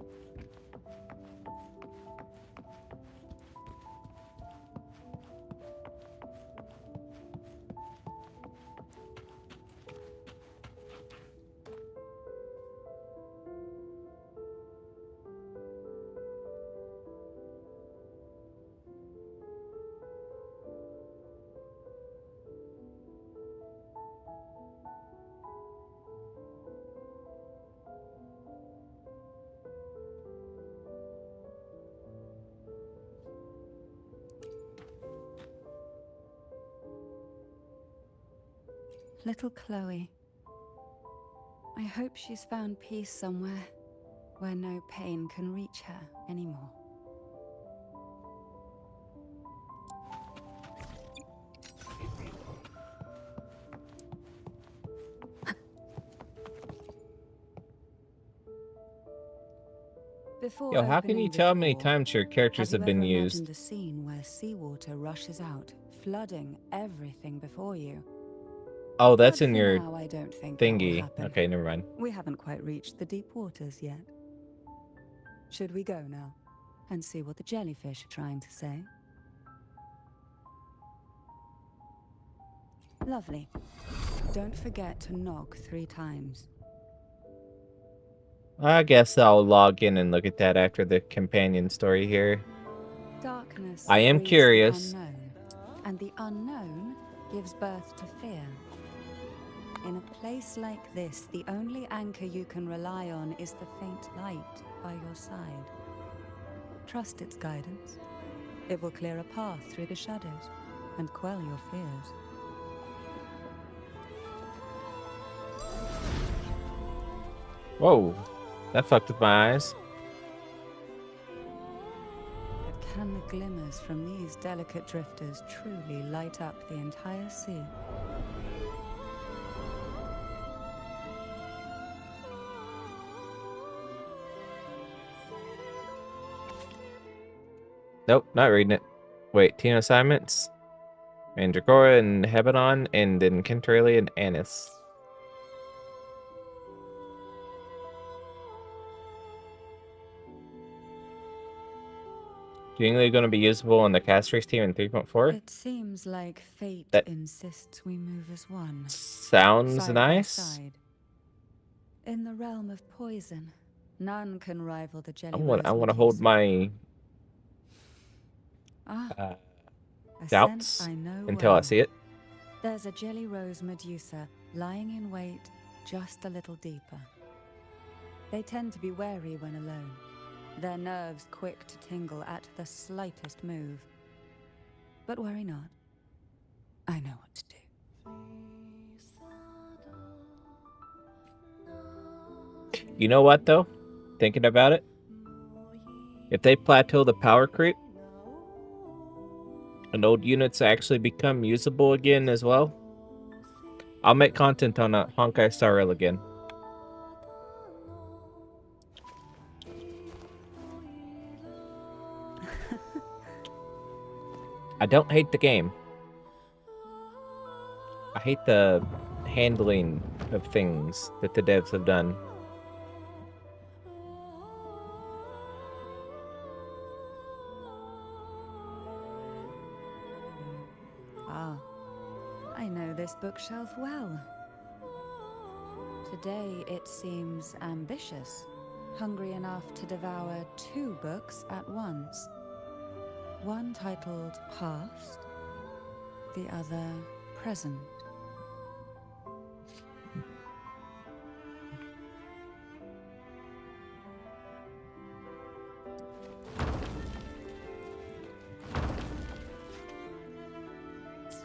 Little Chloe. I hope she's found peace somewhere where no pain can reach her anymore. Before Yo, how can you opening the tell how many door, times your characters have you been ever used? imagined a scene where seawater rushes out, flooding everything before you? Oh, that's But in for your now, I don't think that will thingy. happen. Okay, never mind. We haven't quite reached the deep waters yet. Should we go now and see what the jellyfish are trying to say? Lovely. Don't forget to knock 3 times. I guess I'll log in and look at that after the companion story here. Darkness I am breeds the curious. unknown, and the unknown gives birth to fear. In a place like this, the only anchor you can rely on is the faint light by your side. Trust its guidance. It will clear a path through the shadows and quell your fears. Whoa, that fucked with my eyes. But can the glimmers from these delicate drifters truly light up the entire sea? Nope, not reading it. Wait, team assignments? Mandragora and Hebadon, and then Kentrali and Anis. Do you think they're going to be usable on the Castries team in 3.4? It seems like fate That insists we move as one. sounds Side by nice. side. In the realm of poison, none can rival the jelly I want to Medusa. hold my Ah, a scent doubts I know until I well. see it. There's a jelly rose Medusa lying in wait just a little deeper. They tend to be wary when alone, their nerves quick to tingle at the slightest move. But worry not. I know what to do. You know what, though? Thinking about it, if they plateau the power creep, and old units actually become usable again as well, I'll make content on a Honkai Star Rail again. I don't hate the game. I hate the handling of things that the devs have done. Ah, I know this bookshelf well. Today it seems ambitious, hungry enough to devour 2 books at once. One titled Past, the other Present.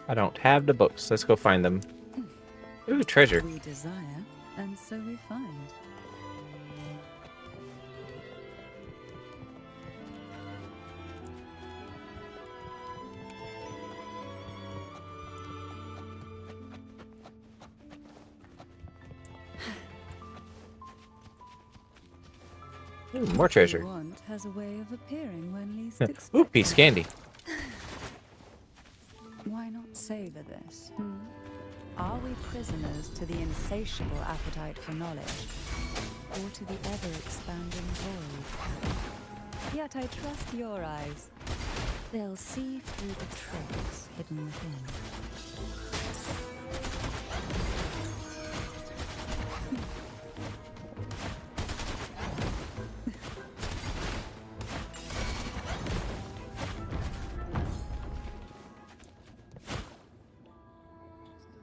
I don't have the books. Let's go find them. Ooh, treasure. We desire, and so we find. Ooh, more treasure. What you want has a way of appearing when least Ooh, expected. piece of candy. Why not savor this? Are we prisoners to the insatiable appetite for knowledge, or to the ever-expanding void? Yet I trust your eyes. They'll see through the tricks hidden within.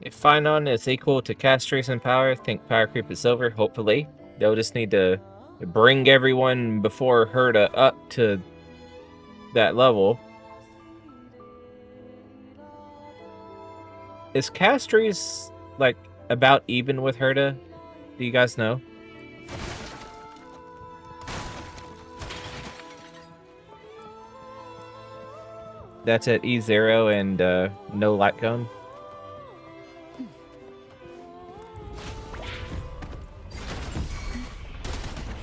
If Finon is equal to Castries in power, think power creep is over, hopefully. They'll just need to bring everyone before Herta up to that level. Is Castries, like, about even with Herta? Do you guys know? That's at E0 and no light gun.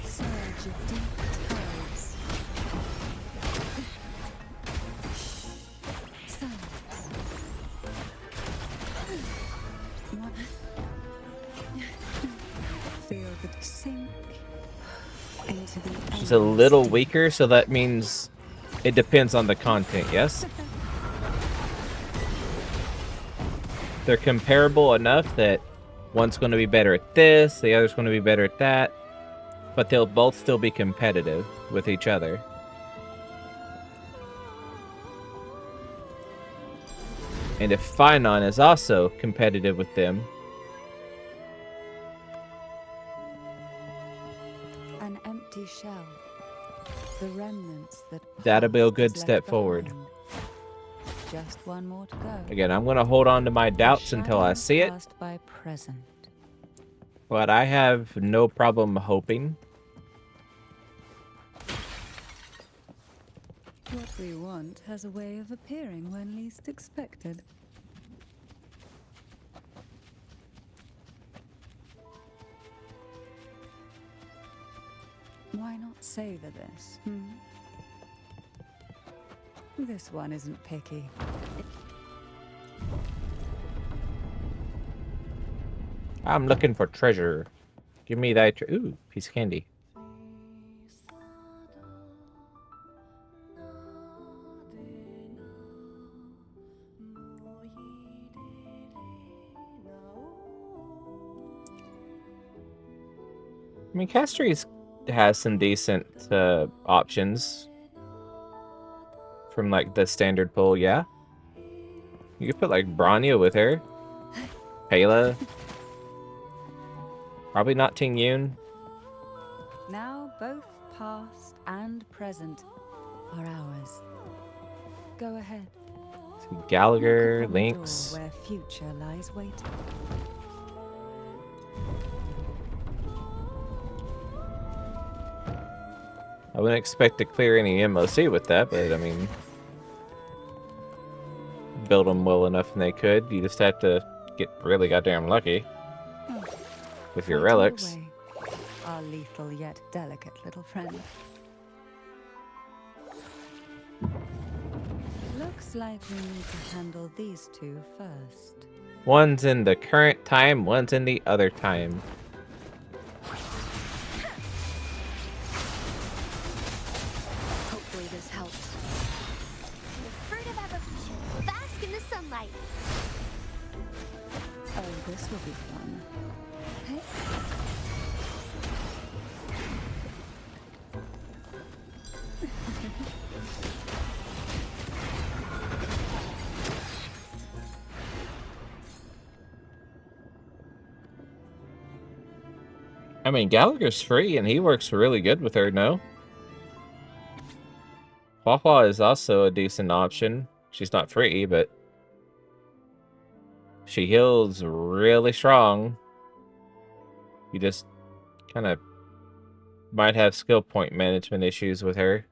Surge of deep tides. Silence. What? Feel the sink into the She's a little weaker, so that means it depends on the content, yes? They're comparable enough that one's going to be better at this, the other's going to be better at that, but they'll both still be competitive with each other. And if Finon is also competitive with them, The remnants that That'll be a past good has left step forward. behind. Just one more to go. Again, I'm gonna hold on to my doubts until I Shadow see it, cast by present. but I have no problem hoping. What we want has a way of appearing when least expected. Why not savor this, This one isn't picky. I'm looking for treasure. Give me that. Ooh, piece of candy. I mean, Castries has some decent options from like the standard pool. Yeah, you could put like Branya with her, Pela. Probably not Ting Yun. Now both past and present are ours. Go ahead. Gallagher, Knock upon the door Lynx. where future lies waiting. I wouldn't expect to clear any MOC with that, but I mean, build them well enough and they could. You just have to get really goddamn lucky with your Frightened relics. away, our lethal yet delicate little friend. Looks like we need to handle these two first. One's in the current time, one's in the other time. Hopefully this helps. The fruit of evolution. Bask in the sunlight. Oh, this will be fun. Hey. I mean, Gallagher's free and he works really good with her, no? WuWa is also a decent option. She's not free, but she heals really strong. You just kind of might have skill point management issues with her.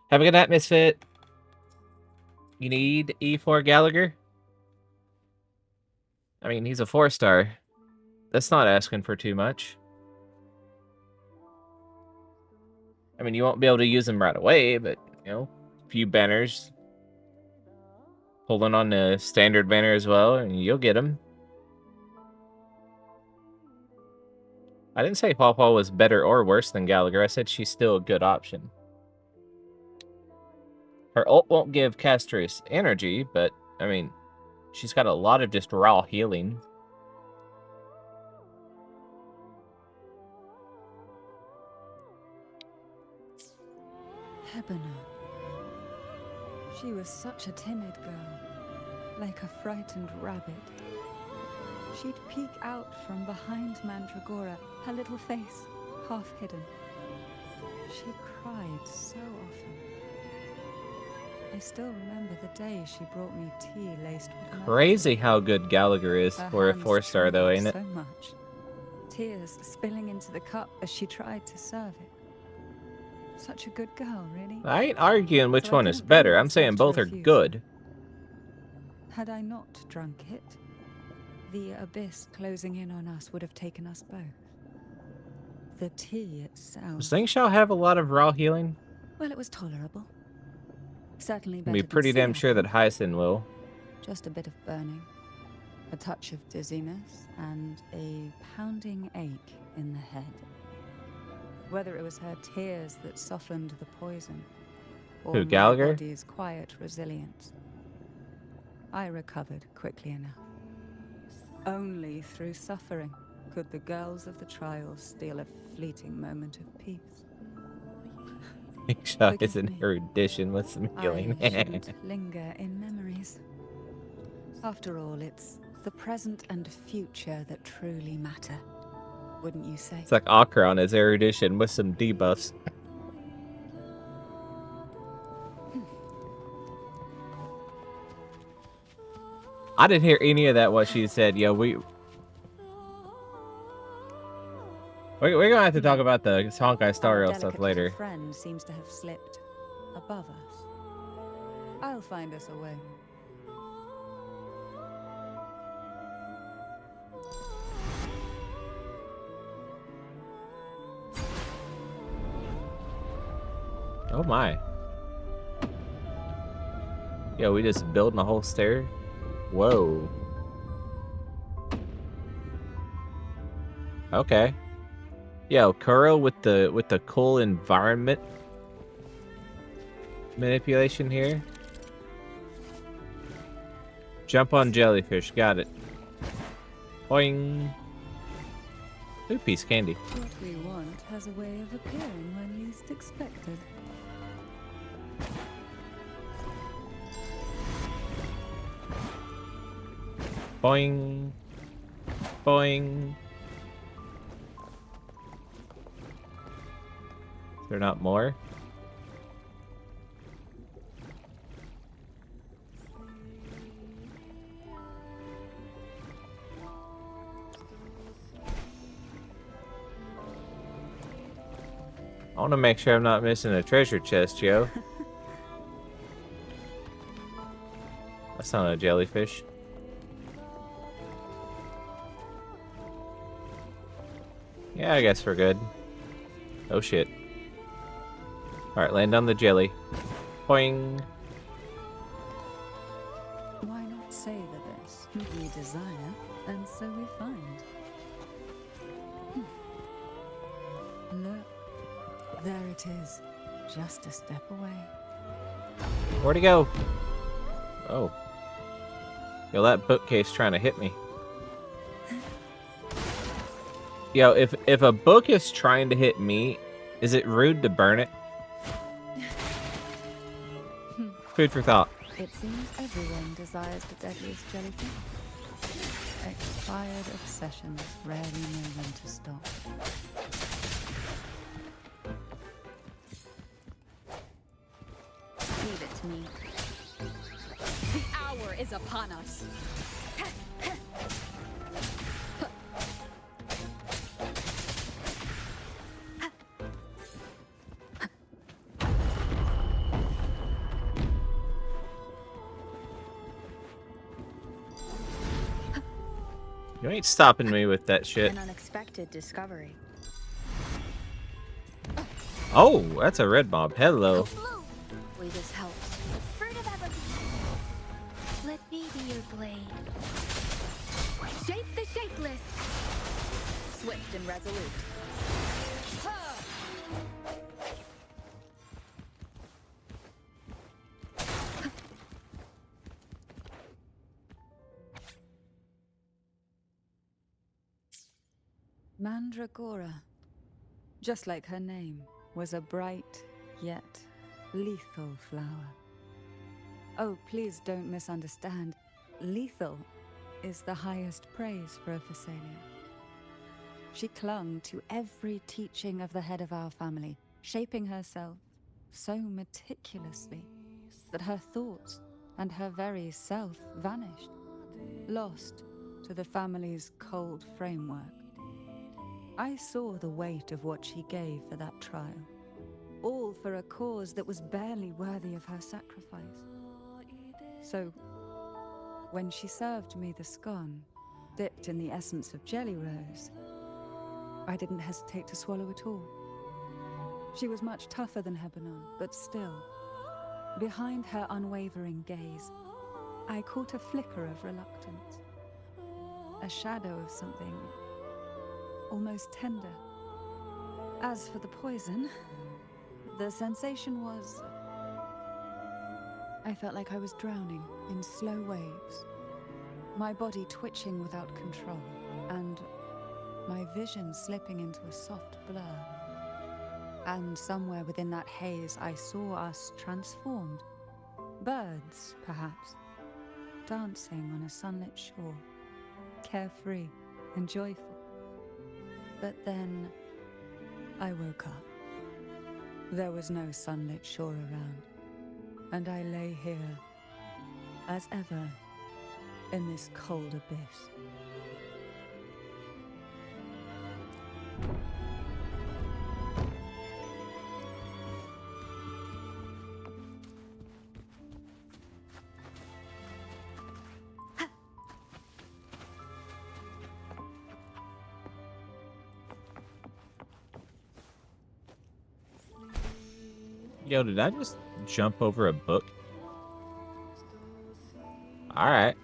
Have a good night, Misfit. You need E4 Gallagher? I mean, he's a 4-star. That's not asking for too much. I mean, you won't be able to use him right away, but, you know, a few banners. Holding on the standard banner as well, and you'll get him. I didn't say WuWa was better or worse than Gallagher. I said she's still a good option. Her ult won't give Castris energy, but, I mean, she's got a lot of just raw healing. Hebona. She was such a timid girl, like a frightened rabbit. She'd peek out from behind Mandragora, her little face half hidden. She cried so often. I still remember the day she brought me tea laced with milk. Crazy how good Gallagher is Her for a hands 4-star, though, ain't it? trembled so much. Tears spilling into the cup as she tried to serve it. Such a good girl, really. I ain't arguing which So I one is couldn't bring better. I'm myself saying to both are refuse. good. Had I not drunk it, the abyss closing in on us would have taken us both. The tea itself. Does Slingshot have a lot of raw healing? Well, it was tolerable. Certainly I'd better be than pretty damn sea sure that apple. Hyacin will. Just a bit of burning, a touch of dizziness, and a pounding ache in the head. Whether it was her tears that softened the poison, or Who, my Gallagher? body's quiet resilience, I recovered quickly enough. Only through suffering could the girls of the trials steal a fleeting moment of peace. Slingshot is Forgive in me. her addition with some healing. I shouldn't linger in memories. After all, it's the present and future that truly matter. wouldn't you say? It's like Akra on his erudition with some debuffs. I didn't hear any of that what she said. Yo, we're gonna have to talk about the Honkai Our Star Rail delicate stuff little later. friend seems to have slipped above us. I'll find us a way. Oh my. Yo, we just building a whole stair? Whoa. Okay. Yo, Kuro with the cool environment manipulation here. Jump on jellyfish, got it. Boing. Ooh, piece candy. What we want has a way of appearing when least expected. Boing. Boing. Is there not more? I want to make sure I'm not missing a treasure chest, yo. That's not a jellyfish. Yeah, I guess we're good. Oh shit. Alright, land on the jelly. Boing. Why not savor this? We desire, and so we find. Look, there it is, just a step away. Where'd he go? Oh. Yo, that bookcase trying to hit me. Yo, if a book is trying to hit me, is it rude to burn it? Food for thought. It seems everyone desires the deadliest jellyfish. Expired obsessions rarely know when to stop. Leave it to me. The hour is upon us. You ain't stopping me with that shit. An unexpected discovery. Oh, that's a red mob. Hello. Will this help? Fruit of evolution. Let me be your blade. Shape the shapeless. Swift and resolute. Mandragora, just like her name, was a bright yet lethal flower. Oh, please don't misunderstand. Lethal is the highest praise for a Phasalia. She clung to every teaching of the head of our family, shaping herself so meticulously that her thoughts and her very self vanished, lost to the family's cold framework. I saw the weight of what she gave for that trial, all for a cause that was barely worthy of her sacrifice. So, when she served me the scone, dipped in the essence of jelly rose, I didn't hesitate to swallow it all. She was much tougher than Hebanon, but still, behind her unwavering gaze, I caught a flicker of reluctance, a shadow of something almost tender. As for the poison, the sensation was... I felt like I was drowning in slow waves, my body twitching without control, and my vision slipping into a soft blur. And somewhere within that haze, I saw us transformed. Birds, perhaps, dancing on a sunlit shore, carefree and joyful. But then I woke up. There was no sunlit shore around, and I lay here, as ever, in this cold abyss. Yo, did I just jump over a book? Alright.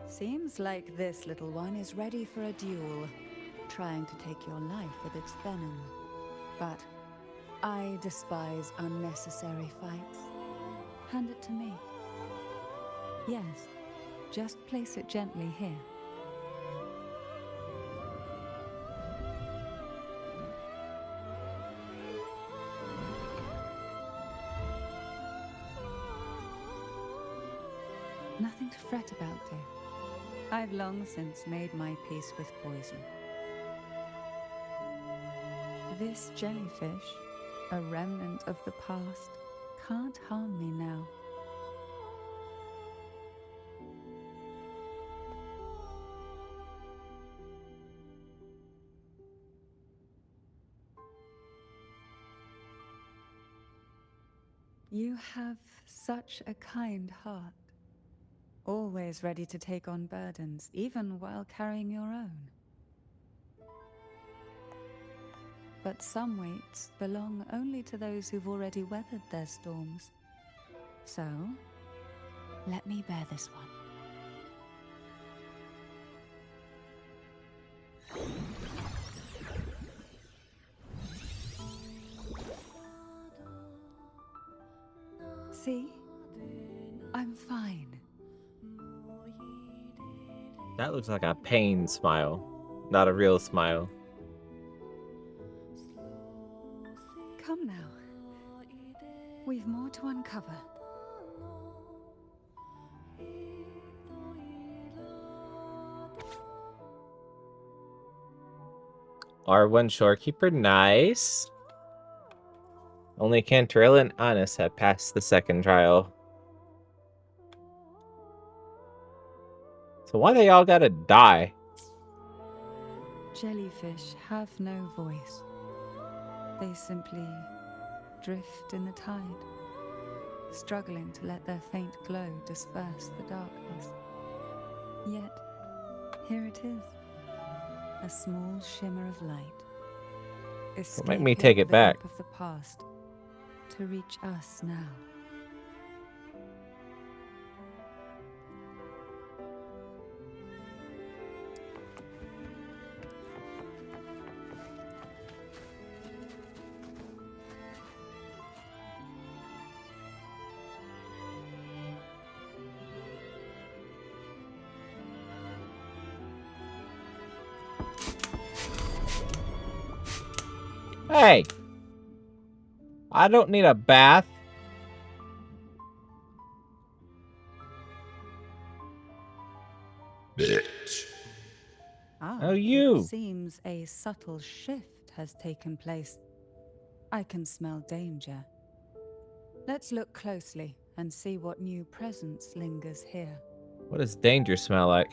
Seems like this little one is ready for a duel, trying to take your life with its venom. But I despise unnecessary fights. Hand it to me. Yes, just place it gently here. Nothing to fret about, dear. I've long since made my peace with poison. This jellyfish, a remnant of the past, can't harm me now. You have such a kind heart. Always ready to take on burdens, even while carrying your own. But some weights belong only to those who've already weathered their storms. So, let me bear this one. See? I'm fine. That looks like a pain smile, not a real smile. Come now. We've more to uncover. R1 Shorekeeper, nice. Only Cantarell and Annis have passed the second trial. So why they all gotta die? Jellyfish have no voice. They simply drift in the tide, struggling to let their faint glow disperse the darkness. Yet, here it is, a small shimmer of light. Don't make me take it the back. grip of the past to reach us now. Hey! I don't need a bath. Bitch. Oh, you. It seems a subtle shift has taken place. I can smell danger. Let's look closely and see what new presence lingers here. What does danger smell like?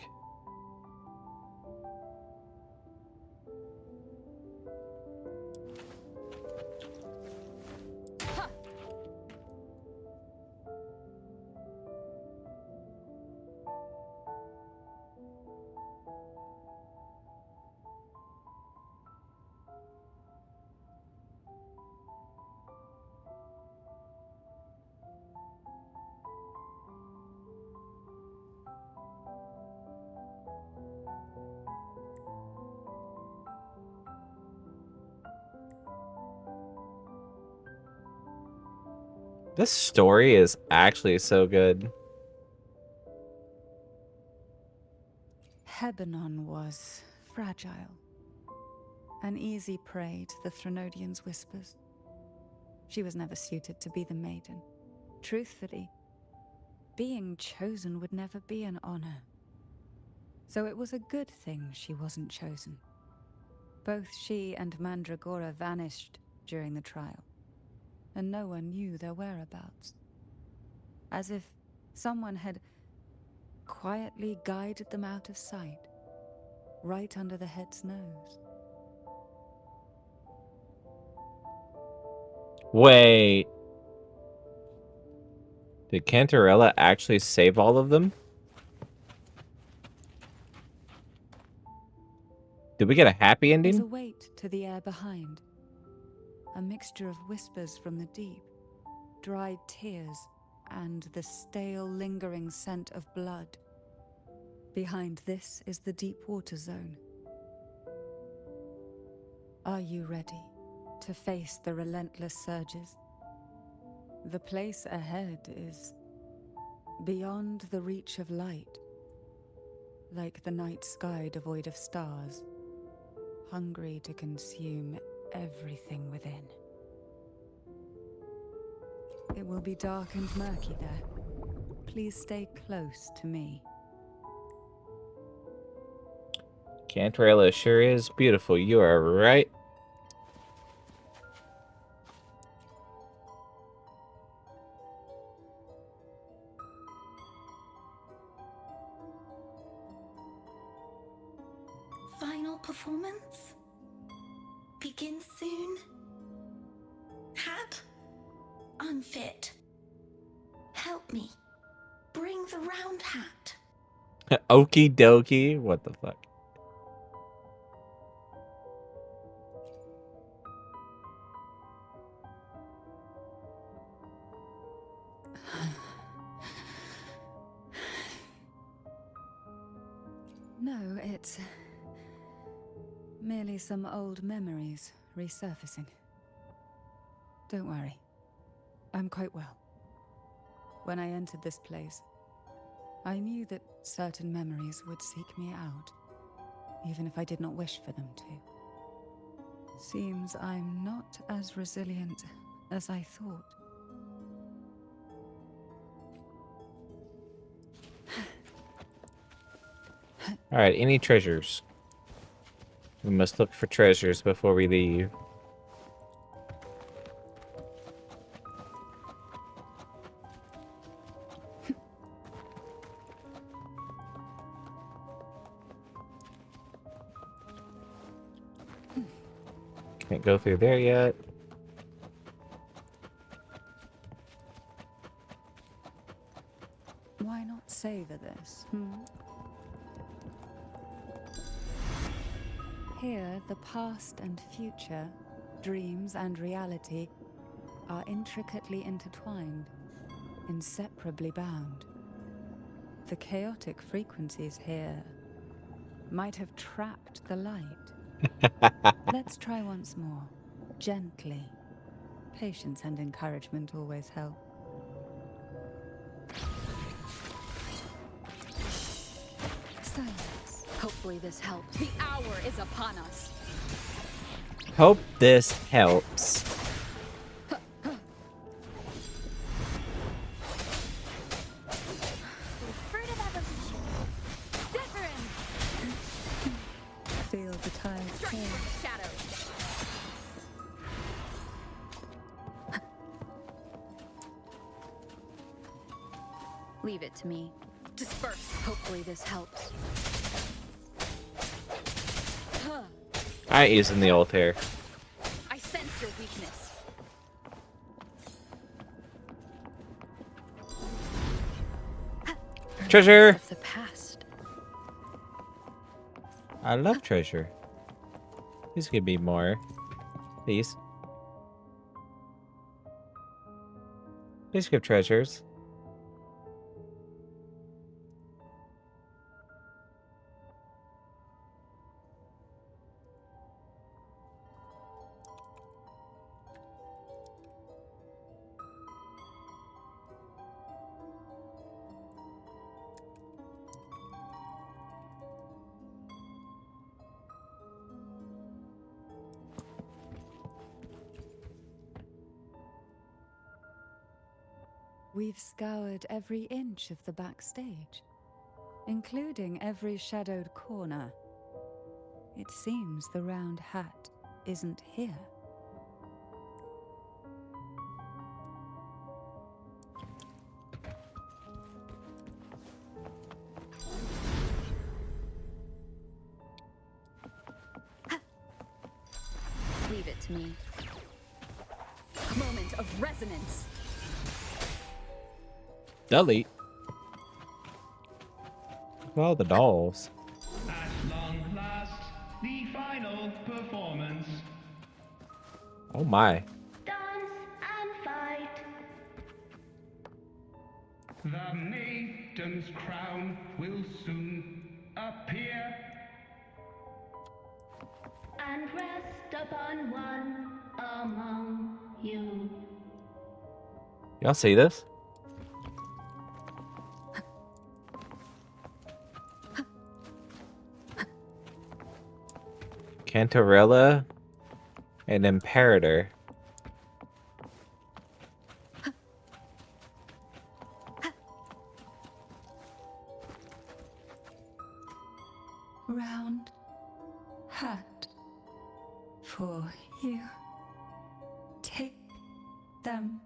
This story is actually so good. Hebanon was fragile. An easy prey to the Threnodian's whispers. She was never suited to be the maiden. Truthfully, being chosen would never be an honor. So it was a good thing she wasn't chosen. Both she and Mandragora vanished during the trial, and no one knew their whereabouts. As if someone had quietly guided them out of sight, right under the head's nose. Wait. Did Cantarella actually save all of them? Did we get a happy There's a ending? weight to the air behind. A mixture of whispers from the deep, dried tears, and the stale, lingering scent of blood. Behind this is the deep water zone. Are you ready to face the relentless surges? The place ahead is beyond the reach of light, like the night sky devoid of stars, hungry to consume everything within. It will be dark and murky there. Please stay close to me. Cantarella sure is beautiful. You are right. Final performance? Begin soon? Hat? Unfit. Help me. Bring the round hat. Okie dokie. What the fuck? No, it's merely some old memories resurfacing. Don't worry. I'm quite well. When I entered this place, I knew that certain memories would seek me out, even if I did not wish for them to. Seems I'm not as resilient as I thought. Alright, any treasures? We must look for treasures before we leave. Can't go through there yet. Why not savor this, Here, the past and future, dreams and reality, are intricately intertwined, inseparably bound. The chaotic frequencies here might have trapped the light. Let's try once more, gently. Patience and encouragement always help. Silence. Hopefully this helps. The hour is upon us. Hope this helps. Fruit of evolution. Different. Feel the tides Strike turn. from the shadows. Leave it to me. Disperse. Hopefully this helps. I ain't using the altar. I sense your weakness. Treasure! Of the past. I love treasure. Please give me more. Please. Please give treasures. We've scoured every inch of the backstage, including every shadowed corner. It seems the round hat isn't here. Leave it to me. Moment of resonance. Delete. Well, the dolls. At long last, the final performance. Oh my. Dance and fight. The maiden's crown will soon appear. And rest upon one among you. Y'all see this? Cantarella and Imperator. Round hat for you. Take them.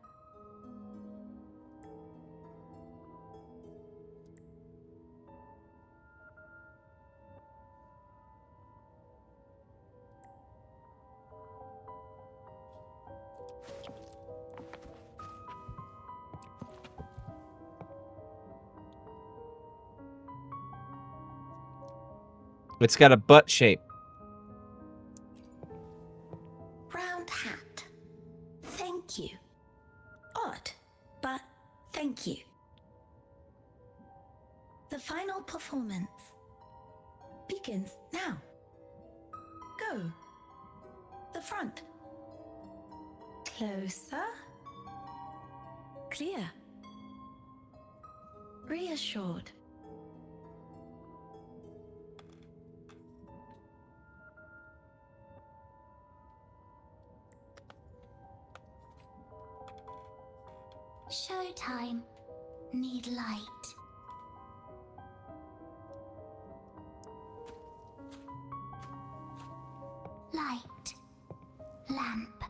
It's got a butt shape. Round hat. Thank you. Odd, but thank you. The final performance begins now. Go. The front. Closer. Clear. Reassured. Showtime. Need light. Light. Lamp.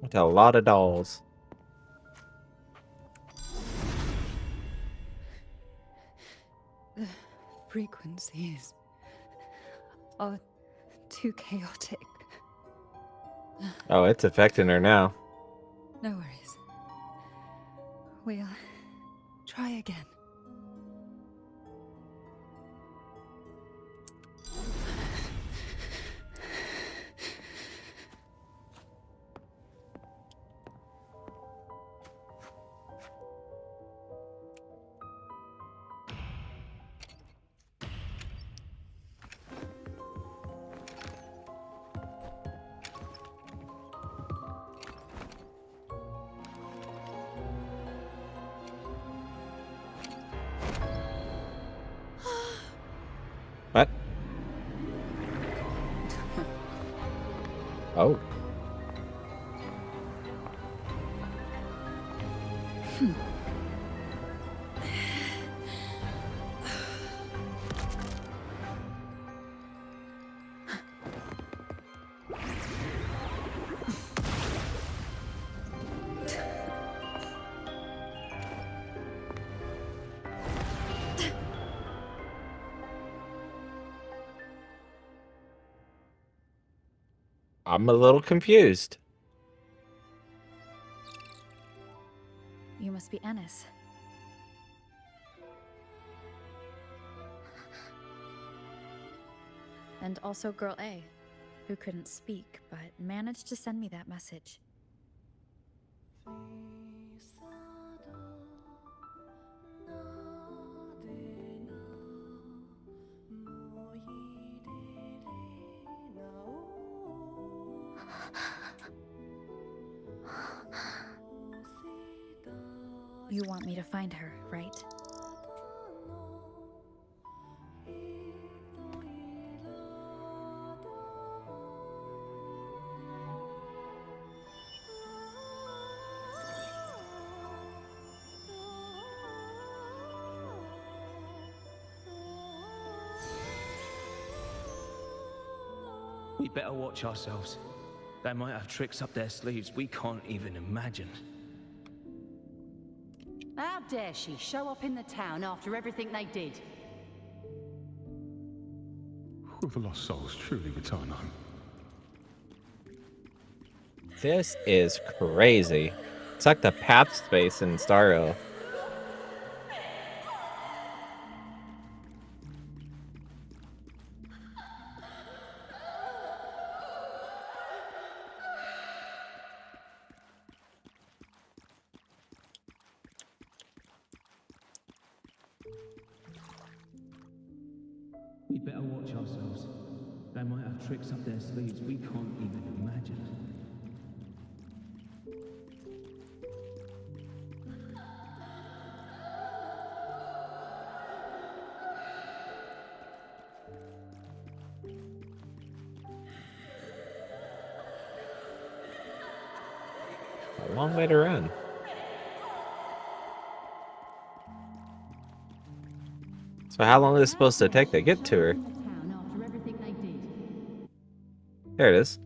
With a lot of dolls. The frequencies are too chaotic. Oh, it's affecting her now. No worries. We'll try again. What? Oh. I'm a little confused. You must be Ennis. And also Girl A, who couldn't speak, but managed to send me that message. You want me to find her, right? We better watch ourselves. They might have tricks up their sleeves we can't even imagine. How dare she show up in the town after everything they did? Will the lost souls truly return home? This is crazy. It's like the path space in Starro. We better watch ourselves. They might have tricks up their sleeves we can't even imagine. A long way to run. So how long is it supposed to take to get to her? There it is.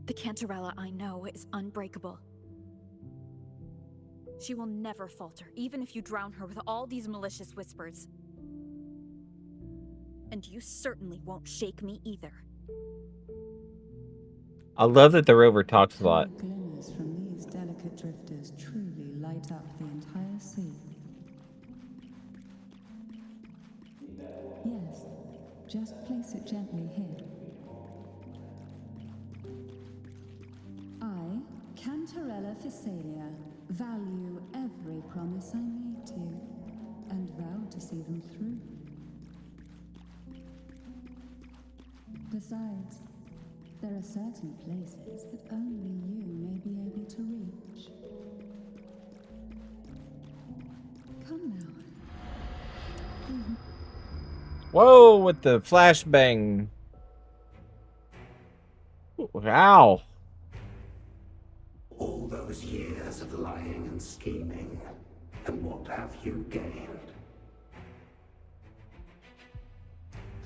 The Cantarella I know is unbreakable. She will never falter, even if you drown her with all these malicious whispers. And you certainly won't shake me either. I love that the rover talks a lot. Glimmers from these delicate drifters truly light up the entire sea. Yes, just place it gently here. I, Cantarella Physalia, value every promise I made to you, and vow to see them through. Besides, there are certain places that only you may be able to reach. Come now. Whoa, with the flashbang. Wow. All those years of lying and scheming, and what have you gained?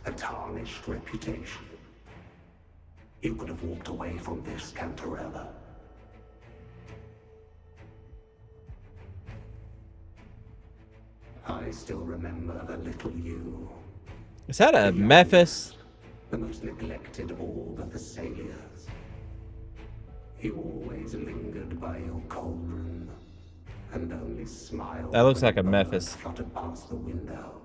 A tarnished reputation. You could have walked away from this, Cantarella. I still remember the little you. Is that a Memphis? The most neglected of all the Thessalias. You always lingered by your cauldron, and only smiled. That looks when like a bird Memphis. fluttered past the window.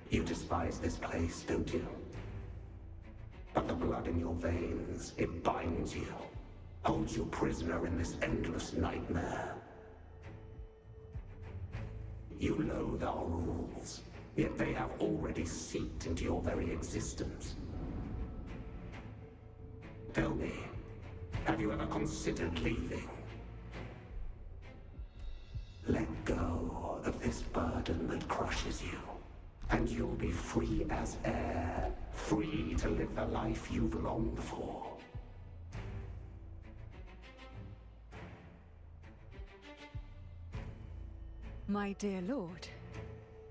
You despise this place, don't you? But the blood in your veins, it binds you, holds you prisoner in this endless nightmare. You loathe our rules, yet they have already seeped into your very existence. Tell me, have you ever considered leaving? Let go of this burden that crushes you, and you'll be free as air, free to live the life you've longed for. My dear lord,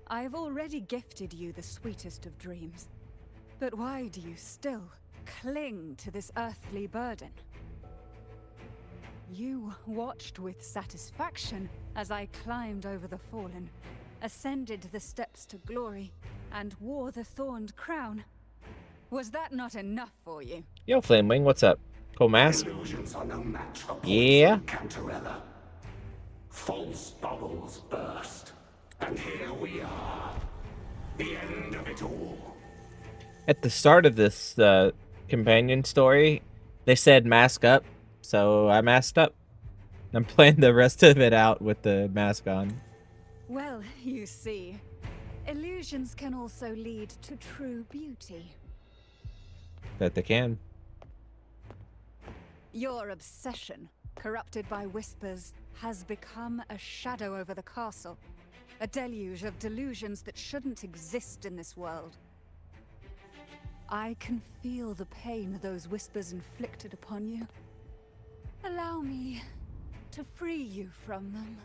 I have already gifted you the sweetest of dreams. But why do you still cling to this earthly burden? You watched with satisfaction as I climbed over the fallen, ascended the steps to glory, and wore the thorned crown. Was that not enough for you? Yo, Flamewing, what's up? Cool mask? Illusions are no match for Yeah. Cantarella. False bubbles burst, and here we are. The end of it all. At the start of this companion story, they said mask up, so I masked up. I'm playing the rest of it out with the mask on. Well, you see, illusions can also lead to true beauty. Bet they can. Your obsession, corrupted by whispers, has become a shadow over the castle. A deluge of delusions that shouldn't exist in this world. I can feel the pain those whispers inflicted upon you. Allow me to free you from them.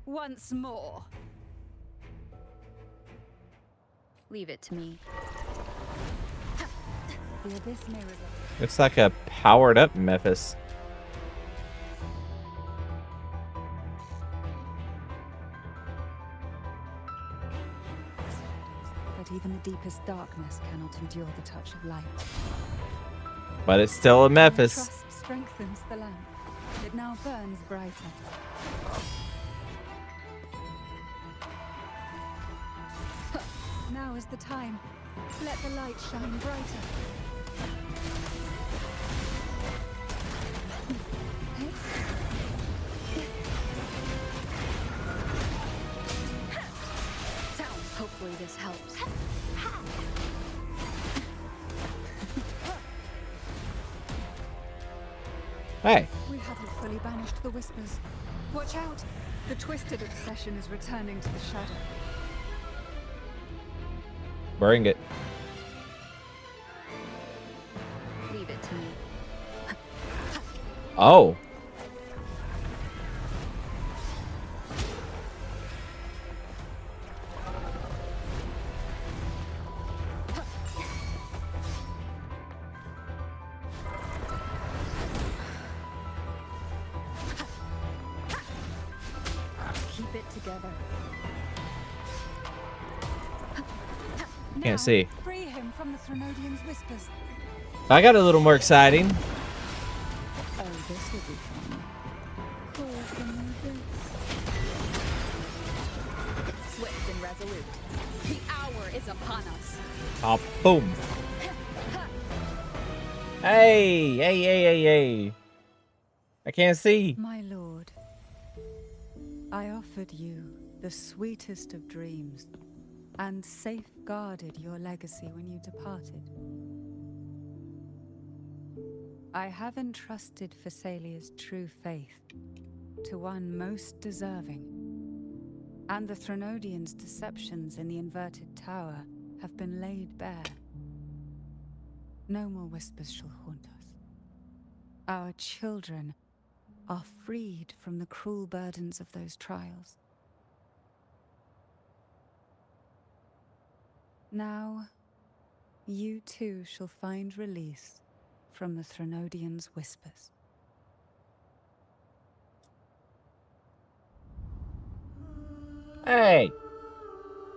Once more. Leave it to me. The abyss may result. Looks like a powered up Memphis. But even the deepest darkness cannot endure the touch of light. But it's still a My Memphis. trust strengthens the lamp. It now burns brighter. Now is the time. Let the light shine brighter. Hopefully this helps. Hey. We haven't fully banished the whispers. Watch out! The twisted obsession is returning to the shadow. Bring it. Leave it to me. Oh. Keep it together. Can't see. Free him from the Threnodian's whispers. I got a little more exciting. Oh, this will be fun. Swift and resolute. The hour is upon us. Oh, boom. Hey, hey, hey, hey, hey. I can't see. My lord, I offered you the sweetest of dreams and safeguarded your legacy when you departed. I have entrusted Phaesalia's true faith to one most deserving, and the Threnodians' deceptions in the inverted tower have been laid bare. No more whispers shall haunt us. Our children are freed from the cruel burdens of those trials. Now, you too shall find release from the Threnodians' whispers. Hey.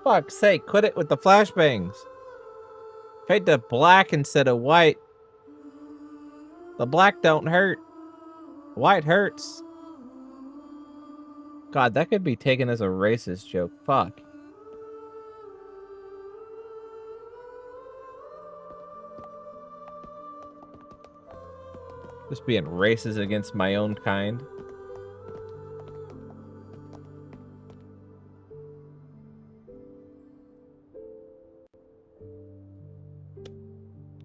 Fuck's sake, quit it with the flashbangs. Fade to black instead of white. The black don't hurt. White hurts. God, that could be taken as a racist joke. Fuck. Just being racist against my own kind.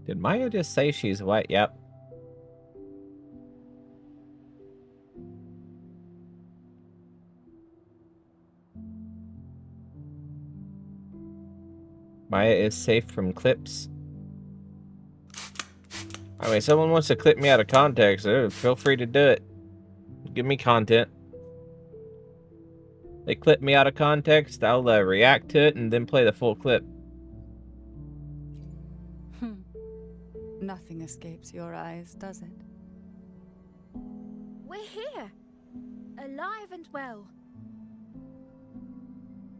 Did Maya just say she's white? Yep. Maya is safe from clips. I mean, if someone wants to clip me out of context, feel free to do it. Give me content. They clip me out of context, I'll react to it and then play the full clip. Nothing escapes your eyes, does it? We're here, alive and well.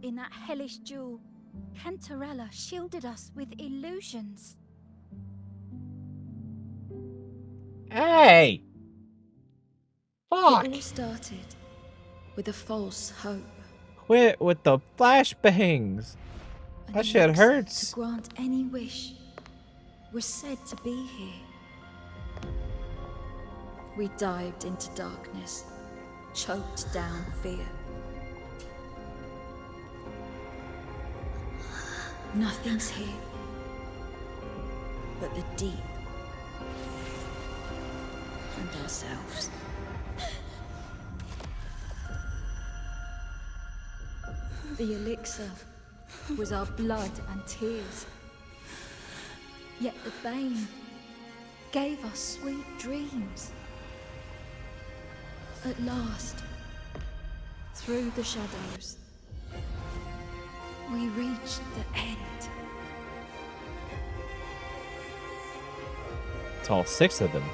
In that hellish duel, Cantarella shielded us with illusions. Hey! Fuck! It all started with a false hope. Quit with the flashbangs. That shit hurts. To grant any wish. We're said to be here. We dived into darkness, choked down fear. Nothing's here but the deep and ourselves. The elixir was our blood and tears. Yet the bane gave us sweet dreams. At last, through the shadows, we reached the end. It's all 6 of them.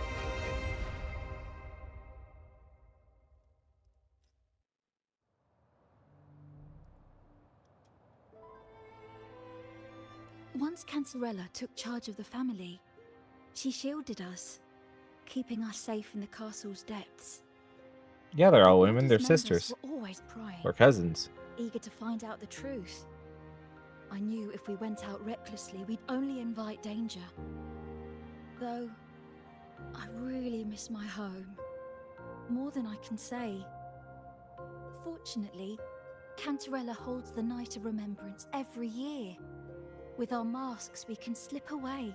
Once Cantarella took charge of the family, she shielded us, keeping us safe in the castle's depths. Yeah, they're all The women. They're Order's members sisters. were always prying, Or cousins. eager to find out the truth. I knew if we went out recklessly, we'd only invite danger. Though, I really miss my home. More than I can say. Fortunately, Cantarella holds the Night of Remembrance every year. With our masks, we can slip away,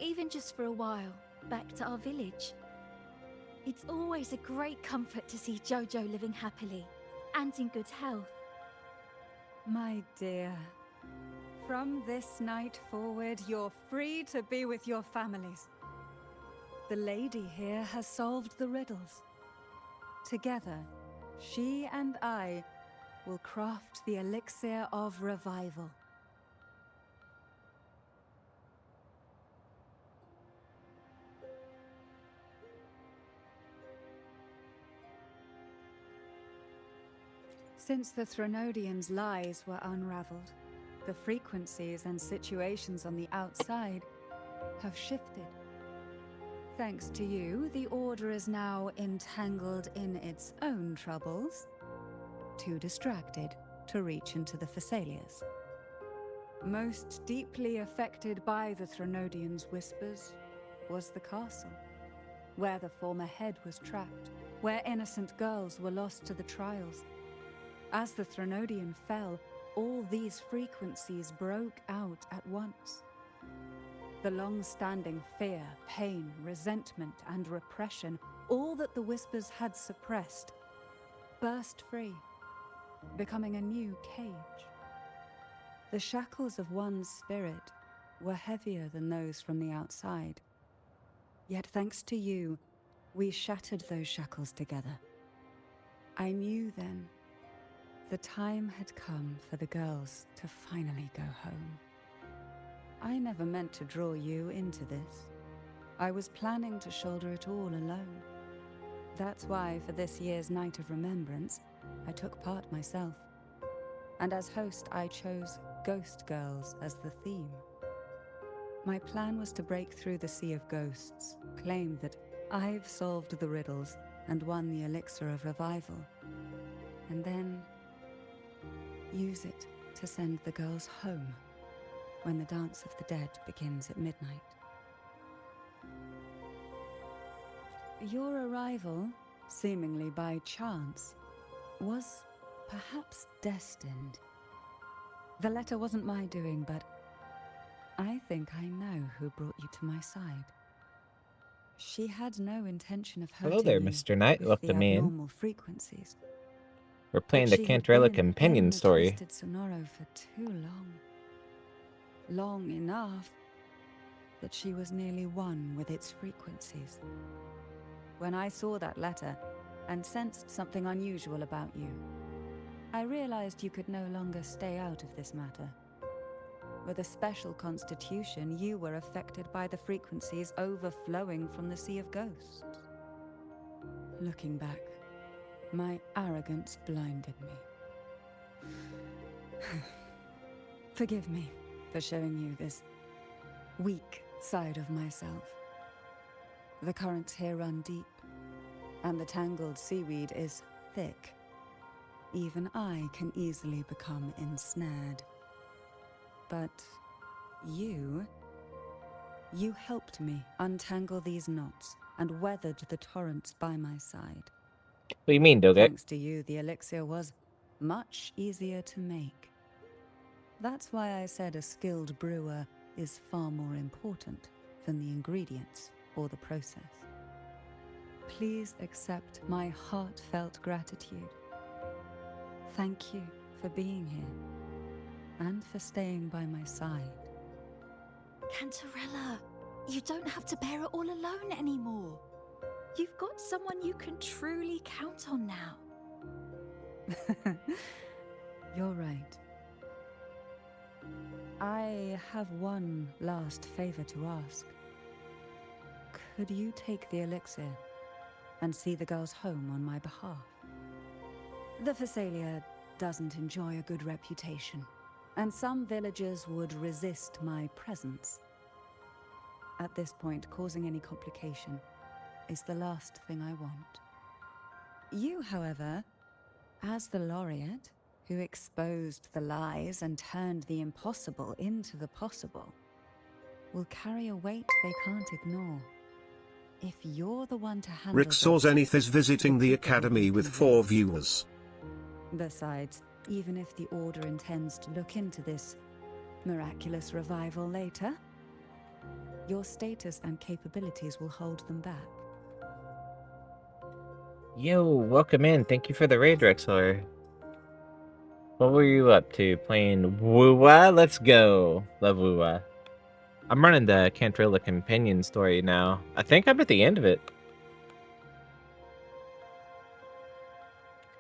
even just for a while, back to our village. It's always a great comfort to see Jojo living happily and in good health. My dear, from this night forward, you're free to be with your families. The lady here has solved the riddles. Together, she and I will craft the elixir of revival. Since the Threnodians' lies were unraveled, the frequencies and situations on the outside have shifted. Thanks to you, the Order is now entangled in its own troubles, too distracted to reach into the Thessalias. Most deeply affected by the Threnodians' whispers was the castle, where the former head was trapped, where innocent girls were lost to the trials. As the Threnodian fell, all these frequencies broke out at once. The long-standing fear, pain, resentment, and repression, all that the whispers had suppressed, burst free, becoming a new cage. The shackles of one's spirit were heavier than those from the outside. Yet thanks to you, we shattered those shackles together. I knew then the time had come for the girls to finally go home. I never meant to draw you into this. I was planning to shoulder it all alone. That's why for this year's Night of Remembrance, I took part myself. And as host, I chose Ghost Girls as the theme. My plan was to break through the sea of ghosts, claim that I've solved the riddles and won the elixir of revival, and then use it to send the girls home when the Dance of the Dead begins at midnight. Your arrival, seemingly by chance, was perhaps destined. The letter wasn't my doing, but I think I know who brought you to my side. She had no intention of hurting Hello there, you Mr. Knight. with Welcome the in. abnormal frequencies. We're playing the But she had Cantarella been companion in the story. Twisted Sonoro for too long. Long enough that she was nearly one with its frequencies. When I saw that letter and sensed something unusual about you, I realized you could no longer stay out of this matter. With a special constitution, you were affected by the frequencies overflowing from the Sea of Ghosts. Looking back, my arrogance blinded me. Forgive me for showing you this weak side of myself. The currents here run deep, and the tangled seaweed is thick. Even I can easily become ensnared. But you helped me untangle these knots and weathered the torrents by my side. What do you mean, Doge? Thanks to you, the elixir was much easier to make. That's why I said a skilled brewer is far more important than the ingredients or the process. Please accept my heartfelt gratitude. Thank you for being here and for staying by my side. Cantarella, you don't have to bear it all alone anymore. You've got someone you can truly count on now. You're right. I have one last favor to ask. could you take the elixir and see the girls home on my behalf? The Phasalia doesn't enjoy a good reputation, and some villagers would resist my presence. At this point, causing any complication is the last thing I want. You, however, as the laureate who exposed the lies and turned the impossible into the possible, will carry a weight they can't ignore. If you're the one to handle Rixor this, Zenith is visiting the academy with 4 viewers. Besides, even if the Order intends to look into this miraculous revival later, your status and capabilities will hold them back. Yo, welcome in. Thank you for the raid, Rexler. What were you up to? Playing WuWa? Let's go. Love WuWa. I'm running the Cantrilla companion story now. I think I'm at the end of it.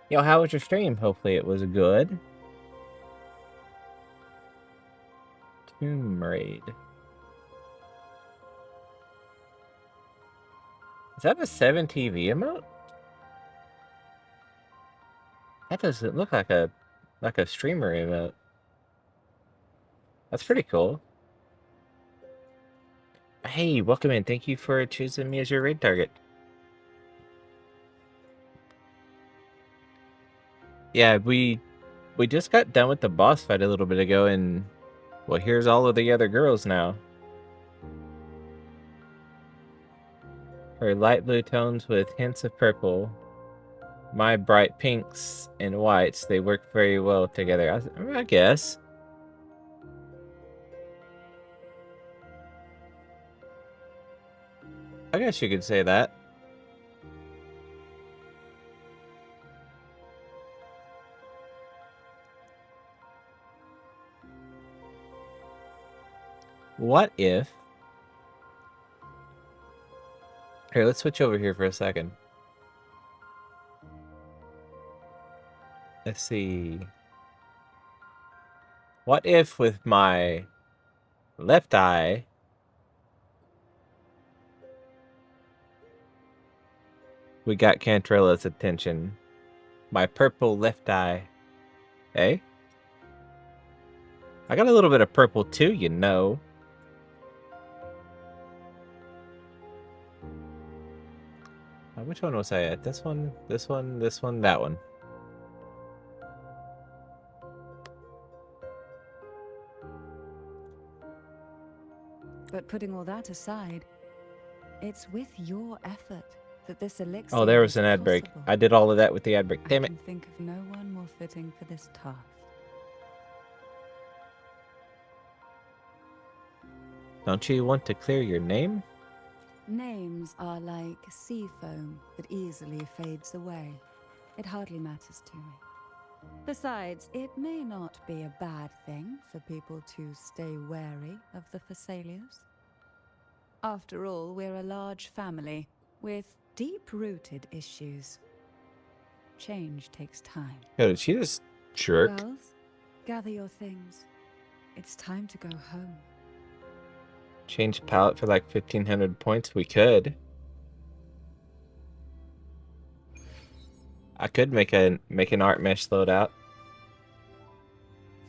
Yo, how was your stream? Hopefully it was good. Tomb Raid. Is that a 7 TV emote? That doesn't look like a streamer emote. That's pretty cool. Hey, welcome in. Thank you for choosing me as your raid target. Yeah, we just got done with the boss fight a little bit ago, and well, here's all of the other girls now. Her light blue tones with hints of purple. My bright pinks and whites, they work very well together, I guess. I guess you could say that. What if... Here, let's switch over here for a second. Let's see. What if with my left eye... we got Cantrilla's attention. My purple left eye. Eh? I got a little bit of purple too, you know. Which one was I at? This one, this one, this one, that one. But putting all that aside, it's with your effort that this elixir. Oh, there was an ad break. I did all of that with the ad break. Damn it. I can think of no one more fitting for this task. Don't you want to clear your name? Names are like sea foam that easily fades away. It hardly matters to me. Besides, it may not be a bad thing for people to stay wary of the Phasalias. After all, we're a large family with deep-rooted issues. Change takes time. Yo, did she just jerk? Girls, gather your things. It's time to go home. Change palette for like 1,500 points? We could. I could make an art mesh loadout.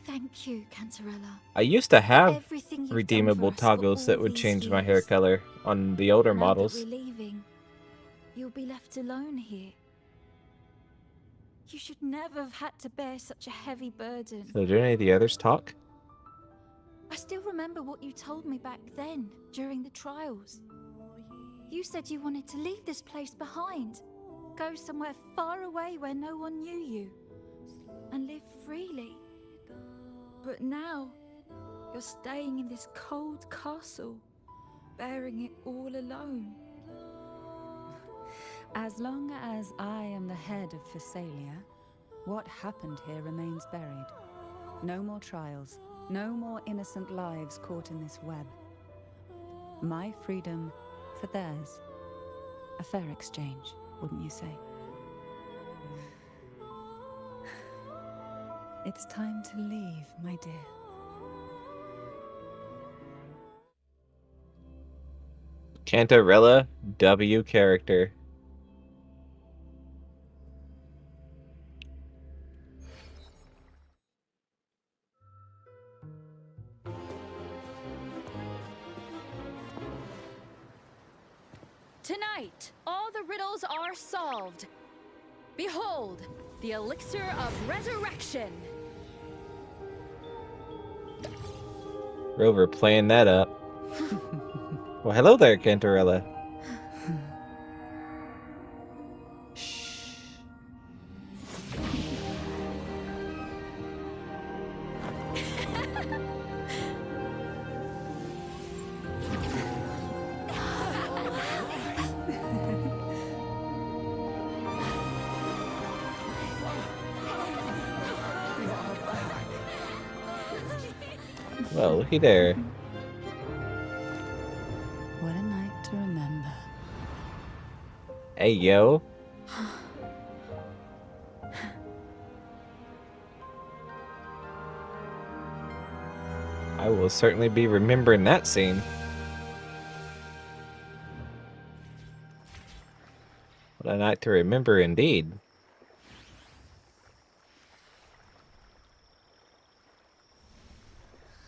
Thank you, Cantarella. I used to have Everything you've redeemable done for us for toggles that all would these change my hair years. color on the older Now models. that we're leaving, you'll be left alone here. You should never have had to bear such a heavy burden. So did any of the others talk? I still remember what you told me back then, during the trials. You said you wanted to leave this place behind. Go somewhere far away where no one knew you. And live freely. But now, you're staying in this cold castle, bearing it all alone. As long as I am the head of Phasalia, what happened here remains buried. No more trials, no more innocent lives caught in this web. My freedom for theirs. A fair exchange, wouldn't you say? It's time to leave, my dear. Cantarella W character. Tonight, all the riddles are solved. Behold, the elixir of resurrection. Rover playing that up. Well, hello there, Cantarella. Well, looky there. What a night to remember. Hey, yo. I will certainly be remembering that scene. What a night to remember indeed.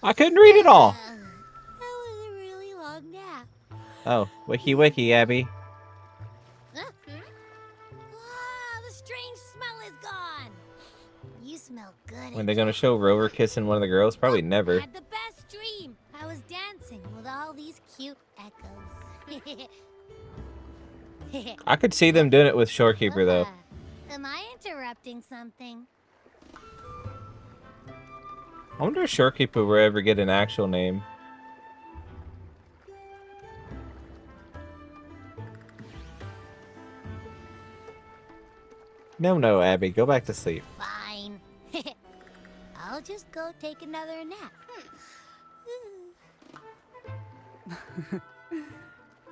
I couldn't read it all. That was a really long nap. Oh, wiki wiki, Abby. Wow, the strange smell is gone. You smell good. When they gonna show Rover kissing one of the girls? Probably never. I had the best dream. I was dancing with all these cute echoes. I could see them doing it with Shorekeeper though. Am I interrupting something? I wonder if Shorekeeper will ever get an actual name. No, Abby, go back to sleep. Fine. I'll just go take another nap.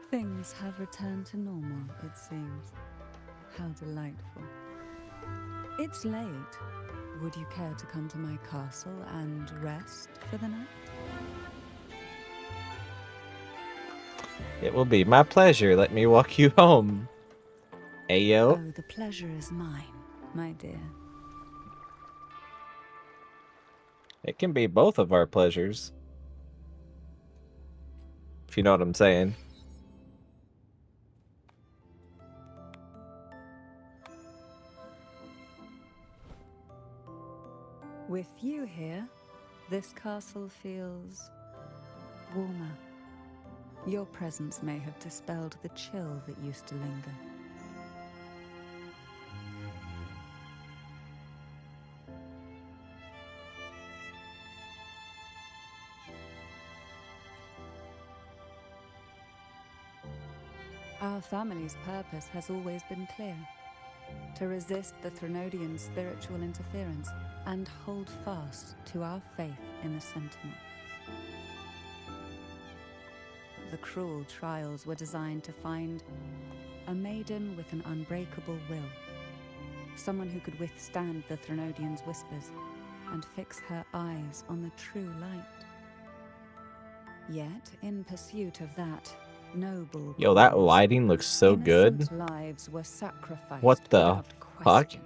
Things have returned to normal, it seems. How delightful. It's late. Would you care to come to my castle and rest for the night? It will be my pleasure. Let me walk you home. Ayo. Oh, the pleasure is mine, my dear. It can be both of our pleasures. If you know what I'm saying. With you here, this castle feels warmer. Your presence may have dispelled the chill that used to linger. Our family's purpose has always been clear: to resist the Threnodian spiritual interference and hold fast to our faith in the Sentinel. The cruel trials were designed to find a maiden with an unbreakable will, someone who could withstand the Threnodian's whispers and fix her eyes on the true light. Yet, in pursuit of that noble Yo, that cause, lighting looks so good. innocent lives were sacrificed What the without fuck? question.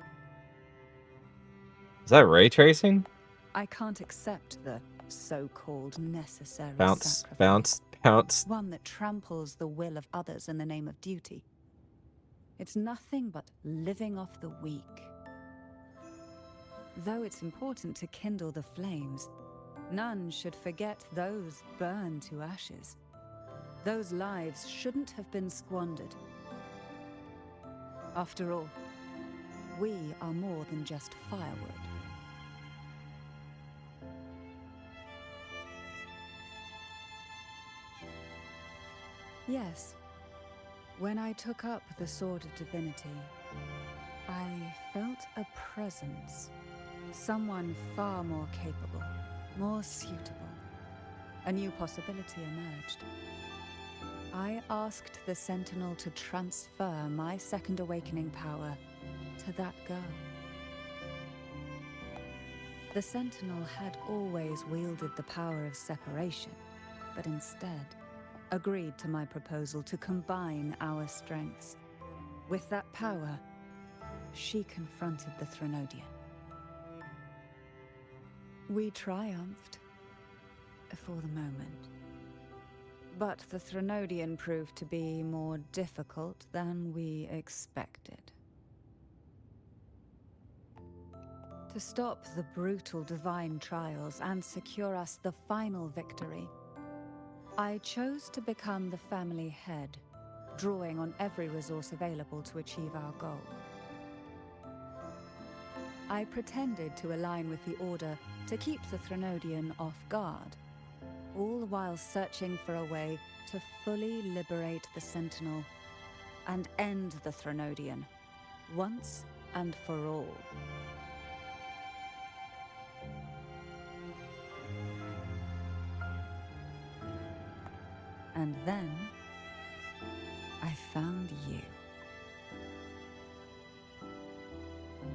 Is that ray tracing? I can't accept the so-called necessary Bounce, sacrifice. bounce, bounce. One that tramples the will of others in the name of duty. It's nothing but living off the weak. Though it's important to kindle the flames, none should forget those burned to ashes. Those lives shouldn't have been squandered. After all, we are more than just firewood. Yes, when I took up the Sword of Divinity, I felt a presence. Someone far more capable, more suitable. A new possibility emerged. I asked the Sentinel to transfer my second awakening power to that girl. The Sentinel had always wielded the power of separation, but instead, agreed to my proposal to combine our strengths. With that power, she confronted the Threnodian. We triumphed, for the moment. But the Threnodian proved to be more difficult than we expected. To stop the brutal divine trials and secure us the final victory, I chose to become the family head, drawing on every resource available to achieve our goal. I pretended to align with the Order to keep the Threnodian off guard, all while searching for a way to fully liberate the Sentinel and end the Threnodian, once and for all. And then, I found you.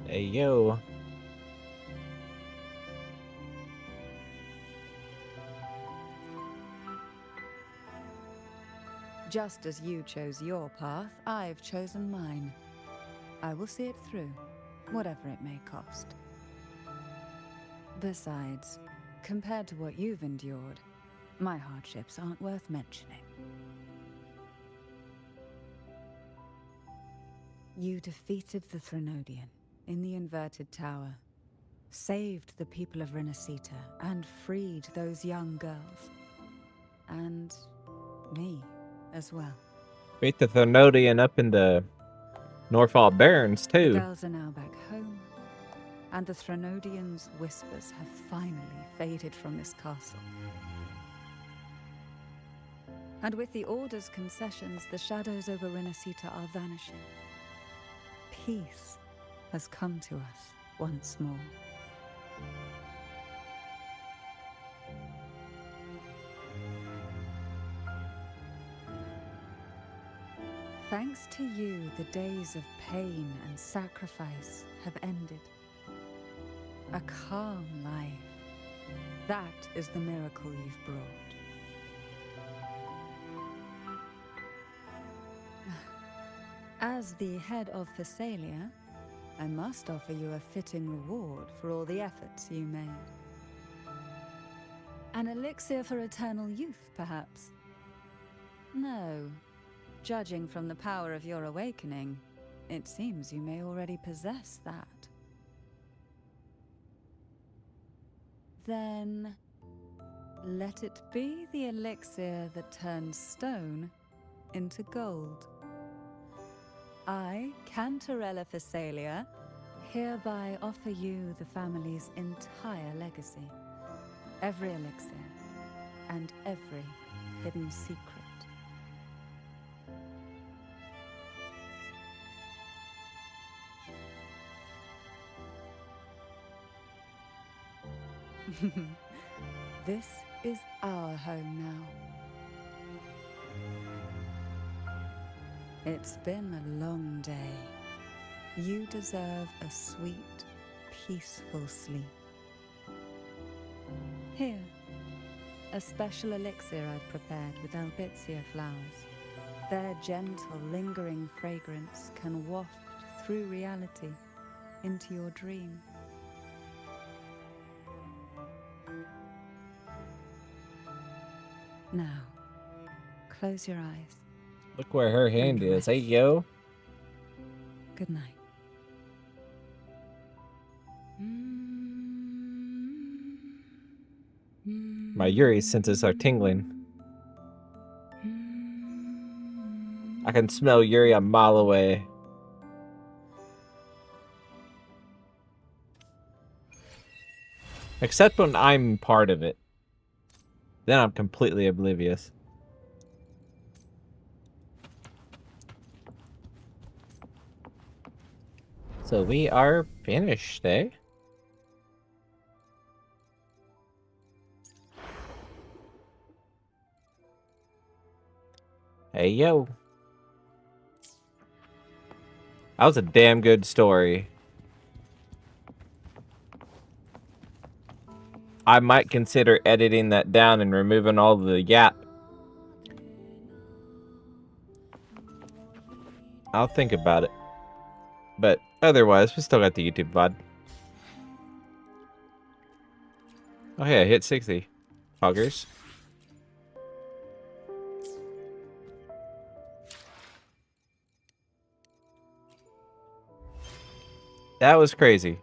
Hey, yo. Just as you chose your path, I've chosen mine. I will see it through, whatever it may cost. Besides, compared to what you've endured, my hardships aren't worth mentioning. You defeated the Threnodian in the Inverted Tower, saved the people of Renacita, and freed those young girls. And me as well. Beat the Threnodian up in the Norfolk Barrens, too. The girls are now back home, and the Threnodian's whispers have finally faded from this castle. And with the Order's concessions, the shadows over Renacita are vanishing. Peace has come to us once more. Thanks to you, the days of pain and sacrifice have ended. A calm life. That is the miracle you've brought. As the head of Thessalia, I must offer you a fitting reward for all the efforts you made. An elixir for eternal youth, perhaps? No. Judging from the power of your awakening, it seems you may already possess that. Then, let it be the elixir that turns stone into gold. I, Cantarella Thessalia, hereby offer you the family's entire legacy. Every elixir and every hidden secret. This is our home now. It's been a long day. You deserve a sweet, peaceful sleep. Here, a special elixir I've prepared with albizia flowers. Their gentle, lingering fragrance can waft through reality into your dream. Now, close your eyes. Look where her hand is. Hey, yo. Good night. My Yuri senses are tingling. I can smell Yuri a mile away. Except when I'm part of it. Then I'm completely oblivious. So we are finished, eh? Hey, yo. That was a damn good story. I might consider editing that down and removing all the yap. I'll think about it. But otherwise, we still got the YouTube VOD. Oh, hey, I hit 60. Hoggers. That was crazy.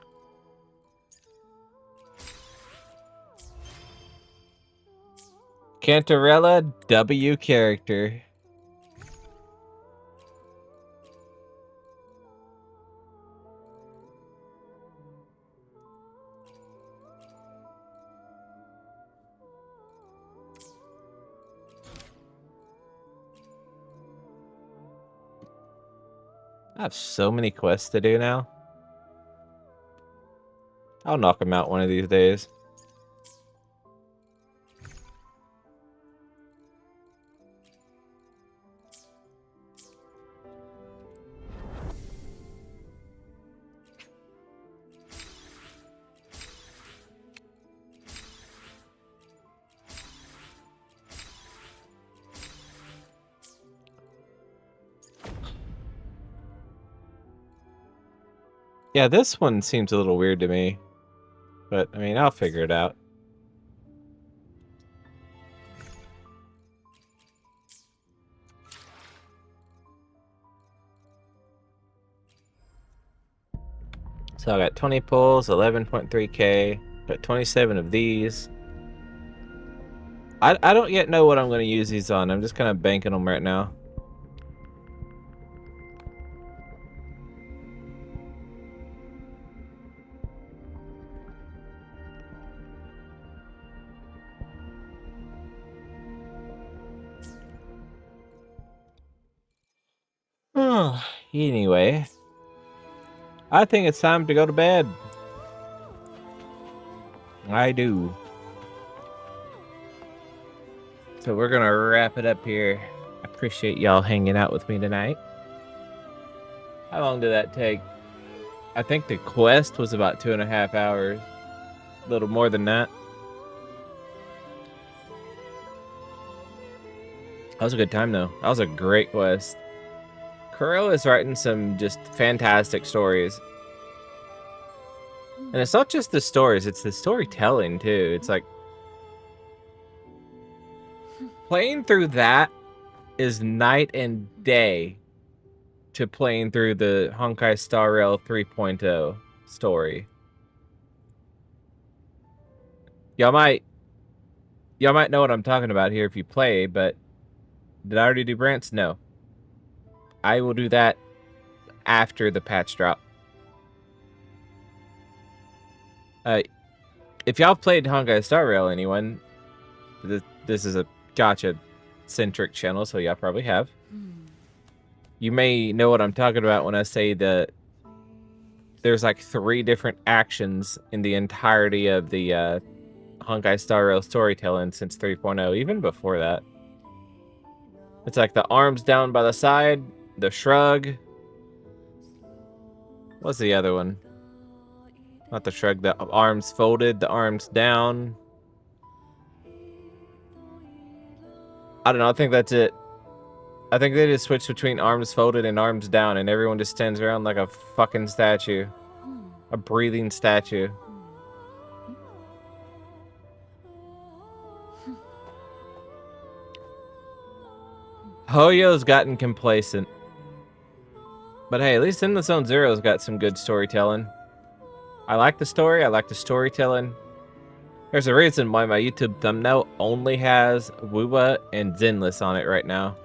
Cantarella W character. I have so many quests to do now. I'll knock them out one of these days. Yeah, this one seems a little weird to me. But, I mean, I'll figure it out. So I got 20 pulls, 11.3k, got 27 of these. I don't yet know what I'm going to use these on. I'm just kind of banking them right now. Anyway, I think it's time to go to bed. I do. So we're gonna wrap it up here. I appreciate y'all hanging out with me tonight. How long did that take? I think the quest was about 2.5 hours. A little more than that. That was a good time though. That was a great quest. Kuro is writing some just fantastic stories. And it's not just the stories, it's the storytelling too. It's like playing through that is night and day to playing through the Honkai Star Rail 3.0 story. Y'all might know what I'm talking about here if you play, but did I already do Brants? No. I will do that after the patch drop. If y'all played Honkai Star Rail, anyone, this is a gacha-centric channel, so y'all probably have. You may know what I'm talking about when I say that there's like 3 different actions in the entirety of the Honkai Star Rail storytelling since 3.0, even before that. It's like the arms down by the side, the shrug. What's the other one? Not the shrug, the arms folded, the arms down. I don't know, I think that's it. I think they just switched between arms folded and arms down, and everyone just stands around like a fucking statue. A breathing statue. Hoyo's gotten complacent. But hey, at least Endless Zone Zero's got some good storytelling. I like the story, I like the storytelling. There's a reason why my YouTube thumbnail only has WuWa and Zenless on it right now.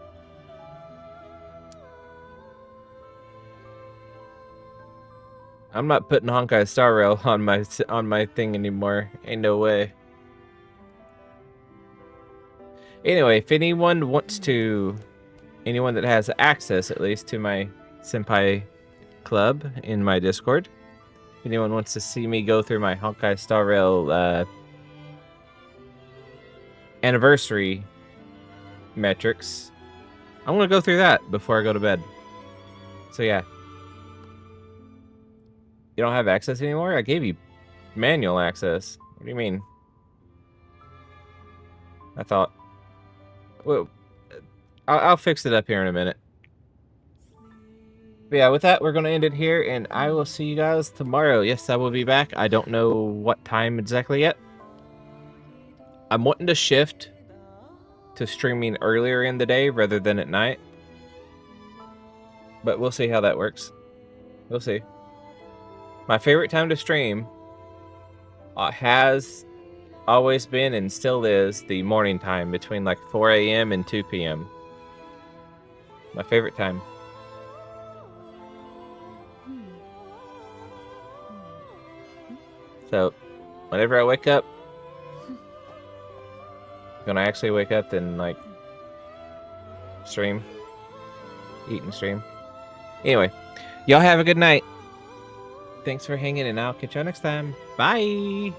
I'm not putting Honkai Star Rail on my thing anymore. Ain't no way. Anyway, if anyone that has access at least to my senpai club in my Discord, if anyone wants to see me go through my Honkai Star Rail anniversary metrics, I'm gonna go through that before I go to bed. So yeah. You don't have access anymore? I gave you manual access. What do you mean? I thought... Well, I'll fix it up here in a minute. But yeah, with that, we're going to end it here, and I will see you guys tomorrow. Yes, I will be back. I don't know what time exactly yet. I'm wanting to shift to streaming earlier in the day rather than at night. But we'll see how that works. We'll see. My favorite time to stream has always been and still is the morning time between like 4 a.m. and 2 p.m. My favorite time. So, whenever I wake up, when I actually wake up and like stream, eat and stream. Anyway, y'all have a good night. Thanks for hanging, and I'll catch y'all next time. Bye!